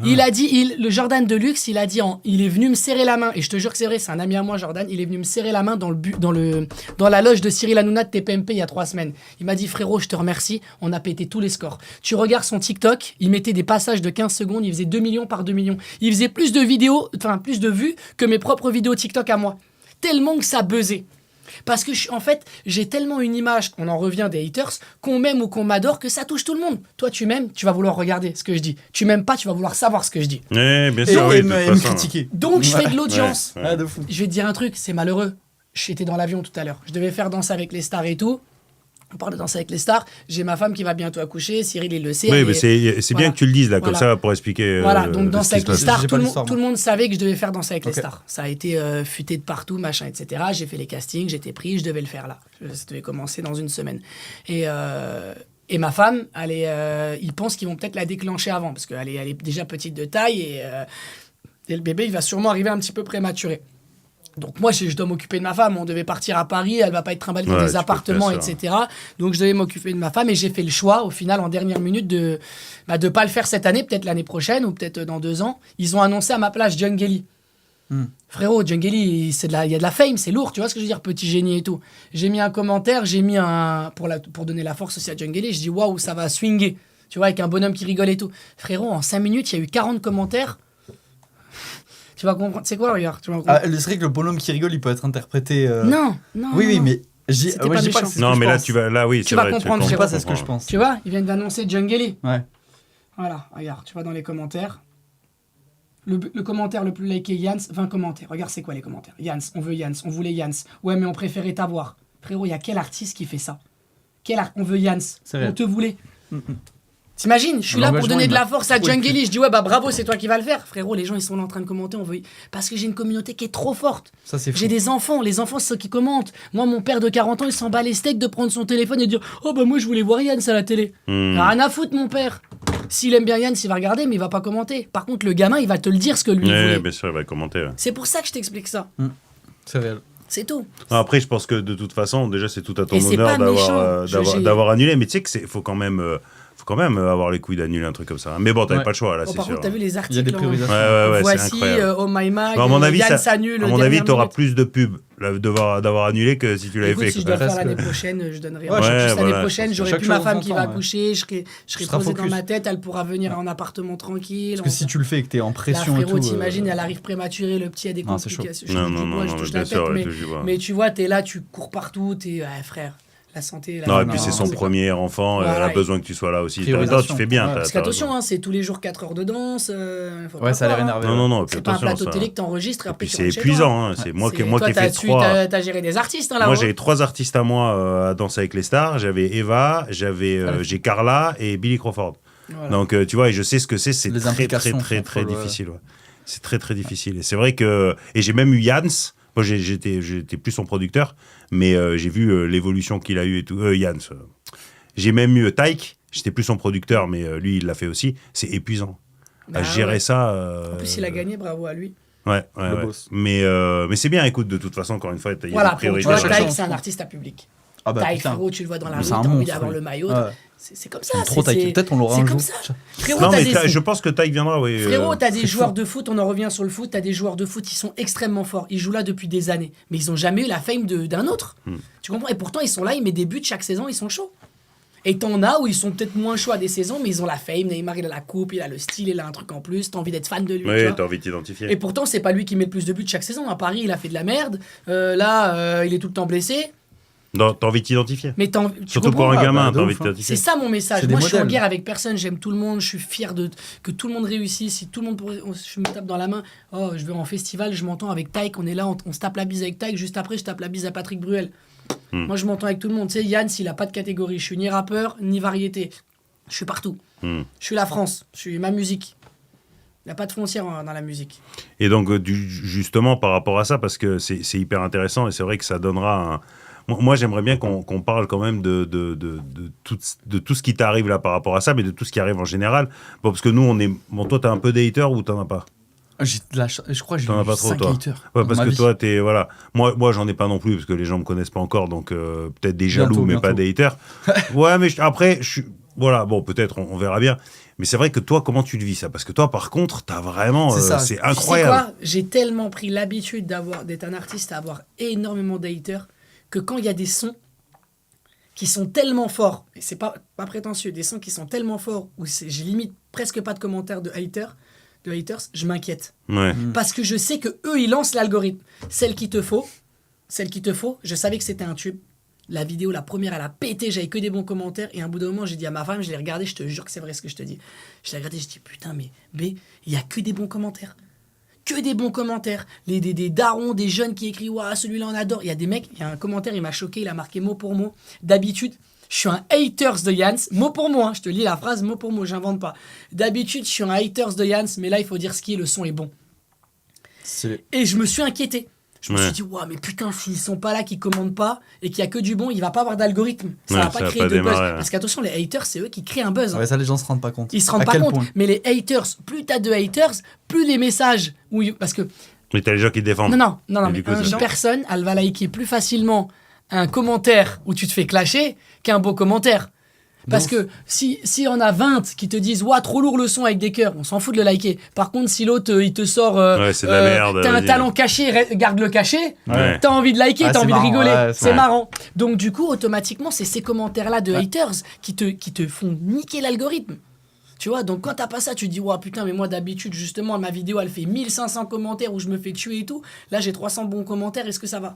Il a dit, le Jordan Deluxe, il a dit, il est venu me serrer la main. Et je te jure que c'est vrai, c'est un ami à moi, Jordan. Il est venu me serrer la main dans la loge de Cyril Hanouna de TPMP il y a 3 semaines. Il m'a dit, frérot, je te remercie. On a pété tous les scores. Tu regardes son TikTok, il mettait des passages de 15 secondes. Il faisait 2 millions par 2 millions. Il faisait plus de vues que mes propres vidéos TikTok à moi. Tellement que ça buzzait. Parce que en fait, j'ai tellement une image, on en revient des haters, qu'on m'aime ou qu'on m'adore, que ça touche tout le monde. Toi, tu m'aimes, tu vas vouloir regarder ce que je dis. Tu m'aimes pas, tu vas vouloir savoir ce que je dis. Bien sûr, et me critiquer. Donc, je fais de l'audience. Ouais. De fou. Je vais te dire un truc, c'est malheureux. J'étais dans l'avion tout à l'heure. Je devais faire Danser avec les stars et tout. On parle de Danser avec les stars. J'ai ma femme qui va bientôt accoucher. Cyril, il le sait. Oui, mais c'est bien que tu le dises, là, comme ça, pour expliquer. Voilà, donc Danser avec les stars, tout le monde savait que je devais faire Danser avec les stars. Ça a été fuité de partout, machin, etc. J'ai fait les castings, j'étais pris, je devais le faire là. Ça devait commencer dans une semaine. Et ma femme, ils pensent qu'ils vont peut-être la déclencher avant, parce qu'elle est déjà petite de taille, et le bébé, il va sûrement arriver un petit peu prématuré. Donc moi, je dois m'occuper de ma femme. On devait partir à Paris, elle va pas être trimballée dans des appartements, etc. Donc je devais m'occuper de ma femme et j'ai fait le choix, au final, en dernière minute, de pas le faire cette année, peut-être l'année prochaine ou peut-être dans 2 ans. Ils ont annoncé à ma place Djungeli. Frérot, Djungeli, il y a de la fame, c'est lourd, tu vois ce que je veux dire, petit génie et tout. J'ai mis un commentaire, pour donner la force aussi à Djungeli, je dis waouh, ça va swinger, tu vois, avec un bonhomme qui rigole et tout. Frérot, en 5 minutes, il y a eu 40 commentaires. Tu vas comprendre. C'est quoi, regarde, c'est vrai que le bonhomme qui rigole, il peut être interprété. Non. Oui, mais. Non, mais là, oui, tu vas comprendre. Je sais pas, c'est ce que je pense. Tu vois, ils viennent d'annoncer Djungeli. Ouais. Voilà, regarde, tu vas dans les commentaires. Le commentaire le plus liké, Yans, 20 commentaires. Regarde, c'est quoi les commentaires? Yans, on veut Yans, on voulait Yans. Ouais, mais on préférait t'avoir. Frérot, il y a quel artiste qui fait ça? On veut Yans, on te voulait. T'imagines, je suis là pour donner de la force à Djungeli. Je dis ouais, bravo, c'est toi qui vas le faire. Frérot, les gens ils sont là en train de commenter. Parce que j'ai une communauté qui est trop forte. Ça, c'est fou. J'ai des enfants. Les enfants, c'est ceux qui commentent. Moi, mon père de 40 ans, il s'en bat les steaks de prendre son téléphone et de dire oh bah moi je voulais voir Yann à la télé. Rien à foutre, mon père. S'il aime bien Yann, il va regarder, mais il va pas commenter. Par contre, le gamin, il va te le dire ce que lui il voulait. Bien sûr, il va commenter. Ouais. C'est pour ça que je t'explique ça. C'est réel. C'est tout. Après, je pense que de toute façon, déjà, c'est tout à ton honneur d'avoir annulé. Mais tu sais qu'il faut quand même avoir les couilles d'annuler un truc comme ça. Mais bon, t'avais pas le choix, là, c'est sûr. Par contre, t'as vu les articles. Il y a des priorisations. Voici, Oh My Mag, à mon avis, Yann s'annule. À mon avis, t'auras plus de pubs d'avoir annulé que si tu l'avais fait. Si je dois le faire l'année prochaine, je donnerai. L'année prochaine, j'aurai plus ma femme qui va accoucher, je serai posé dans ma tête, elle pourra venir en appartement tranquille. Parce que si tu le fais et que t'es en pression et tout... t'imagines, elle arrive prématurée, le petit a des complications. Non, je touche la tête, mais tu vois, t'es là, tu cours partout, t'es frère. La santé. Non, et puis c'est son premier enfant, elle a besoin que tu sois là aussi. Tu fais bien. Parce qu'attention, c'est tous les jours 4 heures de danse. Ça a l'air énervé. Non, c'est pas un plateau télé que t'enregistres. Et puis c'est épuisant. C'est moi qui ai fait 3. T'as géré des artistes là. Moi, j'avais 3 artistes à moi à Danser avec les stars. J'avais Eva, j'ai Carla et Billy Crawford. Donc tu vois, et je sais ce que c'est. C'est très difficile. C'est très très difficile. Et c'est vrai que et j'ai même eu Jans. Moi j'étais plus son producteur, mais j'ai vu l'évolution qu'il a eu et tout. Jans. J'ai même eu Taïk. J'étais plus son producteur, mais lui il l'a fait aussi. C'est épuisant. À gérer ça. En plus il a gagné, bravo à lui. Ouais. Mais c'est bien. Écoute, de toute façon, encore une fois, il y a des priorités. Voilà, Taïk c'est un artiste à public. Taïk, frérot, tu le vois dans la rue, t'as envie d'avoir le maillot. C'est comme ça. Trop Taïk. Peut-être on l'aura un jour. C'est comme ça. Frérot, non, mais je pense que Taïk viendra, oui. Frérot, t'as des joueurs de foot, on en revient sur le foot, t'as des joueurs de foot qui sont extrêmement forts. Ils jouent là depuis des années. Mais ils n'ont jamais eu la fame d'un autre. Tu comprends? Et pourtant, ils sont là, ils mettent des buts chaque saison, ils sont chauds. Et t'en as où ils sont peut-être moins chauds à des saisons, mais ils ont la fame. Neymar, il a la coupe, il a le style, il a un truc en plus. T'as envie d'être fan de lui. Oui, t'as envie de t'identifier. Et pourtant, c'est pas lui qui met le plus de buts chaque saison. À Paris, il a fait de la merde. Là, il est tout le temps blessé. Non, t'as envie de t'identifier. Mais surtout pour un gamin, t'as envie de t'identifier. C'est ça mon message. Moi, je suis en guerre avec personne. J'aime tout le monde. Je suis fier que tout le monde réussisse. Si tout le monde je me tape dans la main. Oh, je vais en festival, je m'entends avec Taïk. On est là, on se tape la bise avec Taïk. Juste après, je tape la bise à Patrick Bruel. Moi, je m'entends avec tout le monde. Tu sais, Yann, s'il a pas de catégorie, je suis ni rappeur, ni variété. Je suis partout. Je suis la France. Je suis ma musique. Il n'y a pas de frontière dans la musique. Et donc, justement, par rapport à ça, parce que c'est hyper intéressant et c'est vrai que ça donnera un. Moi, j'aimerais bien qu'on parle quand même de tout ce qui t'arrive là par rapport à ça, mais de tout ce qui arrive en général. Bon, parce que nous, on est. Bon, toi, t'as un peu des haters ou t'en as pas? Je crois que j'ai eu 5 haters. Ouais, parce que toi, t'es. Voilà. Moi, j'en ai pas non plus, parce que les gens me connaissent pas encore, donc peut-être des jaloux, mais pas des haters. Ouais, mais après, voilà, bon, peut-être, on verra bien. Mais c'est vrai que toi, comment tu le vis ça? Parce que toi, par contre, t'as vraiment. C'est incroyable. Tu sais quoi? J'ai tellement pris l'habitude d'être un artiste, à avoir énormément d'haters, que quand il y a des sons qui sont tellement forts, et c'est pas prétentieux, des sons qui sont tellement forts, où j'ai limite presque pas de commentaires de haters, je m'inquiète. Ouais. Parce que je sais que eux ils lancent l'algorithme. Celle qu'il te faut, je savais que c'était un tube. La vidéo, la première, elle a pété, j'avais que des bons commentaires. Et à un bout d'un moment, j'ai dit à ma femme, je l'ai regardé, je te jure que c'est vrai ce que je te dis. Je l'ai regardé, je dis putain, mais B, il y a que des bons commentaires. Que des bons commentaires. Des darons, des jeunes qui écrivent waouh, celui-là on adore. Il y a des mecs, il y a un commentaire, il m'a choqué, il a marqué mot pour mot. D'habitude, je suis un haters de Jans, mot pour mot, hein, je te lis la phrase mot pour mot, j'invente pas. D'habitude, je suis un haters de Jans, mais là, il faut dire ce qui est, le son est bon. Et je me suis inquiété. Je me suis dit, waouh, mais putain, s'ils sont pas là, qu'ils commandent pas, et qu'il y a que du bon, il va pas avoir d'algorithme. Ça va pas créer de buzz. Parce qu'attention, les haters, c'est eux qui créent un buzz. Ouais, ça, les gens se rendent pas compte. Ils se rendent pas compte. Mais les haters, plus t'as de haters, plus les messages. Parce que. Mais t'as les gens qui te défendent. Non, mais une personne, elle va liker plus facilement un commentaire où tu te fais clasher qu'un beau commentaire. Parce que si on a 20 qui te disent ouah trop lourd le son avec des cœurs, on s'en fout de le liker. Par contre, si l'autre il te sort c'est de la merde, t'as un talent caché, garde le caché, t'as envie de liker, t'as envie marrant, de rigoler, c'est marrant. marrant. Donc du coup, automatiquement, c'est ces commentaires-là de haters qui te font niquer l'algorithme. Tu vois, donc quand t'as pas ça, tu te dis ouah putain, mais moi d'habitude justement ma vidéo elle fait 1500 commentaires où je me fais tuer et tout. Là j'ai 300 bons commentaires, est-ce que ça va?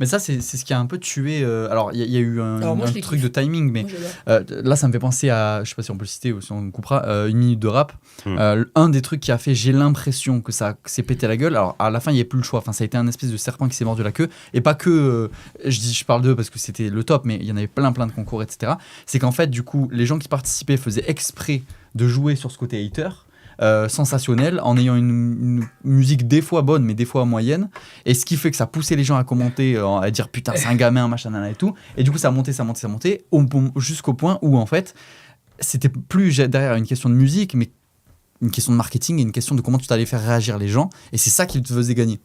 Mais ça, c'est ce qui a un peu tué. Alors, il y a eu un truc de timing, mais là, ça me fait penser à, je sais pas si on peut le citer ou si on coupera, une minute de rap. Un des trucs qui a fait, j'ai l'impression que ça s'est pété la gueule. Alors, à la fin, il n'y a plus le choix. Enfin, ça a été un espèce de serpent qui s'est mordu la queue. Et pas que, je parle d'eux parce que c'était le top, mais il y en avait plein de concours, etc. C'est qu'en fait, du coup, les gens qui participaient faisaient exprès de jouer sur ce côté hater. Sensationnel, en ayant une musique des fois bonne mais des fois moyenne, et ce qui fait que ça poussait les gens à commenter, à dire putain c'est un gamin machin et tout, et du coup ça montait jusqu'au point où en fait c'était plus derrière une question de musique mais une question de marketing et une question de comment tu t'allais faire réagir les gens, et c'est ça qui te faisait gagner.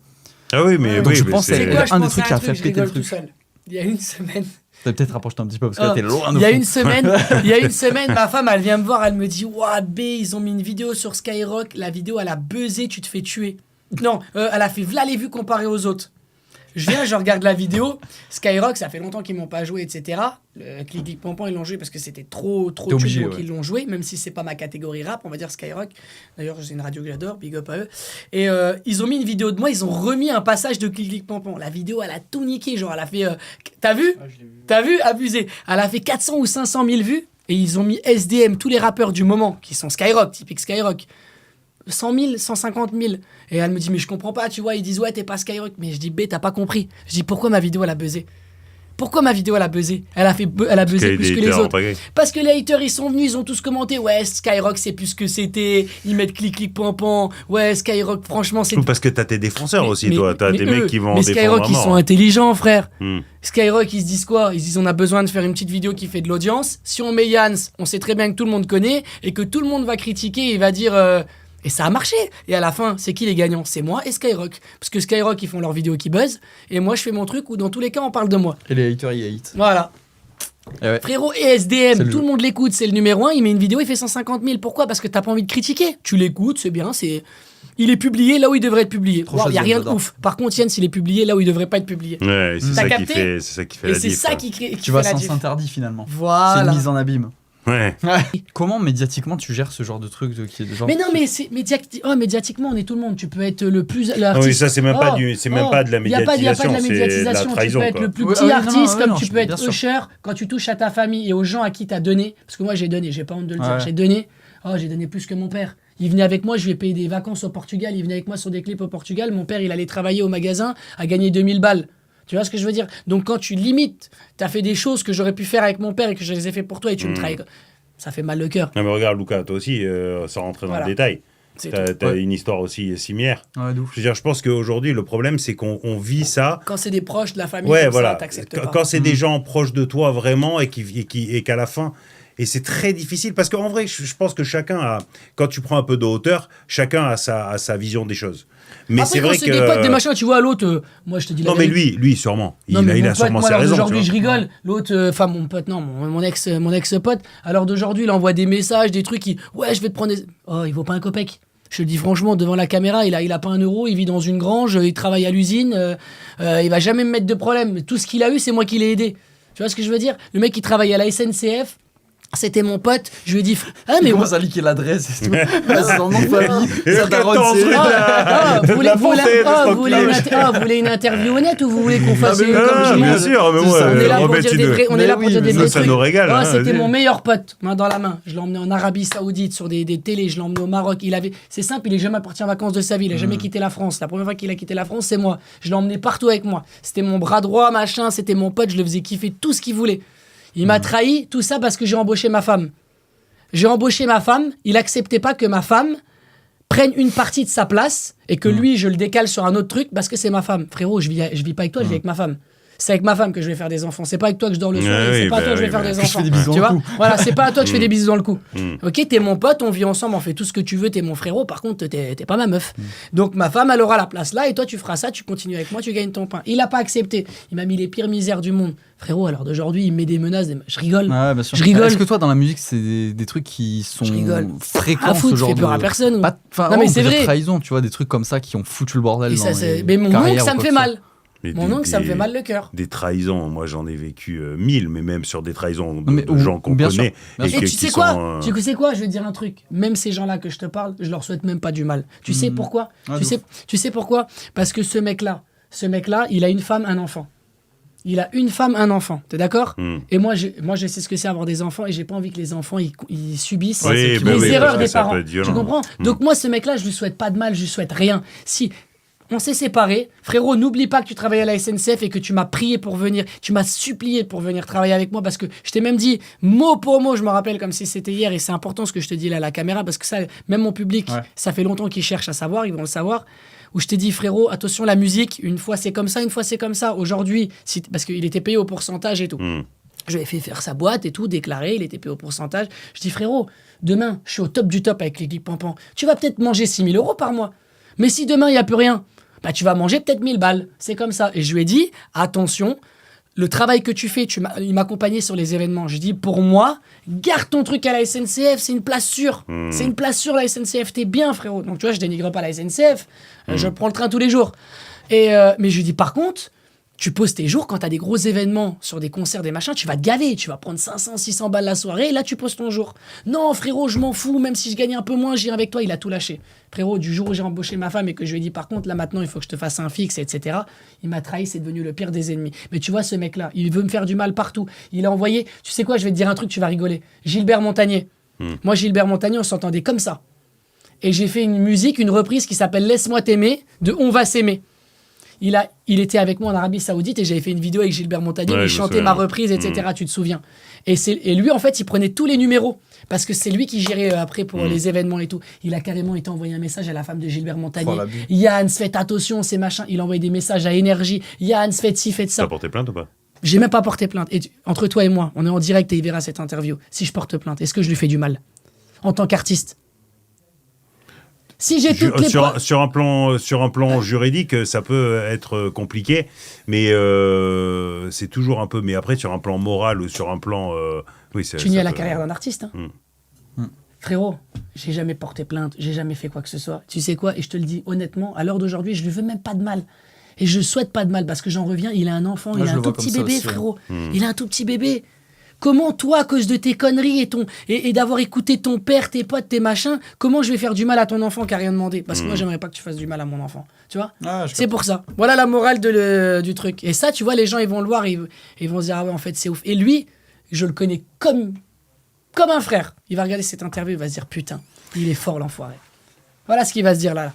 Ah oui, mais donc oui, je pense que c'est un des trucs qui a fait péter le truc. Il y a une semaine. Peut-être rapproche-toi un petit peu parce que là t'es loin de. Il y a une semaine, ma femme elle vient me voir, elle me dit ouah B, ils ont mis une vidéo sur Skyrock, la vidéo elle a buzzé, tu te fais tuer. Non, elle a fait v'là les vues comparées aux autres. Je viens, je regarde la vidéo. Skyrock, ça fait longtemps qu'ils m'ont pas joué, etc. Le Clic Clic Pampan, ils l'ont joué parce que c'était trop obligé, donc ils l'ont joué, même si c'est pas ma catégorie rap, on va dire Skyrock. D'ailleurs, c'est une radio que j'adore, big up à eux. Et ils ont mis une vidéo de moi, ils ont remis un passage de Clic Clic Pampan. La vidéo, elle a tout niqué, genre elle a fait. T'as vu? T'as vu? Abusé. Elle a fait 400 ou 500 000 vues et ils ont mis SDM, tous les rappeurs du moment, qui sont Skyrock, typique Skyrock. 100 000, 150 000. Et elle me dit, mais je comprends pas, tu vois, ils disent, ouais, t'es pas Skyrock. Mais je dis, B, t'as pas compris. Je dis, pourquoi ma vidéo, elle a buzzé? Pourquoi ma vidéo elle a buzzé? Elle a buzzé plus que les autres. Parce que les haters ils sont venus, ils ont tous commenté. Ouais, Skyrock c'est plus ce que c'était. Ils mettent clic pan pan. Ouais, Skyrock franchement c'est. Parce que t'as tes défenseurs aussi, toi. T'as des mecs qui vont défendre. Mais Skyrock ils sont intelligents, frère. Hmm. Skyrock ils se disent quoi? Ils se disent on a besoin de faire une petite vidéo qui fait de l'audience. Si on met Yans, on sait très bien que tout le monde connaît et que tout le monde va critiquer et va dire. Et ça a marché. Et à la fin, c'est qui les gagnants? C'est moi et Skyrock. Parce que Skyrock, ils font leurs vidéos qui buzz. Et moi, je fais mon truc où dans tous les cas, on parle de moi. Et les haters, ils hate. Voilà. Ouais. Frérot, et SDM, tout le monde l'écoute. C'est le numéro 1. Il met une vidéo, il fait 150 000. Pourquoi? Parce que t'as pas envie de critiquer. Tu l'écoutes, c'est bien. Il est publié là où il devrait être publié. Il n'y a rien de ouf. Par contre, Yann, s'il est publié là où il devrait pas être publié. Ouais, c'est ça qui fait la diff. Et c'est ça qui crée. Tu vois, sens interdit finalement. Voilà. C'est une mise en abîme. Ouais. Comment médiatiquement tu gères ce genre de truc qui est de genre. Mais non, mais c'est médiatiquement, on est tout le monde. Tu peux être le plus. Oui, ça c'est même pas de la médiatisation. Il n'y a pas de la médiatisation. Tu peux être le plus petit artiste, comme tu peux être usher quand tu touches à ta famille et aux gens à qui tu as donné. Parce que moi j'ai donné, j'ai pas honte de le dire. J'ai donné. J'ai donné plus que mon père. Il venait avec moi, je lui ai payé des vacances au Portugal. Il venait avec moi sur des clips au Portugal. Mon père, il allait travailler au magasin, a gagné 2000 balles. Tu vois ce que je veux dire? Donc quand tu limites, tu as fait des choses que j'aurais pu faire avec mon père et que je les ai fait pour toi et tu me trahis. Ça fait mal le cœur. Non mais regarde Lucas, toi aussi, sans rentrer dans le détail, t'as une histoire aussi similaire. Ouais, d'où. Je veux dire, je pense qu'aujourd'hui, le problème, c'est qu'on vit ça. Quand c'est des proches de la famille, voilà. ça, t'acceptes pas. Quand c'est des gens proches de toi vraiment et qu'à la fin... Et c'est très difficile parce qu'en vrai, je pense que chacun a, quand tu prends un peu de hauteur, chacun a sa vision des choses. Mais après, c'est vrai que c'est des potes, des machins, tu vois, l'autre, moi je te dis la vérité. Non, mais lui, sûrement. Il a sûrement moi, ses raisons. Aujourd'hui, je rigole. L'autre, enfin, mon pote, non, mon ex-pote, alors d'aujourd'hui, il envoie des messages, des trucs ouais, je vais te prendre des. Oh, il vaut pas un copec. Je le dis franchement, devant la caméra, il a pas un euro, il vit dans une grange, il travaille à l'usine, il va jamais me mettre de problème. Tout ce qu'il a eu, c'est moi qui l'ai aidé. Tu vois ce que je veux dire? Le mec qui travaille à la SNCF, c'était mon pote, je lui ai dit mais commence à liquer l'adresse et tout. Son nom de famille, sa daronne, vous voulez une interview honnête ou vous voulez qu'on fasse comme bien sûr, mais moi, on est là pour dire des vrais ça nous régale. C'était mon meilleur pote, main dans la main. Je l'ai emmené en Arabie Saoudite sur des télés, je l'ai emmené au Maroc. C'est simple, il est jamais parti en vacances de sa vie, il a jamais quitté la France. La première fois qu'il a quitté la France, c'est moi. Je l'ai emmené partout avec moi. C'était mon bras droit, machin, c'était mon pote, je le faisais kiffer tout ce qu'il voulait. Il m'a trahi, tout ça parce que j'ai embauché ma femme. J'ai embauché ma femme, il acceptait pas que ma femme prenne une partie de sa place et que lui, je le décale sur un autre truc parce que c'est ma femme. Frérot, je vis pas avec toi, je vis avec ma femme. C'est avec ma femme que je vais faire des enfants. C'est pas avec toi que je dors le soir. C'est pas à toi que je vais faire des enfants. Tu vois? Voilà, c'est pas à toi que je fais des bisous dans le cou. Ok, t'es mon pote, on vit ensemble, on fait tout ce que tu veux, t'es mon frérot. Par contre, t'es pas ma meuf. Donc ma femme, elle aura la place là et toi, tu feras ça, tu continues avec moi, tu gagnes ton pain. Il a pas accepté. Il m'a mis les pires misères du monde. Frérot, alors d'aujourd'hui, il me met des menaces. Je rigole. Ouais, bien sûr. Je rigole. Est-ce que toi, dans la musique, c'est des trucs qui sont fréquents, ce genre de... peur à personne. Non, mais c'est vrai. Trahison, tu vois, des trucs comme ça qui ont foutu le bordel. Mais mon oncle, ça me fait mal. Mon oncle, ça me fait mal le cœur. Des trahisons, moi j'en ai vécu 1000, mais même sur des trahisons de gens qu'on connaît. Et tu sais quoi? Tu sais quoi? Je vais te dire un truc. Même ces gens-là que je te parle, je leur souhaite même pas du mal. Tu sais pourquoi? Tu sais pourquoi? Parce que ce mec-là, il a une femme, un enfant. Il a une femme, un enfant. T'es d'accord? Et moi, je sais ce que c'est avoir des enfants et j'ai pas envie que les enfants ils subissent les erreurs des parents. Tu comprends? Donc moi, ce mec-là, je lui souhaite pas de mal, je lui souhaite rien. Si on s'est séparés, frérot, n'oublie pas que tu travaillais à la SNCF et que tu m'as prié pour venir, tu m'as supplié pour venir travailler avec moi parce que je t'ai même dit mot pour mot, je me rappelle comme si c'était hier et c'est important ce que je te dis là à la caméra parce que ça, même mon public, ça fait longtemps qu'ils cherchent à savoir, ils vont le savoir. Où je t'ai dit, frérot, attention, la musique, une fois c'est comme ça, une fois c'est comme ça. Aujourd'hui, parce qu'il était payé au pourcentage et tout. Je lui ai fait faire sa boîte et tout, déclaré, il était payé au pourcentage. Je dis, frérot, demain, je suis au top du top avec les clips Pampan. Tu vas peut-être manger 6 000 € par mois. Mais si demain, il n'y a plus rien, bah, tu vas manger peut-être 1000 balles. C'est comme ça. Et je lui ai dit, attention, le travail que tu fais, il m'accompagnait sur les événements. Je dis, pour moi, garde ton truc à la SNCF, c'est une place sûre. C'est une place sûre, la SNCF, t'es bien, frérot. Donc, tu vois, je dénigre pas la SNCF. Je prends le train tous les jours. Mais je lui dis, par contre, tu poses tes jours quand t'as des gros événements sur des concerts, des machins, tu vas te gaver. Tu vas prendre 500, 600 balles la soirée et là, tu poses ton jour. Non, frérot, je m'en fous. Même si je gagne un peu moins, j'irai avec toi. Il a tout lâché. Frérot, du jour où j'ai embauché ma femme et que je lui ai dit, par contre, là, maintenant, il faut que je te fasse un fixe, etc. Il m'a trahi, c'est devenu le pire des ennemis. Mais tu vois, ce mec-là, il veut me faire du mal partout. Il a envoyé, tu sais quoi, je vais te dire un truc, tu vas rigoler. Gilbert Montagnier. Moi, Gilbert Montagnier, on s'entendait comme ça. Et j'ai fait une musique, une reprise qui s'appelle Laisse-moi t'aimer de On va s'aimer. il était avec moi en Arabie Saoudite et j'avais fait une vidéo avec Gilbert Montagnier où il chantait ma reprise, etc. Tu te souviens. Et lui, en fait, il prenait tous les numéros parce que c'est lui qui gérait après pour les événements et tout. Il a carrément été envoyé un message à la femme de Gilbert Montagnier. Yann, faites attention, ces machins. Il a envoyé des messages à Énergie. Yann, faites ci, faites ça. T'as porté plainte ou pas? J'ai même pas porté plainte. Et entre toi et moi, on est en direct et il verra cette interview. Si je porte plainte, est-ce que je lui fais du mal en tant qu'artiste? Si j'ai toutes les sur un plan juridique, ça peut être compliqué, mais c'est toujours un peu. Mais après, sur un plan moral ou sur un plan, tu nies à la carrière d'un artiste. Hein. Frérot, j'ai jamais porté plainte, j'ai jamais fait quoi que ce soit. Tu sais quoi? Et je te le dis honnêtement, à l'heure d'aujourd'hui, je lui veux même pas de mal. Et je souhaite pas de mal parce que j'en reviens. Il a un enfant, il a un tout petit bébé, frérot. Il a un tout petit bébé. Comment toi, à cause de tes conneries et d'avoir écouté ton père, tes potes, tes machins, comment je vais faire du mal à ton enfant qui a rien demandé? Parce que moi, j'aimerais pas que tu fasses du mal à mon enfant. Tu vois? C'est pour ça. Voilà la morale du truc. Et ça, tu vois, les gens, ils vont le voir, ils vont se dire, ah ouais, en fait, c'est ouf. Et lui, je le connais comme un frère. Il va regarder cette interview, il va se dire, putain, il est fort, l'enfoiré. Voilà ce qu'il va se dire là.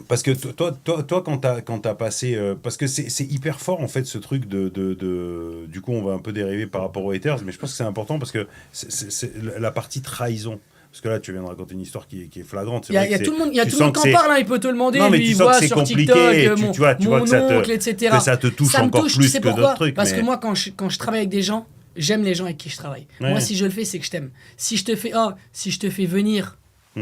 Parce que toi quand t'as passé... parce que c'est hyper fort, en fait, ce truc de... Du coup, on va un peu dériver par rapport aux haters, mais je pense que c'est important parce que c'est la partie trahison. Parce que là, tu viens de raconter une histoire qui est flagrante. Il y a tout le monde qui en parle, hein, il peut te le demander. Non, mais lui, tu il sens voit que c'est sur compliqué, TikTok, tu vois que oncle, etc. que ça te touche encore plus que d'autres trucs. Parce que moi, quand je travaille avec des gens, j'aime les gens avec qui je travaille. Ouais. Moi, si je le fais, c'est que je t'aime. Si je te fais venir,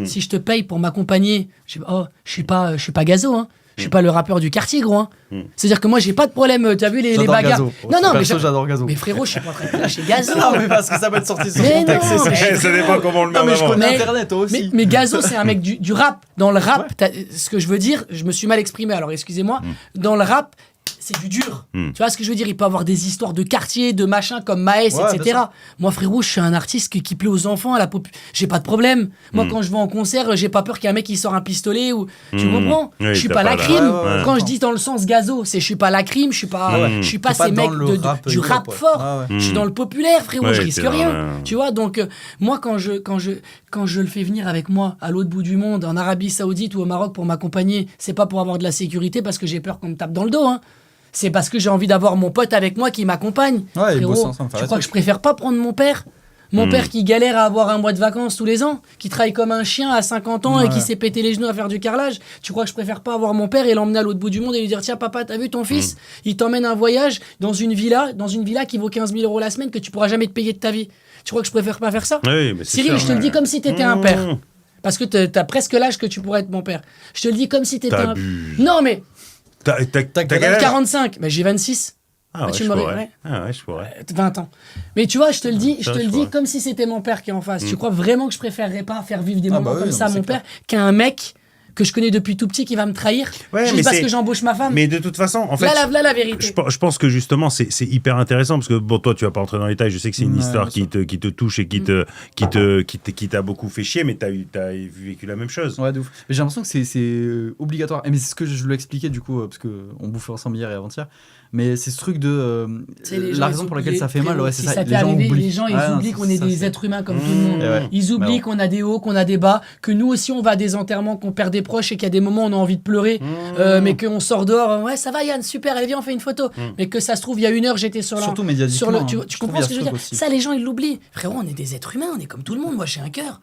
si je te paye pour m'accompagner, je suis pas Gazo, hein. Je suis pas le rappeur du quartier, gros. Hein. C'est-à-dire que moi, j'ai pas de problème. Tu as vu les bagarres. Gazo. Non, mais j'adore Gazo. Mais frérot, je suis pas en train de lâcher Gazo. Non, mais parce que ça peut être sorti sur contexte. Ça dépend comment on le met en avant. Je connais Internet, toi aussi. Mais Gazo, c'est un mec du rap. Dans le rap, ce que je veux dire, je me suis mal exprimé, alors excusez-moi. Dans le rap, c'est du dur. Tu vois ce que je veux dire? Il peut avoir des histoires de quartier, de machin comme Maes, etc. Moi, frérot, je suis un artiste qui plaît aux enfants, à la j'ai pas de problème. Moi, quand je vais en concert, j'ai pas peur qu'il y ait un mec qui sort un pistolet ou... Tu comprends? Je suis pas la crime. Quand je dis dans le sens Gazo, c'est je suis pas la crime, je suis pas ces mecs du rap fort. Je suis dans le populaire, frérot, je risque rien. Tu vois, donc moi, quand je le fais venir avec moi à l'autre bout du monde, en Arabie Saoudite ou au Maroc pour m'accompagner, c'est pas pour avoir de la sécurité parce que j'ai peur qu'on me tape dans le dos, hein. C'est parce que j'ai envie d'avoir mon pote avec moi qui m'accompagne. Frérot, tu crois que je préfère pas prendre mon père? Mon père qui galère à avoir un mois de vacances tous les ans, qui travaille comme un chien à 50 ans et qui s'est pété les genoux à faire du carrelage. Tu crois que je préfère pas avoir mon père et l'emmener à l'autre bout du monde et lui dire tiens papa, t'as vu ton fils? Il t'emmène un voyage dans une villa qui vaut 15 000 € la semaine que tu pourras jamais te payer de ta vie. Tu crois que je préfère pas faire ça? Oui, mais Cyril, je te le dis comme si t'étais un père. Parce que t'as presque l'âge que tu pourrais être mon père. Je te le dis comme si t'étais un... Non mais... T'as quel âge? 45, mais j'ai 26. Ah ouais, tu je m'aurais... pourrais. Ah ouais, je pourrais. 20 ans. Mais tu vois, je te le dis comme si c'était mon père qui est en face. Tu crois vraiment que je préférerais pas faire vivre des moments comme ça à mon père qu'un mec que je connais depuis tout petit qui va me trahir juste parce que j'embauche ma femme? Mais de toute façon, en fait... Là, la vérité. Je pense que justement, c'est hyper intéressant parce que, bon, toi, tu vas pas rentrer dans les détails. Je sais que c'est une histoire qui te touche et qui t'a beaucoup fait chier, mais t'as vécu la même chose. Ouais, de ouf. Mais j'ai l'impression que c'est obligatoire. Mais c'est ce que je lui expliquais, du coup, parce qu'on bouffait ensemble hier et avant-hier. Mais c'est ce truc de la raison pour laquelle ça fait mal, c'est ça. Les gens ils oublient qu'on est des êtres humains comme tout le monde. Ils oublient qu'on a des hauts, qu'on a des bas, que nous aussi on va à des enterrements, qu'on perd des proches et qu'il y a des moments où on a envie de pleurer, mais qu'on sort dehors. Ouais, ça va Yann, super, allez viens on fait une photo. Mais que ça se trouve il y a 1 heure j'étais sur surtout médiatiquement. Tu comprends ce que je veux dire? Ça les gens ils l'oublient. Frérot, on est des êtres humains, on est comme tout le monde. Moi j'ai un cœur.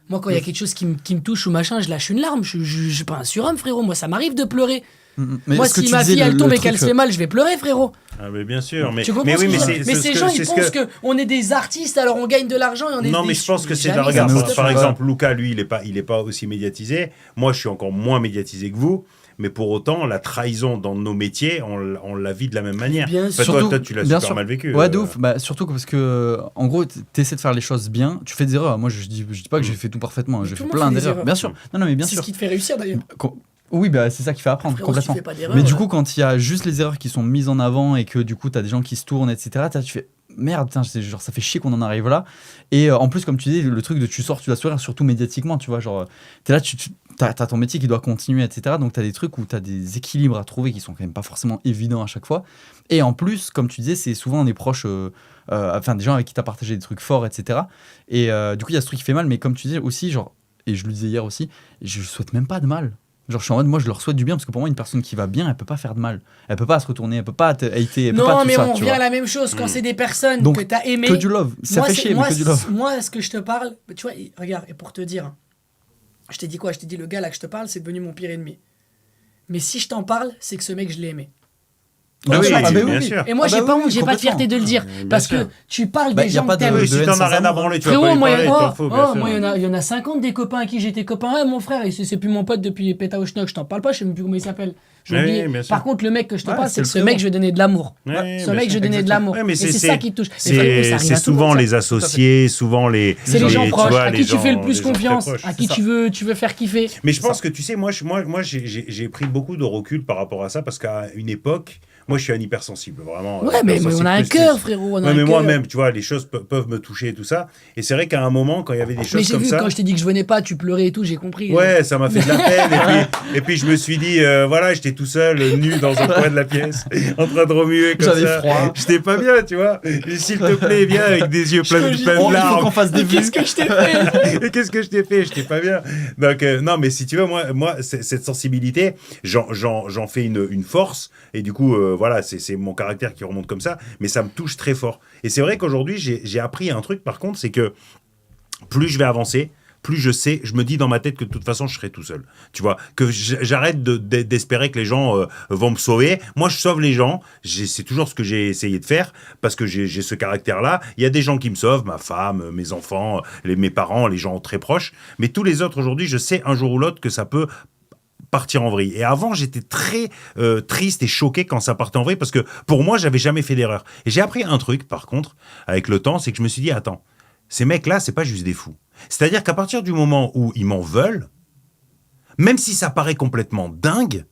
Moi quand il y a quelque chose qui me touche ou machin, je lâche une larme. Je suis pas un surhomme, frérot. Moi ça m'arrive de pleurer. Mais moi, si ma fille elle tombe et qu'elle se fait mal, je vais pleurer, frérot. Ah, mais bien sûr. Mais tu comprends mais ces gens, ils pensent qu'on est des artistes, alors on gagne de l'argent et on est. Non, mais je pense que c'est. Regarde, par exemple, Luca, lui, il est pas aussi médiatisé. Moi, je suis encore moins médiatisé que vous. Mais pour autant, la trahison dans nos métiers, on la vit de la même manière. Bien sûr. Toi, tu l'as super mal vécu. Ouais, de ouf. Surtout parce que, en gros, t'essaies de faire les choses bien. Tu fais des erreurs. Moi, je dis pas que j'ai fait tout parfaitement. J'ai fait plein d'erreurs. Bien sûr. Non, mais bien sûr. C'est ce qui te fait réussir d'ailleurs. Oui, c'est ça qui fait apprendre, complètement. Mais du coup, quand il y a juste les erreurs qui sont mises en avant et que du coup, t'as des gens qui se tournent, etc., tu fais merde, putain, genre, ça fait chier qu'on en arrive là. Et en plus, comme tu dis, le truc de tu sors, tu dois sourire, surtout médiatiquement, tu vois, genre, t'es là, t'as ton métier qui doit continuer, etc. Donc, t'as des trucs où t'as des équilibres à trouver qui sont quand même pas forcément évidents à chaque fois. Et en plus, comme tu disais, c'est souvent des proches, des gens avec qui t'as partagé des trucs forts, etc. Et du coup, il y a ce truc qui fait mal, mais comme tu disais aussi, genre, et je le disais hier aussi, je souhaite même pas de mal. Genre, je suis en mode, moi, je leur souhaite du bien parce que pour moi, une personne qui va bien, elle peut pas faire de mal. Elle peut pas se retourner, elle peut pas te hater, elle peut pas Non, tout mais ça, on tu revient vois. à la même chose quand c'est des personnes Donc, que t'as aimées. Que du love. Ça fait chier, mais que du love. Moi, ce que je te parle, tu vois, regarde, et pour te dire, je t'ai dit quoi? Je t'ai dit, le gars là que je te parle, c'est devenu mon pire ennemi. Mais si je t'en parle, c'est que ce mec, je l'ai aimé. Ah oui, Ah bah oui, bien oui. sûr. Et moi, j'ai pas honte, j'ai pas de complètement. fierté de le dire. Bien Parce sûr. que tu parles Bah, des y a gens pas que t'aimes. de- Oui, si haine t'en as sans rien à amour. branler, tu vas Frérot, pas lui moi, parler, il t'en faut, bien sûr. moi, il y en a 50 des copains à qui j'étais copain. Ouais, mon frère, c'est plus mon pote depuis Péta au Schnock, je t'en parle pas, je sais même plus comment il s'appelle. J'ai Oui, oublié. bien sûr. Par contre, le mec que je te Ouais, parle, c'est c'est le que ce frérot. mec, je vais donner de l'amour. Ouais, Ce bien mec, sûr. je vais donner de l'amour. Ouais, mais Et c'est ça qui touche. Et frérot, ça arrive C'est à tout le souvent monde, les ça. associés, souvent les. C'est les gens tu proches, vois, à les qui tu fais le gens- plus les gens très confiance, proches. à qui C'est tu veux faire kiffer. Mais je pense que tu sais, moi, j'ai pris beaucoup de recul par rapport à ça parce qu'à une époque, moi, je suis un hypersensible, vraiment. Ouais, mais on a un cœur, frérot. On a Ouais, un mais cœur. moi-même, tu vois, les choses peuvent me toucher et tout ça. Et c'est vrai qu'à un moment, quand il y avait des Mais choses j'ai comme vu, ça. quand je t'ai dit que je venais pas, tu pleurais et tout, j'ai compris. Ouais, ça m'a fait de la peine. Et puis je me suis dit, voilà, j'étais tout seul, nu dans un coin de la pièce, en train de remuer comme J'avais ça. froid. J'étais pas bien, tu vois. Et s'il te plaît, viens avec des yeux pleins Oh, de Il faut larmes. qu'on fasse des vues. Qu'est-ce que je t'ai fait? Et qu'est-ce que je t'ai fait? Je t'ai pas bien. Donc, non, mais si tu veux, moi cette sensibilité, j'en fais une force. Et du coup, voilà, c'est mon caractère qui remonte comme ça. Mais ça me touche très fort. Et c'est vrai qu'aujourd'hui, j'ai appris un truc, par contre, c'est que plus je vais avancer, plus je sais, je me dis dans ma tête que de toute façon, je serai tout seul. Tu vois, que j'arrête d'espérer que les gens vont me sauver. Moi, je sauve les gens. C'est toujours ce que j'ai essayé de faire parce que j'ai ce caractère-là. Il y a des gens qui me sauvent, ma femme, mes enfants, mes parents, les gens très proches. Mais tous les autres, aujourd'hui, je sais un jour ou l'autre que ça peut partir en vrille. Et avant, j'étais très triste et choqué quand ça partait en vrille parce que pour moi, j'avais jamais fait d'erreur. Et j'ai appris un truc, par contre, avec le temps, c'est que je me suis dit, attends, ces mecs-là, c'est pas juste des fous. C'est-à-dire qu'à partir du moment où ils m'en veulent, même si ça paraît complètement dingue,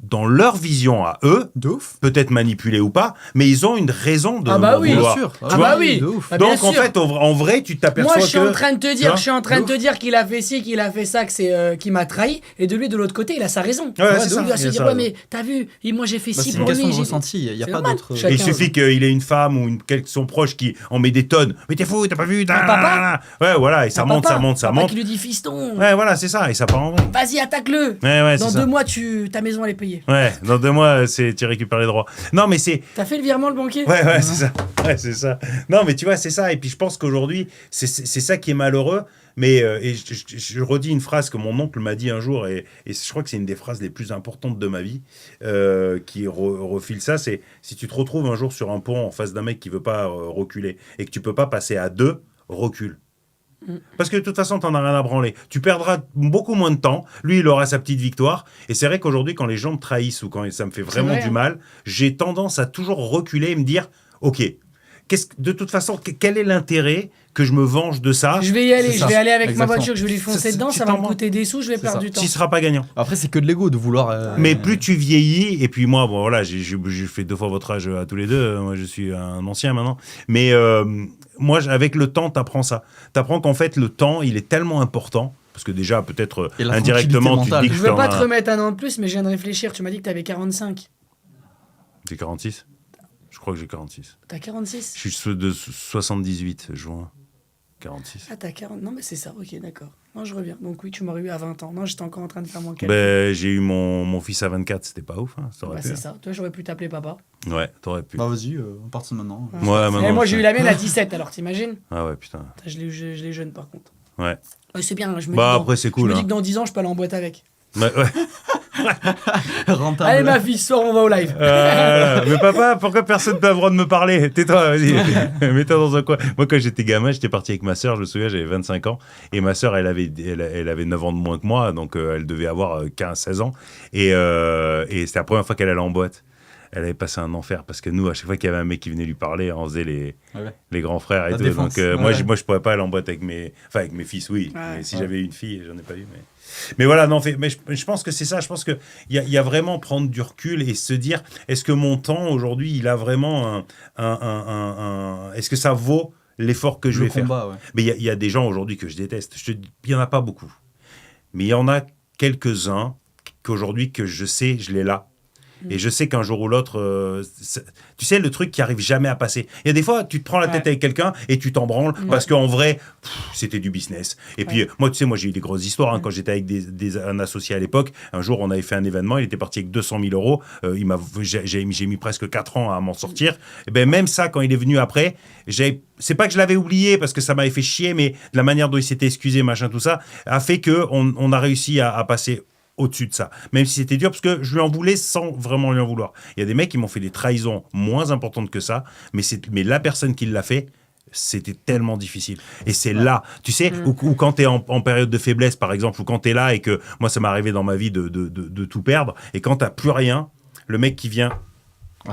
dans leur vision à eux, De ouf. peut-être manipulés ou pas, mais ils ont une raison de Ah bah oui, vouloir. bien sûr. Tu Ah vois bah oui. De ouf. Bah, bien Donc en sûr. fait, en vrai, tu t'aperçois Moi, que... je suis en train de te Tu dire, vois, je suis en train de de te dire qu'il a fait ci, qu'il a fait ça, que c'est qu'il m'a trahi, et de lui de l'autre côté, il a sa raison. Ouais, c'est De ça, lui, il va il se a dire sa ouais, raison. mais t'as vu, moi j'ai fait Bah, ci c'est une pour question lui. de ressenti. Il n'y a C'est pas normal. d'autre. Chacun- Et il suffit qu'il ait une femme ou son proche qui en met des tonnes. Mais t'es fou, t'as pas vu papa. Ouais, voilà, et ça T'as monte, papa, ça monte, ça papa monte. qui lui dit fiston, Ouais, voilà, c'est ça, et ça part en vrille. vas-y attaque-le. Ouais, Dans c'est 2 ça. mois, ta maison elle est payée. Ouais, dans 2 mois, tu récupères les droits. Non, mais c'est... T'as fait le virement le banquier? Ouais, c'est ça. Ouais, c'est ça. Non, mais tu vois, c'est ça. Et puis je pense qu'aujourd'hui, c'est ça qui est malheureux. Mais et je redis une phrase que mon oncle m'a dit un jour, et je crois que c'est une des phrases les plus importantes de ma vie, qui refile ça, c'est si tu te retrouves un jour sur un pont en face d'un mec qui veut pas reculer et que tu peux pas passer à 2, recule. Parce que de toute façon, t'en as rien à branler. Tu perdras beaucoup moins de temps. Lui, il aura sa petite victoire. Et c'est vrai qu'aujourd'hui, quand les gens me trahissent ou quand ça me fait vraiment vrai, du hein. mal, j'ai tendance à toujours reculer et me dire, ok, de toute façon, quel est l'intérêt que je me venge de ça Je vais y aller, C'est je ça. vais aller avec Exactement. ma voiture, je vais lui foncer C'est- dedans, tu ça va me t'en coûter des sous, je vais C'est perdre ça. du temps. s'il sera pas gagnant. Après, c'est que de l'ego de vouloir. Mais plus tu vieillis, et puis moi, bon, voilà, j'ai fait 2 fois votre âge à tous les deux. Moi, je suis un ancien maintenant. Mais moi, avec le temps, t'apprends ça. T'apprends qu'en fait, le temps, il est tellement important. Parce que déjà, peut-être Et la indirectement, tu te tranquillité dis que Je veux t'en pas as- te remettre un an de plus, mais je viens de réfléchir. Tu m'as dit que t'avais 45. J'ai 46. Je crois que j'ai 46. T'as 46? Je suis de 78 juin. 46. Ah, t'as 40. Non, mais c'est ça, ok, d'accord. Non, je reviens. Donc, oui, tu m'aurais eu à 20 ans. Non, j'étais encore en train de faire mon calcul. Ben, j'ai eu mon fils à 24, c'était pas ouf. Hein, ça aurait Bah, pu, c'est ça. Toi, j'aurais pu t'appeler papa. hein. Ouais, t'aurais pu. Bah, vas-y, on part de maintenant. Ouais. Ouais, Et maintenant, moi, j'ai c'est- eu la mienne à 17, alors t'imagines? Ah ouais, putain. Putain, je l'ai jeune, par contre. Ouais. Ouais, c'est bien. Je me Bah, dis après, c'est je cool. me dis Hein. que dans 10 ans, je peux aller en boîte avec. Ouais, ouais. Rentable. Allez, ma fille, sors, on va au live. Mais papa, pourquoi personne n'a le droit de me parler? Tais-toi, vas-y. Mets-toi dans un coin. Moi, quand j'étais gamin, j'étais parti avec ma sœur, je me souviens, j'avais 25 ans. Et ma sœur, elle avait 9 ans de moins que moi, donc elle devait avoir 15-16 ans. Et c'était la première fois qu'elle allait en boîte. Elle avait passé un enfer parce que nous, à chaque fois qu'il y avait un mec qui venait lui parler, on faisait les grands frères et La tout. défense. Donc Ouais. moi, je pourrais pas aller en boîte avec mes fils, oui. Ouais. Mais si j'avais une fille, j'en ai pas eu. Mais voilà, non, mais je pense que c'est ça. Je pense qu'il y a vraiment prendre du recul et se dire, est-ce que mon temps aujourd'hui, il a vraiment est-ce que ça vaut l'effort que je Le vais faire? combat, ouais. Mais il y a des gens aujourd'hui que je déteste. Il n'y en a pas beaucoup. Mais il y en a quelques-uns qu'aujourd'hui, que je sais, je l'ai là. Et je sais qu'un jour ou l'autre, tu sais, le truc qui arrive jamais à passer. Il y a des fois, tu te prends la tête avec quelqu'un et tu t'en branles parce qu'en vrai, c'était du business. Et puis, moi, tu sais, moi, j'ai eu des grosses histoires. Quand j'étais avec un associé à l'époque, un jour, on avait fait un événement, il était parti avec 200 000 euros. J'ai mis presque 4 ans à m'en sortir. Et ben, même ça, quand il est venu après, c'est pas que je l'avais oublié parce que ça m'avait fait chier, mais la manière dont il s'était excusé, machin, tout ça, a fait qu'on a réussi à passer au-dessus de ça. Même si c'était dur, parce que je lui en voulais sans vraiment lui en vouloir. Il y a des mecs qui m'ont fait des trahisons moins importantes que ça, mais la personne qui l'a fait, c'était tellement difficile. Et c'est là, tu sais, ou quand tu es en période de faiblesse, par exemple, ou quand tu es là et que, moi, ça m'est arrivé dans ma vie de tout perdre, et quand tu n'as plus rien, le mec qui vient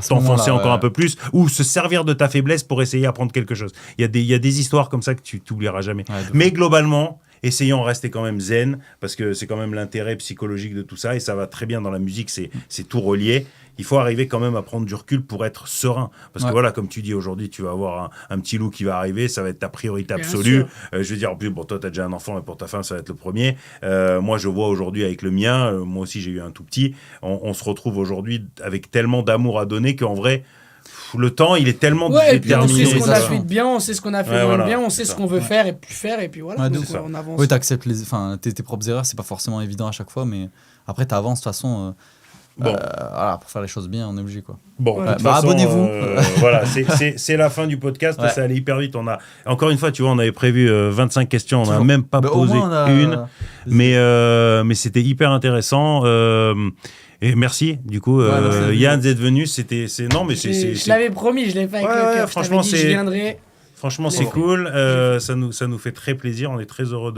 t'enfoncer encore un peu plus, ou se servir de ta faiblesse pour essayer d'apprendre quelque chose. Il y a des histoires comme ça que tu t'oublieras jamais. Mais globalement, essayons de rester quand même zen, parce que c'est quand même l'intérêt psychologique de tout ça, et ça va très bien dans la musique, c'est tout relié. Il faut arriver quand même à prendre du recul pour être serein. Parce que voilà, comme tu dis, aujourd'hui, tu vas avoir un petit loup qui va arriver, ça va être ta priorité absolue. Je veux dire, en plus, bon, toi, tu as déjà un enfant, et pour ta femme, ça va être le premier. Moi, je vois aujourd'hui avec le mien, moi aussi, j'ai eu un tout petit, on se retrouve aujourd'hui avec tellement d'amour à donner qu'en vrai, le temps, il est tellement déterminé. On sait ce qu'on a fait de bien, on sait ce qu'on a fait de moins bien, on sait ce qu'on veut faire et puis voilà. Donc, on avance. Oui, tu acceptes tes propres erreurs, c'est pas forcément évident à chaque fois, mais après, tu avances de toute façon. Voilà, pour faire les choses bien, on est obligé, quoi. Bon, façon, abonnez-vous. Voilà, c'est la fin du podcast. Ça allait hyper vite. Encore une fois, tu vois, on avait prévu 25 questions, on n'a même pas posé une, mais c'était hyper intéressant. Et merci, du coup, Yann d'être venu. Je l'avais promis, je l'ai fait avec le cœur. Franchement, je viendrai. Franchement, c'est cool. Ça nous fait très plaisir. On est très heureux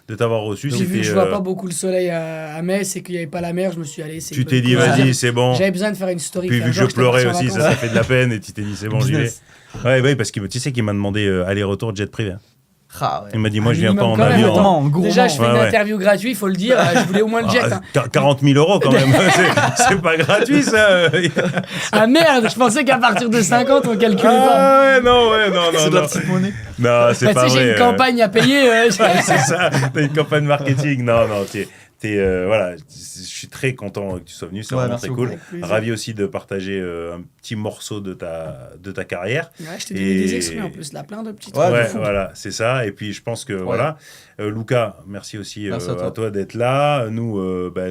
de t'avoir reçu. J'ai vu que je vois pas beaucoup le soleil à Metz et qu'il n'y avait pas la mer. Je me suis allé. Tu t'es dit, vas-y, c'est bon. J'avais besoin de faire une story. Puis vu que je pleurais aussi, ça fait de la peine. Et tu t'es dit, c'est bon, j'y vais. Ouais, parce que tu sais qu'il m'a demandé aller-retour jet privé. Il m'a dit, moi, je viens pas en avion. Déjà, je fais une interview gratuite, il faut le dire. Je voulais au moins le jet. 40 000 euros quand même. C'est pas gratuit, ça. Ah merde, je pensais qu'à partir de 50, on calculait pas. Ah ouais, non. C'est de la petite monnaie. Non, c'est pas vrai. J'ai une campagne à payer. C'est ça, t'as une campagne marketing. Non, voilà, je suis très content que tu sois venu, c'est vraiment très cool. Ravi aussi de partager un petit morceau de ta carrière. Ouais, je t'ai donné des extraits en plus, là, plein de petits trucs. Ouais, voilà, c'est ça. Et puis je pense que voilà. Luca, merci aussi à toi d'être là. Nous,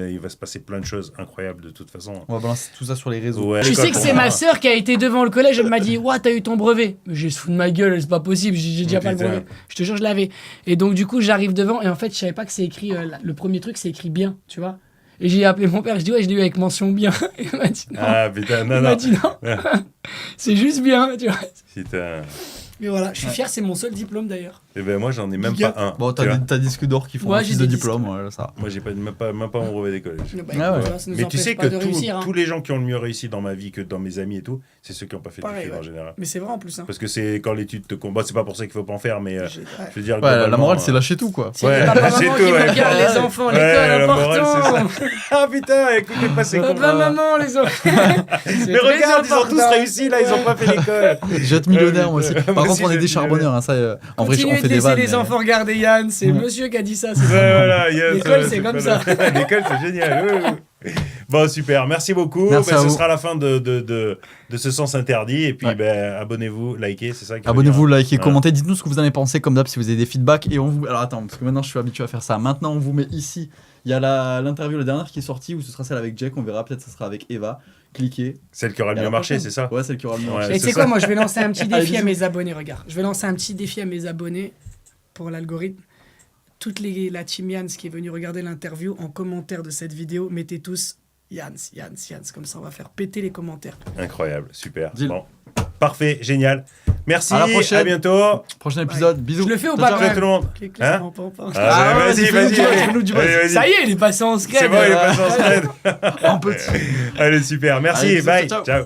il va se passer plein de choses incroyables de toute façon. On va balancer tout ça sur les réseaux. Ouais, tu sais que c'est ma sœur qui a été devant le collège, elle m'a dit « Ouah, t'as eu ton brevet ». Mais j'ai se foutu de ma gueule, c'est pas possible, j'ai déjà pas le brevet. Je te jure, je l'avais. Et donc du coup, j'arrive devant et en fait, je savais pas que c'est écrit, le premier truc, c'est écrit bien, tu vois. Et j'ai appelé mon père, je dis ouais, je l'ai eu avec mention bien. Et il m'a dit non. Ah putain, non. Il m'a dit non. C'est juste bien, tu vois. Putain. Mais voilà, je suis fier, c'est mon seul diplôme d'ailleurs. Et ben moi, j'en ai même pas un. Bon, t'as disque d'or qui font office de diplôme, ça. Moi, j'ai même pas mon brevet d'école. Mais tu sais que tous les gens qui ont le mieux réussi dans ma vie, que dans mes amis et tout, c'est ceux qui n'ont pas fait d'études en général. Mais c'est vrai en plus. Parce que c'est quand l'étude te combat, c'est pas pour ça qu'il faut pas en faire, mais je veux dire. La morale, c'est lâcher tout, quoi. C'est papa, maman qui regarde les enfants, l'école, important. Ah putain, écoutez pas ces cons. Papa, maman, les enfants. Mais regarde, ils ont tous réussi, là, ils ont pas fait l'école. Je vais être millionnaire, moi aussi. Par contre, on est des charbonneurs, ça. En vrai, on fait des vannes. Les enfants, regardez Yann, c'est monsieur qui a dit ça. Voilà, l'école, c'est comme ça. L'école, c'est génial. Bon, super, merci beaucoup. Ce sera la fin de ce sens interdit. Et puis, abonnez-vous, likez, c'est ça. Abonnez-vous, likez, commentez. Dites-nous ce que vous en avez pensé, comme d'hab, si vous avez des feedbacks. Et on vous. Alors attends, parce que maintenant, je suis habitué à faire ça. Maintenant, on vous met ici. Il y a l'interview, la dernière qui est sortie, ou ce sera celle avec Jack. On verra, peut-être ça sera avec Eva. Cliquez. Celle qui aura le mieux marché, c'est ça? Ouais, celle qui aura le mieux marché. Et tu sais quoi, moi, je vais lancer un petit défi à mes abonnés. Regarde, je vais lancer un petit défi à mes abonnés pour l'algorithme. La team Yans qui est venue regarder l'interview, en commentaire de cette vidéo, mettez tous Yans. Comme ça, on va faire péter les commentaires. Incroyable, super. Bon. Parfait, génial. Merci, à bientôt. Prochain épisode, bisous. Je le fais ou pas Ciao tout le monde. Vas-y. Ça y est, il est passé en scred. C'est bon, il est passé en scred. En petit. Allez, super. Merci, bye. Ciao.